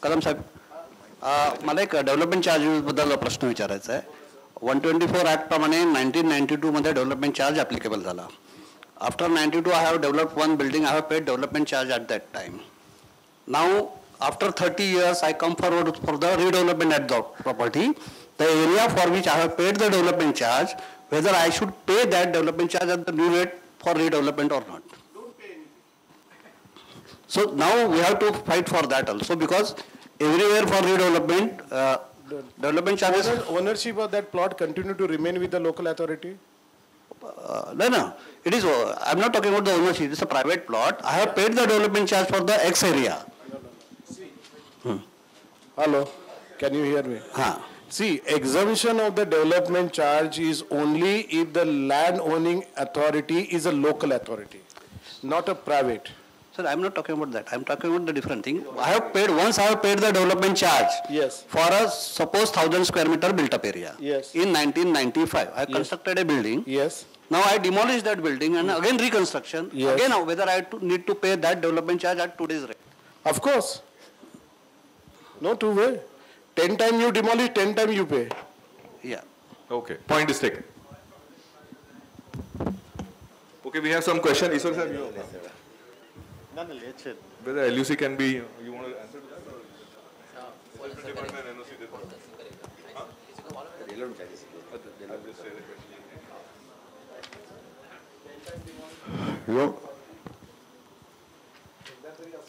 कदम साहेब मला एक development charges बद्दल प्रश्न विचारायचा आहे. 124 act प्रमाणे 1992 मध्ये development charge applicable झाला. After 92 I have developed one building. I have paid development charge at that time. Now after 30 years I come forward for the redevelopment at the property. The area for which I have paid the development charge, whether I should pay that development charge at the new rate for redevelopment or not. So now we have to fight for that also because everywhere for redevelopment, development charges. Ownership of that plot continue to remain with the local authority? No. It is. I'm not talking about the ownership. It's a private plot. I have paid the development charge for the X area. Hello, can you hear me? See, exemption of the development charge is only if the land owning authority is a local authority, not a private. Sir, I'm not talking about that. I'm talking about the different thing. I have paid the development charge. Yes. For a suppose 1,000 square meter built up area. Yes. In 1995, I constructed a building. Yes. Now I demolished that building and again reconstruction. Yes. Again, whether I need to pay that development charge at today's rate. Of course. No two way. 10 times you demolish, 10 times you pay. Yeah. Okay. Point is taken. Okay, we have some question. Iswar sir, you. Whether LUC can be, you want to answer to that?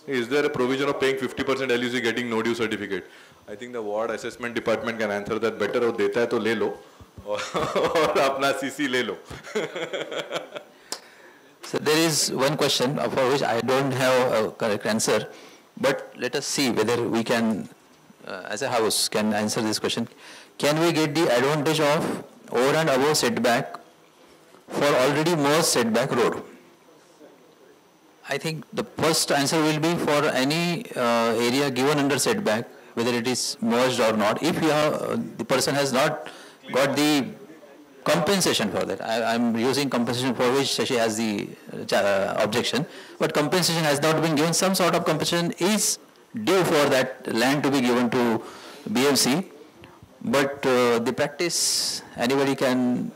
Is there a provision of paying 50% LUC getting no due certificate? I think the ward assessment department can answer that better. और देता है तो ले लो और अपना CC ले लो. So there is one question for which I don't have a correct answer, but let us see whether we can, as a house, can answer this question. Can we get the advantage of over and above setback for already merged setback road? I think the first answer will be for any area given under setback, whether it is merged or not. If you have, the person has not got the compensation for that. I'm using compensation for which Shashi has the objection, but compensation has not been given. Some sort of compensation is due for that land to be given to BMC, but the practice, anybody can,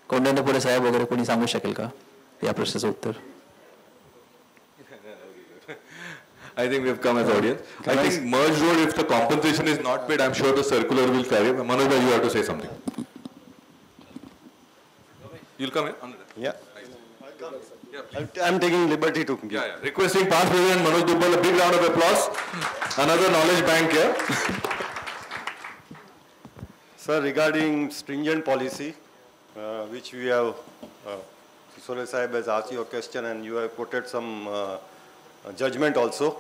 कोंडाण्यापुढे साहेब वगैरे कोणी सांगू शकेल का या प्रश्नाचं उत्तर? I think we have come as audience. I think merged road, if the compensation is not paid, I'm sure the circular will carry. Manoj, you have to say something. You'll come here? Yeah. I'm taking liberty to. Yeah. Requesting past President Manoj Dubbal, a big round of applause. Another knowledge bank here. Sir, regarding stringent policy, which we have, Sole Sahib has asked you a question and you have quoted some judgment also.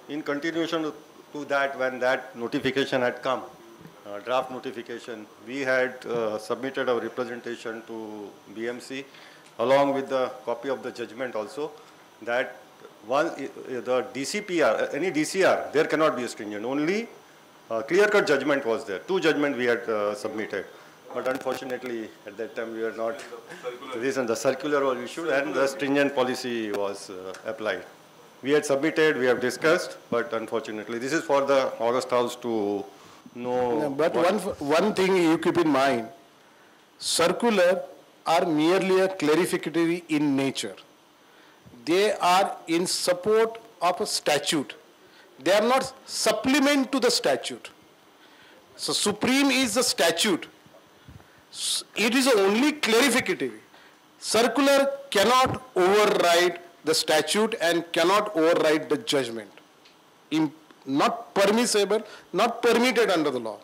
In continuation to that, when that notification had come, draft notification, we had submitted our representation to BMC along with the copy of the judgment also, that the DCPR, any DCR, there cannot be a stringent. Only clear-cut judgment was there. 2 judgments we had submitted. But unfortunately, at that time, we were not, the reason the circular was issued and the stringent policy was applied. We had submitted, we have discussed, but unfortunately, this is for the August House to know. No, but one thing you keep in mind, circular are merely a clarificatory in nature. They are in support of a statute. They are not supplement to the statute. So supreme is the statute. It is only clarificatory. Circular cannot override the statute and cannot override the judgment. Not permissible, not permitted under the law.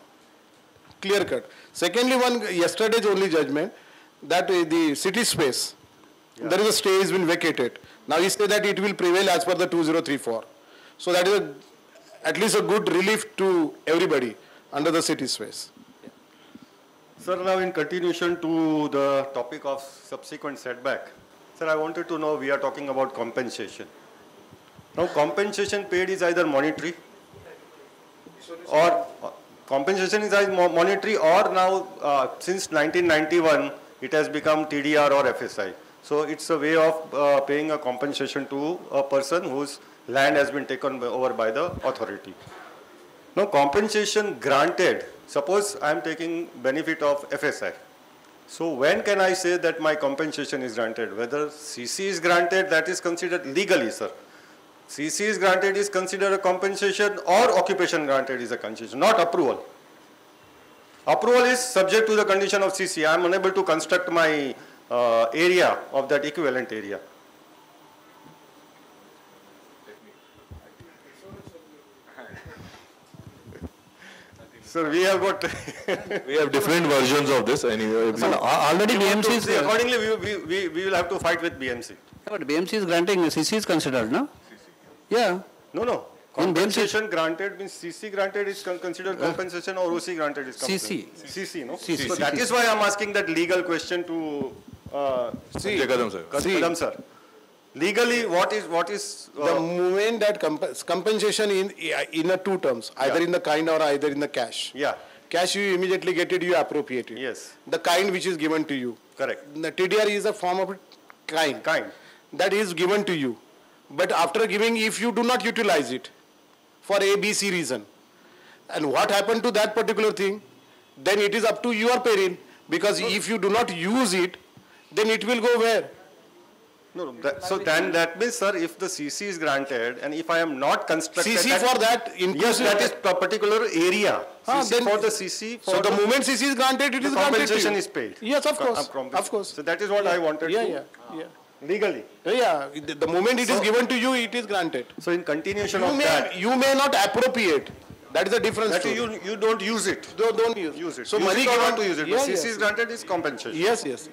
Clear cut. Secondly, yesterday's only judgment, that the city space, there is a stay has been vacated. Now he said that it will prevail as per the 2034. So that is at least a good relief to everybody under the city space. Sir, now in continuation to the topic of subsequent setback, sir, I wanted to know, we are talking about compensation. Now, compensation paid is either monetary or compensation is either monetary, or now since 1991 it has become TDR or FSI. So it's a way of paying a compensation to a person whose land has been taken over by the authority. Now, compensation granted, suppose I am taking benefit of FSI. So when can I say that my compensation is granted? Whether CC is granted, that is considered legally, sir. CC is granted is considered a compensation, or occupation granted is a compensation, not approval. Approval is subject to the condition of CC. I am unable to construct my area of that equivalent area. Sir, we have got We have different versions of this anyway. Already BMC is... Accordingly, we will have to fight with BMC. But BMC is granting, CC is considered, no? Yeah. No. Compensation granted means CC granted is considered compensation, or OC granted is compensation. CC, no? CC. So that is why I am asking that legal question to Kadam sir. Legally, what is the moment that compensation in a 2 terms, either in the kind or either in the cash. Yeah. Cash you immediately get it, you appropriate it. Yes. The kind which is given to you. Correct. The TDR is a form of kind. That is given to you. But after giving, if you do not utilize it for A, B, C reason, and what happened to that particular thing, then it is up to your peril. Because if you do not use it, then it will go where? No, so then that means, sir, if the CC is granted and if I am not constructed... CC for that inclusive... Yes, that is a particular area. Then for the CC... So the moment CC is granted, it is granted. Compensation is paid. Yes, of course. Of course. So that is what I wanted to... Yeah. Legally. Yeah, the moment it is given to you, it is granted. So in continuation of that... You may not appropriate. That is the difference. That you don't use it. Don't use it. So money given to use it. But CC is granted is compensation. Yes.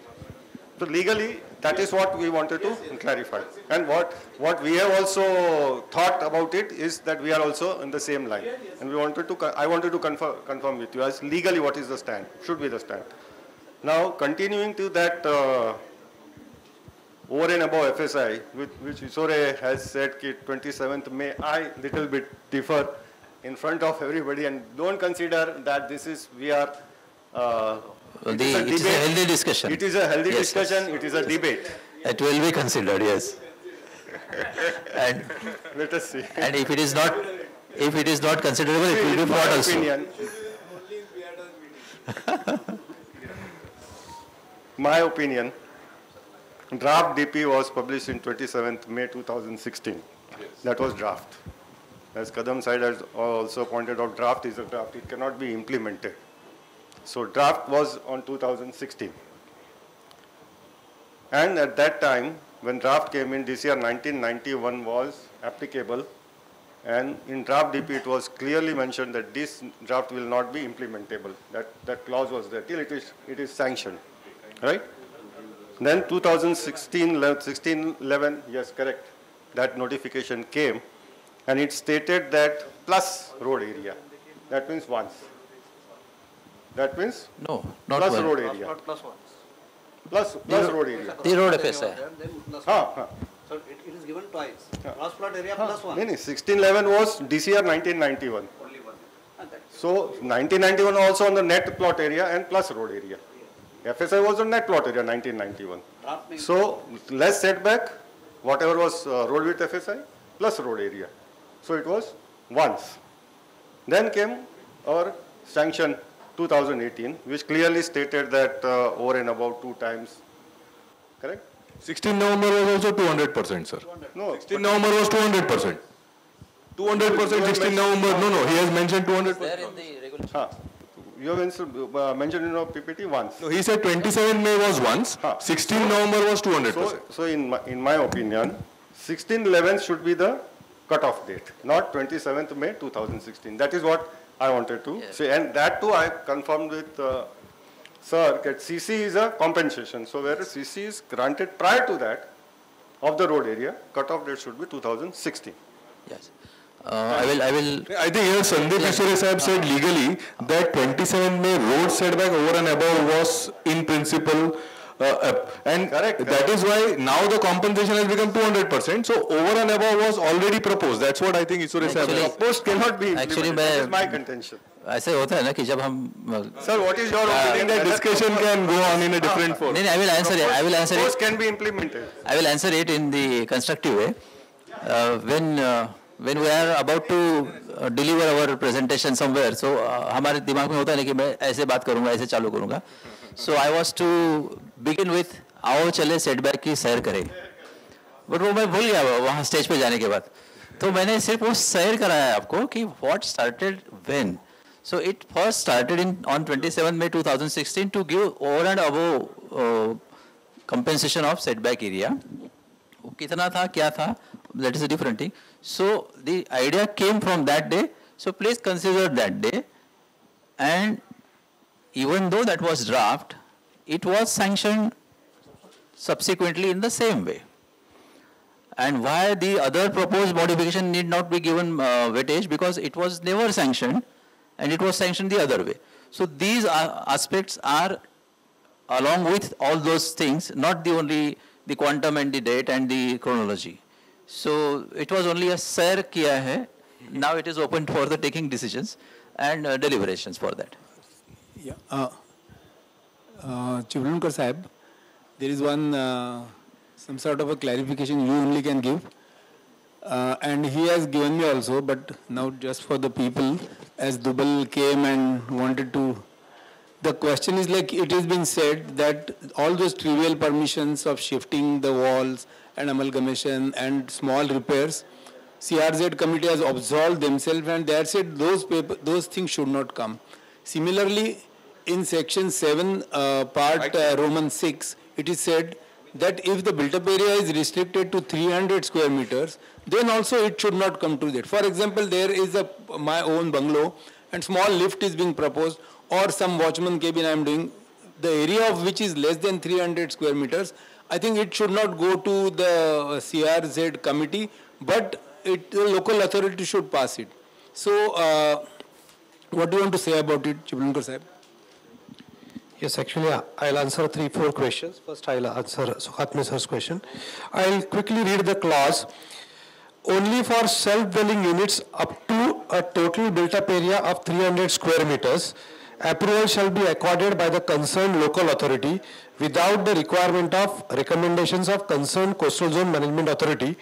So legally, that is what we wanted to clarify. And what we have also thought about it is that we are also in the same line. And I wanted to confirm with you as legally what is the stand, should be the stand. Now, continuing to that over and above FSI, which Isore has said 27th May, I little bit differ in front of everybody, and don't consider that this is, we are... it is a healthy discussion. It is a healthy discussion, it is a debate. It will be considered, yes. And let us see. And if it is not considerable, it will be brought also. My opinion, draft DP was published in 27th May 2016. Yes. That was draft. As Kadam Said has also pointed out, draft is a draft. It cannot be implemented. So draft was on 2016. And at that time, when draft came in, DCR 1991 was applicable. And in draft DP, it was clearly mentioned that this draft will not be implementable. That clause was there till it is sanctioned, right? Then 2016, 1611, yes, correct. That notification came, and it stated that plus road area. That means once. That means No, not plus one. road area. Plus one. Plus road area. The road FSI. So it is given twice. Gross plot area plus one. No, 1611 was DCR 1991. Only one. So 1991 also on the net plot area and plus road area. FSI was on net plot area 1991. So less setback, whatever was road width FSI plus road area. So it was once. Then came our sanction 2018, which clearly stated that over and above 2 times. Correct? 16 November was also 200%, sir. No. 16 November was 200%. 200% 16 November. No, he has mentioned 200%. There in the regulation. You have mentioned in your PPT once. No, he said 27 May was once, 16 November was 200%. So in my opinion, 16/11 should be the cutoff date, not 27th May 2016. That is what I wanted to say. And that too I confirmed with Sir that CC is a compensation. So whereas CC is granted prior to that of the road area, cutoff date should be 2016. Yes. I will. I think here Sandeep Isore Sahib said legally that 27 May road setback over and above was in principle and Correct. That is why now the compensation has become 200%. So over and above was already proposed. That's what I think Isore Sahib Actually- said. Proposed cannot be implemented. Actually, That is my contention. ऐसे होता है ना कि जब हम Sir, what is your I opinion? think that discussion can go on in a different forum. नहीं, I will answer it. I will answer Proposed it. can be implemented. I will answer it in the constructive way. When we are about to deliver our presentation somewhere, so हमारे दिमाग में होता है ना कि मैं ऐसे बात करूँगा, ऐसे चालू करूँगा. So I was to begin with आओ चले सेटबैक की सैर करें. बट वो मैं भूल गया वहाँ स्टेज पे जाने के बाद. तो मैंने सिर्फ वो सैर कराया आपको कि what started when. So it first started on 27 May 2016 to give over and above compensation of setback area. कितना था, क्या था, that is a different thing. So the idea came from that day. So please consider that day. And even though that was draft, it was sanctioned subsequently in the same way. And why the other proposed modification need not be given weightage, because it was never sanctioned and it was sanctioned the other way. So these aspects are along with all those things, not the only the quantum and the date and the chronology. So it was only a sir kiya hai. Now it is open for the taking decisions and deliberations for that. Yeah. Chivlunkar Sahib, there is one, some sort of a clarification you only can give. And he has given me also, but now just for the people, as Dubal came and wanted to, the question is like it has been said that all those trivial permissions of shifting the walls and amalgamation and small repairs, CRZ committee has absolved themselves and they have said those things should not come. Similarly, in section 7, part Roman 6, it is said that if the built-up area is restricted to 300 square meters, then also it should not come to that. For example, there is my own bungalow and small lift is being proposed, or some watchman cabin I am doing, the area of which is less than 300 square meters, I think it should not go to the CRZ committee, but the local authority should pass it. So, what do you want to say about it, Chiblunkar Sahib? Yes, actually, I'll answer 3-4 questions. First, I'll answer Sukhatme sir's question. I'll quickly read the clause. Only for self-dwelling units up to a total built-up area of 300 square meters, approval shall be accorded by the concerned local authority without the requirement of recommendations of concerned coastal zone management authority,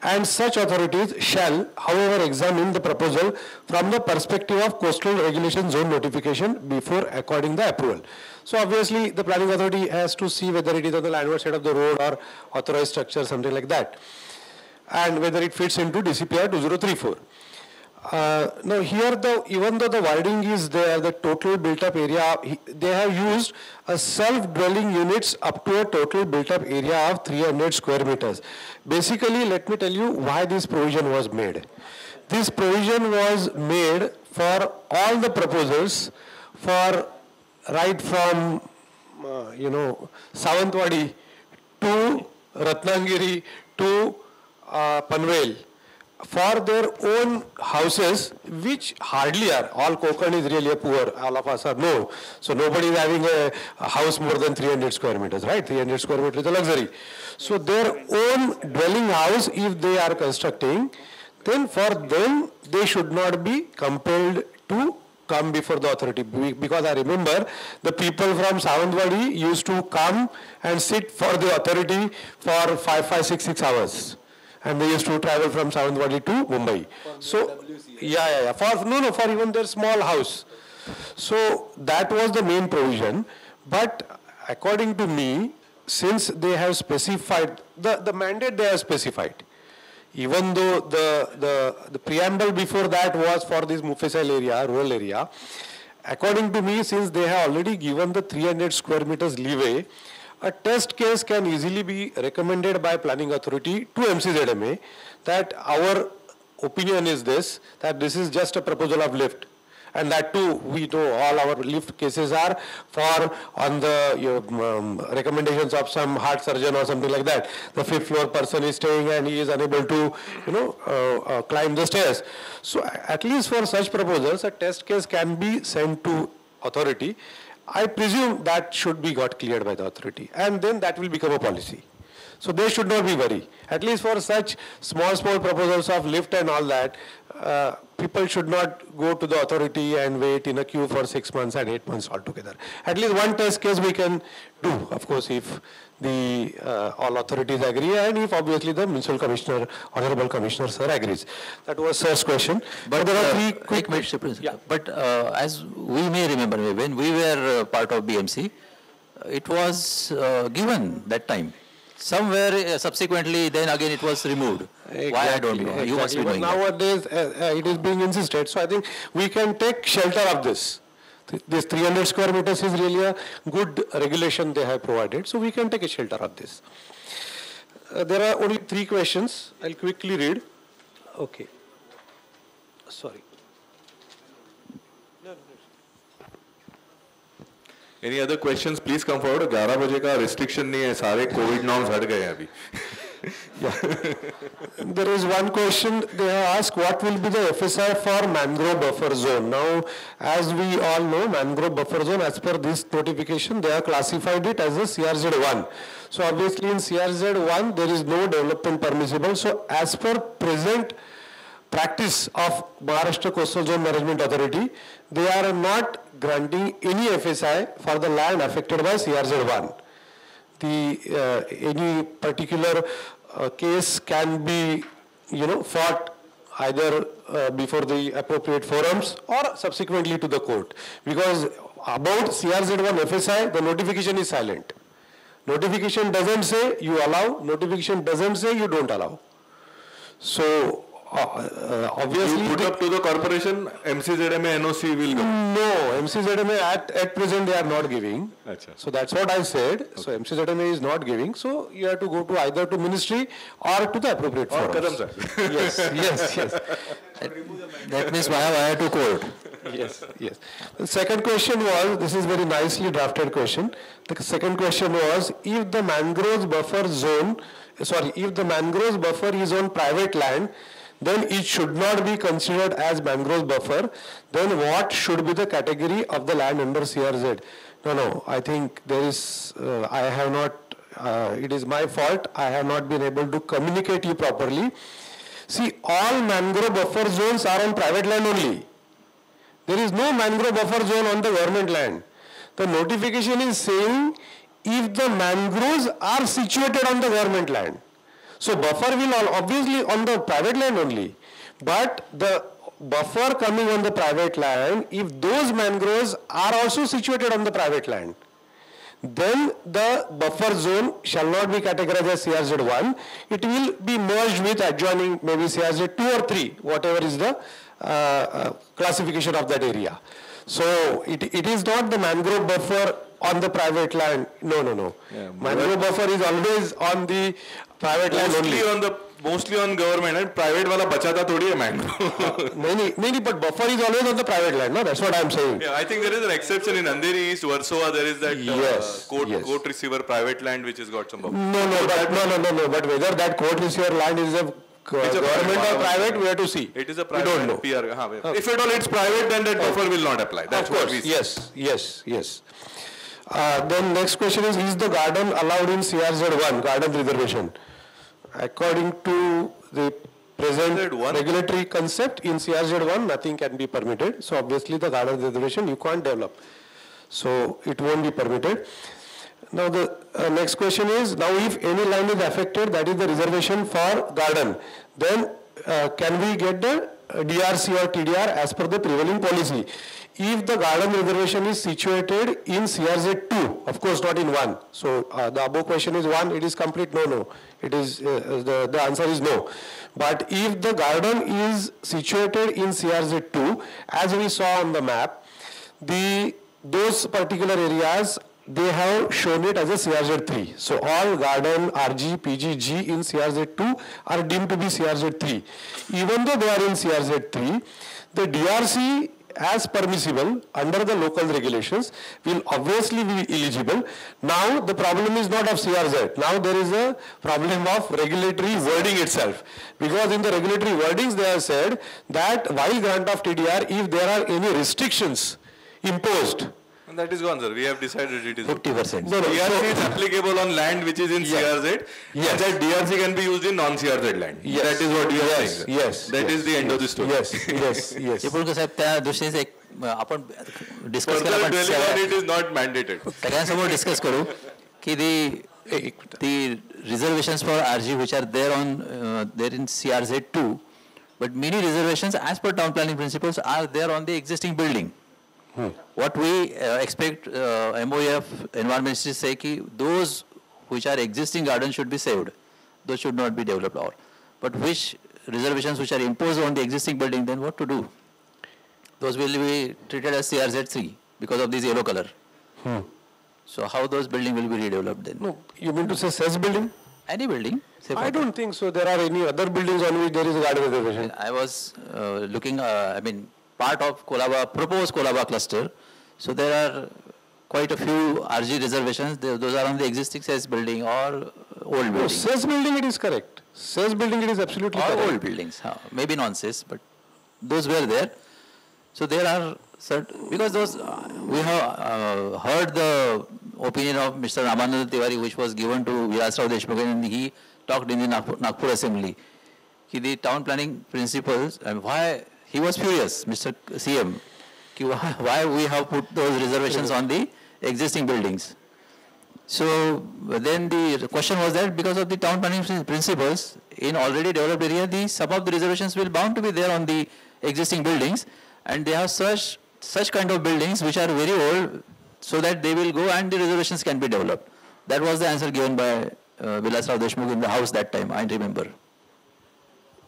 and such authorities shall, however, examine the proposal from the perspective of coastal regulation zone notification before according the approval. So obviously the planning authority has to see whether it is on the landward side of the road or authorized structure, something like that, and whether it fits into DCPR 2034. Now here, even though the wording is there, the total built-up area, they have used a self-dwelling units up to a total built-up area of 300 square meters. Basically, let me tell you why this provision was made. This provision was made for all the proposals, for right from, Sawantwadi to Ratnagiri to Panvel for their own houses, which hardly are. All Konkan is really poor. All of us are no. So nobody is having a house more than 300 square meters, right? 300 square meters is a luxury. So their own dwelling house, if they are constructing, then for them, they should not be compelled to come before the authority. Because I remember the people from Sawantwadi used to come and sit for the authority for 6 hours. And they used to travel from Sawantwadi to Mumbai. So, yeah. For even their small house. So that was the main provision. But according to me, since they have specified, the mandate they have specified, even though the preamble before that was for this Mufasal area, rural area, according to me, since they have already given the 300 square meters leeway, a test case can easily be recommended by planning authority to MCZMA that our opinion is this, that this is just a proposal of lift. And that too, we know all our lift cases are for on the recommendations of some heart surgeon or something like that. The 5th floor person is staying and he is unable to, climb the stairs. So at least for such proposals, a test case can be sent to authority. I presume that should be got cleared by the authority, and then that will become a policy. So they should not be worried. At least for such small proposals of lift and all that, people should not go to the authority and wait in a queue for 6 months and 8 months altogether. At least one test case we can do, of course, if the all authorities agree and if obviously the municipal commissioner, honorable commissioner sir agrees. That was sir's question. But there are three quick questions. Yeah. But as we may remember, when we were part of BMC, it was given that time. Somewhere subsequently, then again it was removed. Exactly. Why I don't know. Exactly. You must be knowing. Nowadays, it is being insisted. So I think we can take shelter of this. This 300 square meters is really a good regulation they have provided. So we can take a shelter of this. There are only 3 questions. I'll quickly read. Okay. Sorry. Any other questions? Please come forward. 11 बजे का restriction नहीं है. सारे COVID norms हट गए हैं अभी. There is one question they have asked, what will be the FSI for mangrove buffer zone? Now, as we all know, mangrove buffer zone, as per this notification, they have classified it as a CRZ1. So obviously in CRZ1, there is no development permissible. So as per present practice of Maharashtra Coastal Zone Management Authority, they are not granting any FSI for the land affected by CRZ1. Any particular case can be, fought either before the appropriate forums or subsequently to the court. Because about CRZ1 FSI, the notification is silent. Notification doesn't say you allow, notification doesn't say you don't allow. So, obviously, you put up to the corporation, MCZMA NOC will go. No, MCZMA at present they are not giving. Achha. So that's what I said. Okay. So MCZMA is not giving. So you have to go to either to ministry or to the appropriate forum. Yes. That means via to court. Yes. The second question was, this is very nicely drafted question. The second question was, if the mangrove buffer is on private land, then it should not be considered as mangrove buffer. Then what should be the category of the land under CRZ? No, I think there is, I have not, it is my fault. I have not been able to communicate you properly. See, all mangrove buffer zones are on private land only. There is no mangrove buffer zone on the government land. The notification is saying if the mangroves are situated on the government land. So buffer will obviously on the private land only. But the buffer coming on the private land, if those mangroves are also situated on the private land, then the buffer zone shall not be categorized as CRZ1. It will be merged with adjoining maybe CRZ2 or 3, whatever is the classification of that area. So it is not the mangrove buffer on the private land. No. Yeah, mangrove buffer is always on the private land only. Mostly on government and private wala bachata thodi hai mangrove. Many, but buffer is always on the private land. No, that's what I'm saying. Yeah, I think there is an exception in Andheri East, Warsaw. There is that court receiver private land which has got some buffer. No. But whether that court receiver land is a government or private, we have to see. It is a we don't know. PR. If at all it's private, then that buffer will not apply. That's of course, what we see. yes. Then next question is the garden allowed in CRZ1, garden reservation? According to the present regulatory concept in CRZ1, nothing can be permitted. So obviously the garden reservation you can't develop. So it won't be permitted. Now the next question is, now if any land is affected, that is the reservation for garden, then can we get the DRC or TDR as per the prevailing policy? If the garden reservation is situated in CRZ2, of course not in 1. So the above question is 1, it is complete no. It is, the answer is no. But if the garden is situated in CRZ2, as we saw on the map, those particular areas, they have shown it as a CRZ3. So all garden, RG, PG, G in CRZ2 are deemed to be CRZ3. Even though they are in CRZ3, the DRC as permissible under the local regulations will obviously be eligible. Now the problem is not of CRZ. Now there is a problem of regulatory wording itself. Because in the regulatory wordings they have said that while grant of TDR, if there are any restrictions imposed, and that is gone, sir. We have decided it is 50%. DRC is applicable on land which is in CRZ. Yes. And that DRC can be used in non-CRZ land. Yes. That is what you are saying. Yes. That is the end of the story. Yes. Chiplunkar साहेब त्या दृष्टीने एक आपण discuss Further dwelling on it is not mandated. सगळ्यांसमोर discuss करू की the reservations for RG which are there on there in CRZ2, but many reservations as per town planning principles are there on the existing building. What we expect MOF environmentalists say ki those which are existing gardens should be saved. Those should not be developed or. But which reservations which are imposed on the existing building, then what to do? Those will be treated as CRZ3 because of this yellow color. So how those buildings will be redeveloped then? No, you mean to say CES building? Any building. I don't think so. There are any other buildings on which there is a garden reservation. I was looking, part of proposed Kolaba cluster. So there are quite a few RG reservations. Those are on the existing CES building or old building. CES building, it is correct. CES building, it is absolutely correct. Or old buildings, maybe non-CES, but those were there. So there are certain, because those, we have heard the opinion of Mr. Ramanand Tiwari, which was given to Vilasrao Deshmukh, and he talked in the Nagpur Assembly. The town planning principles, and why he was furious, Mr. CM, why we have put those reservations on the existing buildings. So then the question was that because of the town planning principles, in already developed area, some of the reservations will bound to be there on the existing buildings, and they have such kind of buildings which are very old, so that they will go and the reservations can be developed. That was the answer given by Vilasrao Deshmukh in the House that time, I remember.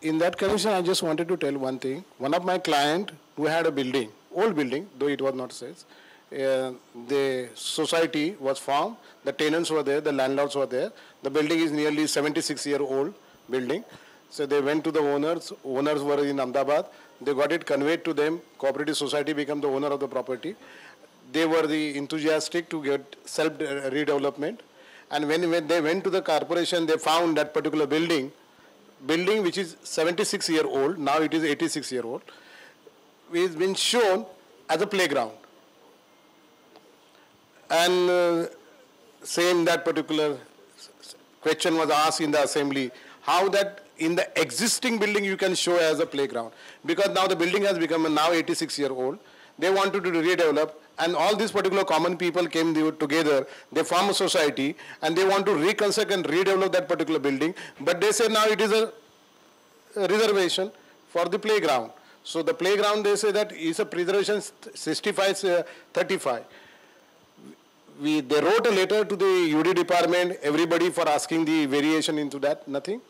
In that commission, I just wanted to tell one thing. One of my client who had a building, old building, though it was not sales, the society was formed, the tenants were there, the landlords were there. The building is nearly 76-year-old building. So they went to the owners were in Ahmedabad, they got it conveyed to them, cooperative society became the owner of the property. They were the enthusiastic to get self-redevelopment. And when they went to the corporation, they found that particular building which is 76-year-old, now it is 86-year-old, is been shown as a playground. And same that particular question was asked in the assembly, how that in the existing building you can show as a playground. Because now the building has become now 86-year-old, they wanted to redevelop, and all these particular common people came together, they form a society, and they want to reconstruct and redevelop that particular building, but they say now it is a reservation for the playground. So the playground, they say that is a preservation 65-35. They wrote a letter to the UD department, everybody for asking the variation into that, nothing.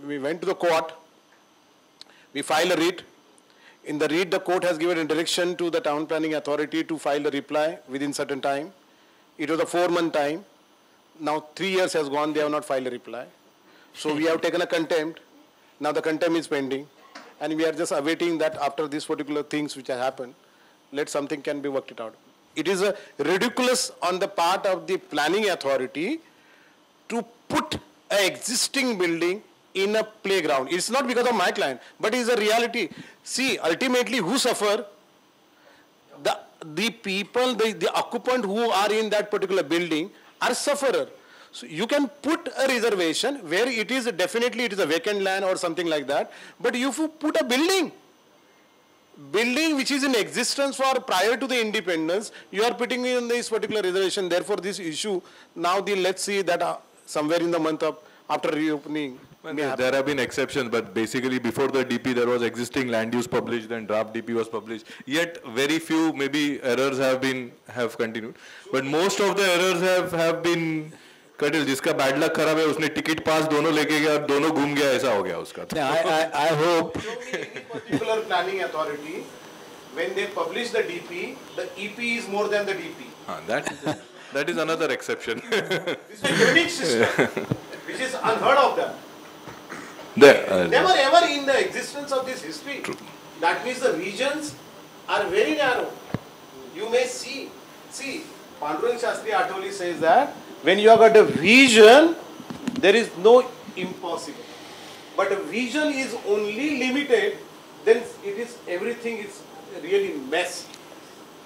We went to the court, we filed a writ. In the writ, the court has given a direction to the town planning authority to file a reply within certain time. It was a 4-month time. Now 3 years has gone, they have not filed a reply. So we have taken a contempt. Now the contempt is pending. And we are just awaiting that after these particular things which have happened, something can be worked it out. It is ridiculous on the part of the planning authority to put an existing building in a playground. It's not because of my client, but it's a reality. See, ultimately, who suffer? The people, the occupant who are in that particular building are sufferer. So you can put a reservation where it is definitely it is a vacant land or something like that. But if you put a building which is in existence for prior to the independence, you are putting in this particular reservation. Therefore, this issue now let's see that somewhere in the month of after reopening. Well, there have been exceptions, but basically before the DP there was existing land use published, then draft DP was published. Yet very few maybe errors have continued, but most of the errors have been curtailed. जिसका bad luck खराब है उसने ticket pass दोनों लेके गया और दोनों घूम गया ऐसा हो गया उसका. I hope any particular planning authority when they publish the DP, the EP is more than the DP. That is another exception. This is a unique system, which is unheard of them. Never ever in the existence of this history. True. That means the regions are very narrow. You may see, Pandurang Shastri Atoli says that when you have got a vision, there is no impossible. But a vision is only limited, then everything is really mess.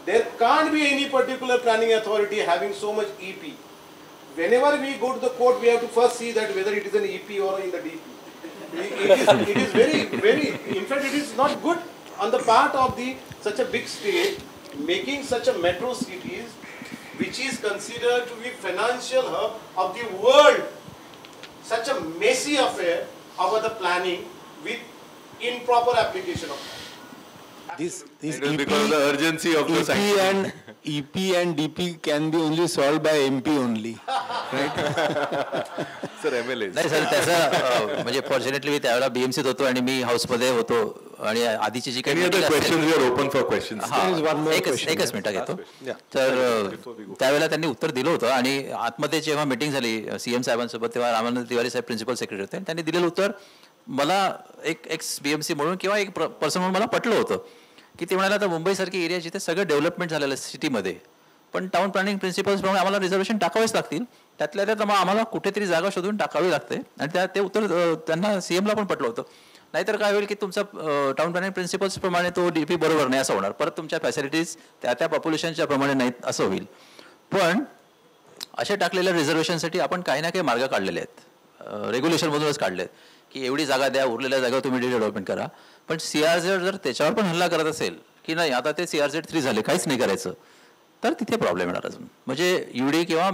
There can't be any particular planning authority having so much EP. Whenever we go to the court, we have to first see that whether it is an EP or in the DP. It is very, very, in fact it is not good on the part of such a big state, making such a metro cities, which is considered to be financial hub of the world, such a messy affair of the planning with improper application of that. This EP, because of the urgency of the sanction. EP and DP can be only solved by MP only. Sir, MLA. नाही sir त्याचा म्हणजे fortunately मी त्यावेळेला बीएमसीत होतो आणि मी हाऊसमध्ये होतो आणि आधीची जी काही एकच मिनिटं घेतो. तर त्यावेळेला त्यांनी उत्तर दिलं होतं आणि आतमध्ये जेव्हा मीटिंग झाली सीएम साहेबांसोबत तेव्हा रामानंद तिवारी साहेब प्रिन्सिपल सेक्रेटरी होते आणि त्यांनी दिलेलं उत्तर मला एक एक्स बीएमसी म्हणून किंवा एक पर्सन म्हणून मला पटलं होतं की ते म्हणाले आता मुंबईसारखी एरिया जिथे सगळं डेव्हलपमेंट झालेलं आहे सिटीमध्ये पण टाउन प्लॅनिंग प्रिन्सिपल्सप्रमाणे आम्हाला रिझर्वेशन टाकावेच लागतील त्यातल्या त्यात आम्हाला कुठेतरी जागा शोधून टाकावी लागते आणि ते उत्तर त्यांना सीएमला पण पटलं होतं. नाहीतर काय होईल की तुमचा टाउन प्लॅनिंग प्रिन्सिपल्सप्रमाणे तो डीपी बरोबर नाही असं होणार परत तुमच्या फॅसिलिटीज त्या पॉप्युलेशनच्या प्रमाणे नाहीत असं होईल. पण अशा टाकलेल्या रिझर्वेशनसाठी आपण काही ना काही मार्ग काढलेले आहेत रेग्युलेशनमधूनच काढले आहेत की एवढी जागा द्या उरलेल्या जागा तुम्ही डेव्हलपमेंट करा. पण CRZ जर त्याच्यावर पण हल्ला करत असेल की नाही आता ते CRZ 3 झाले काहीच नाही करायचं तर तिथे प्रॉब्लेम येणार अजून म्हणजे UD किंवा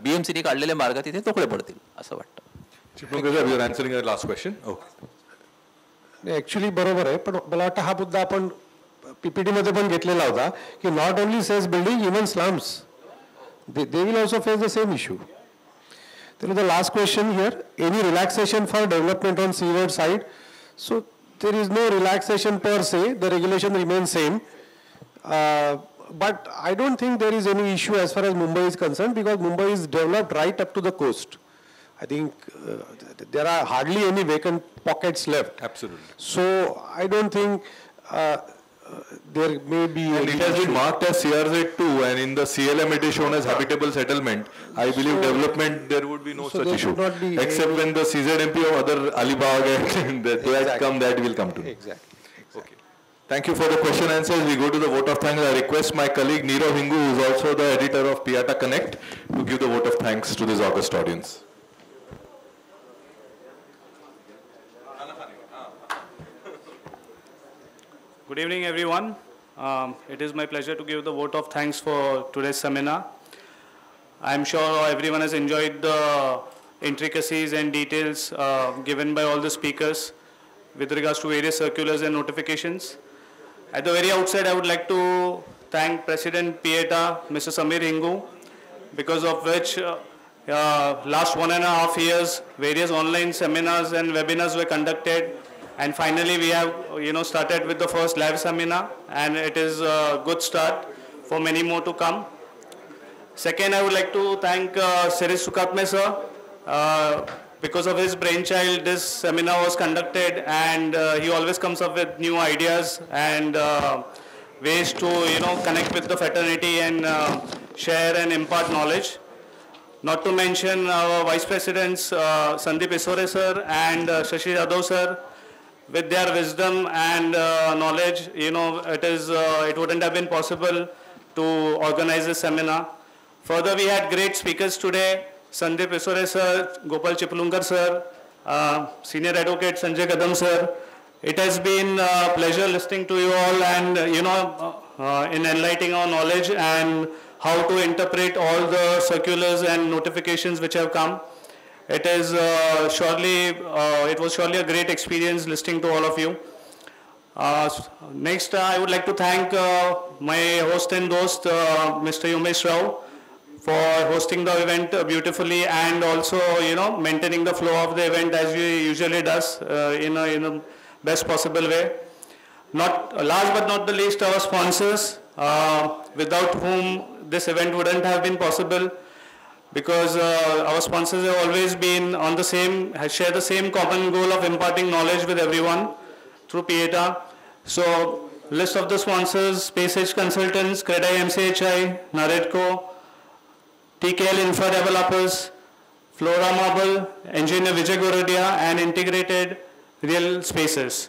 BMCने काढलेले मार्ग तिथे तोकडे पडतील असं वाटतं. Last question. ऍक्च्युली बरोबर आहे पण मला वाटतं हा मुद्दा आपण PPT मध्ये पण घेतलेला होता की not only says building even slums they will also face the same issue. The last question here, any relaxation for development on seaward side? So there is no relaxation per se, the regulation remains same. But I don't think there is any issue as far as Mumbai is concerned because Mumbai is developed right up to the coast. I think there are hardly any vacant pockets left. Absolutely. So I don't think there may be. And it has been marked as CRZ2 and in the CLM it is shown as habitable settlement. I believe development there would be no such issue. Except when the CZMP or other Alibag and that come, that will come to. Exactly. Okay. Thank you for the question answers. We go to the vote of thanks. I request my colleague Neerav Hingu, who is also the editor of Piata Connect, to give the vote of thanks to this august audience. Good evening, everyone. It is my pleasure to give the vote of thanks for today's seminar. I'm sure everyone has enjoyed the intricacies and details given by all the speakers with regards to various circulars and notifications. At the very outset, I would like to thank President Pieta, Mr. Samir Hingu, because of which last 1.5 years, various online seminars and webinars were conducted. And finally, we have started with the first live seminar, and it is a good start for many more to come. Second, I would like to thank Sirish Sukatme sir. Because of his brainchild, this seminar was conducted, and he always comes up with new ideas and ways to connect with the fraternity and share and impart knowledge. Not to mention our Vice Presidents, Sandeep Isore sir and Shashi Yadav sir, with their wisdom and knowledge, it wouldn't have been possible to organize this seminar. Further, we had great speakers today, Sandeep Isore sir, Gopal Chiplungar sir, Senior Advocate Sanjay Kadam sir. It has been a pleasure listening to you all and, in enlightening our knowledge and how to interpret all the circulars and notifications which have come. It was surely a great experience listening to all of you. Next, I would like to thank my host and host, Mr. Yomesh Rao, for hosting the event beautifully and also, maintaining the flow of the event as he usually does in a best possible way. Last but not the least, our sponsors, without whom this event wouldn't have been possible, because our sponsors have always been share the same common goal of imparting knowledge with everyone through PIETA. So, list of the sponsors: Space Age Consultants, CREDI MCHI, Naredco, TKL Infra Developers, Flora Marble, Engineer Vijay Gorodia, and Integrated Real Spaces.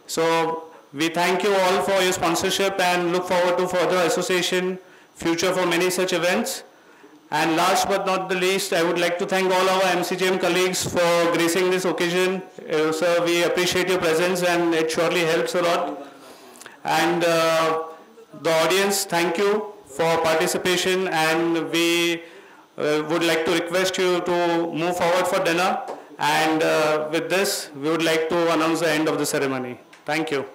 So, we thank you all for your sponsorship and look forward to further association, future for many such events. And last but not the least, I would like to thank all our MCGM colleagues for gracing this occasion. Sir, we appreciate your presence and it surely helps a lot. And the audience, thank you for participation, and we would like to request you to move forward for dinner. And with this, we would like to announce the end of the ceremony. Thank you.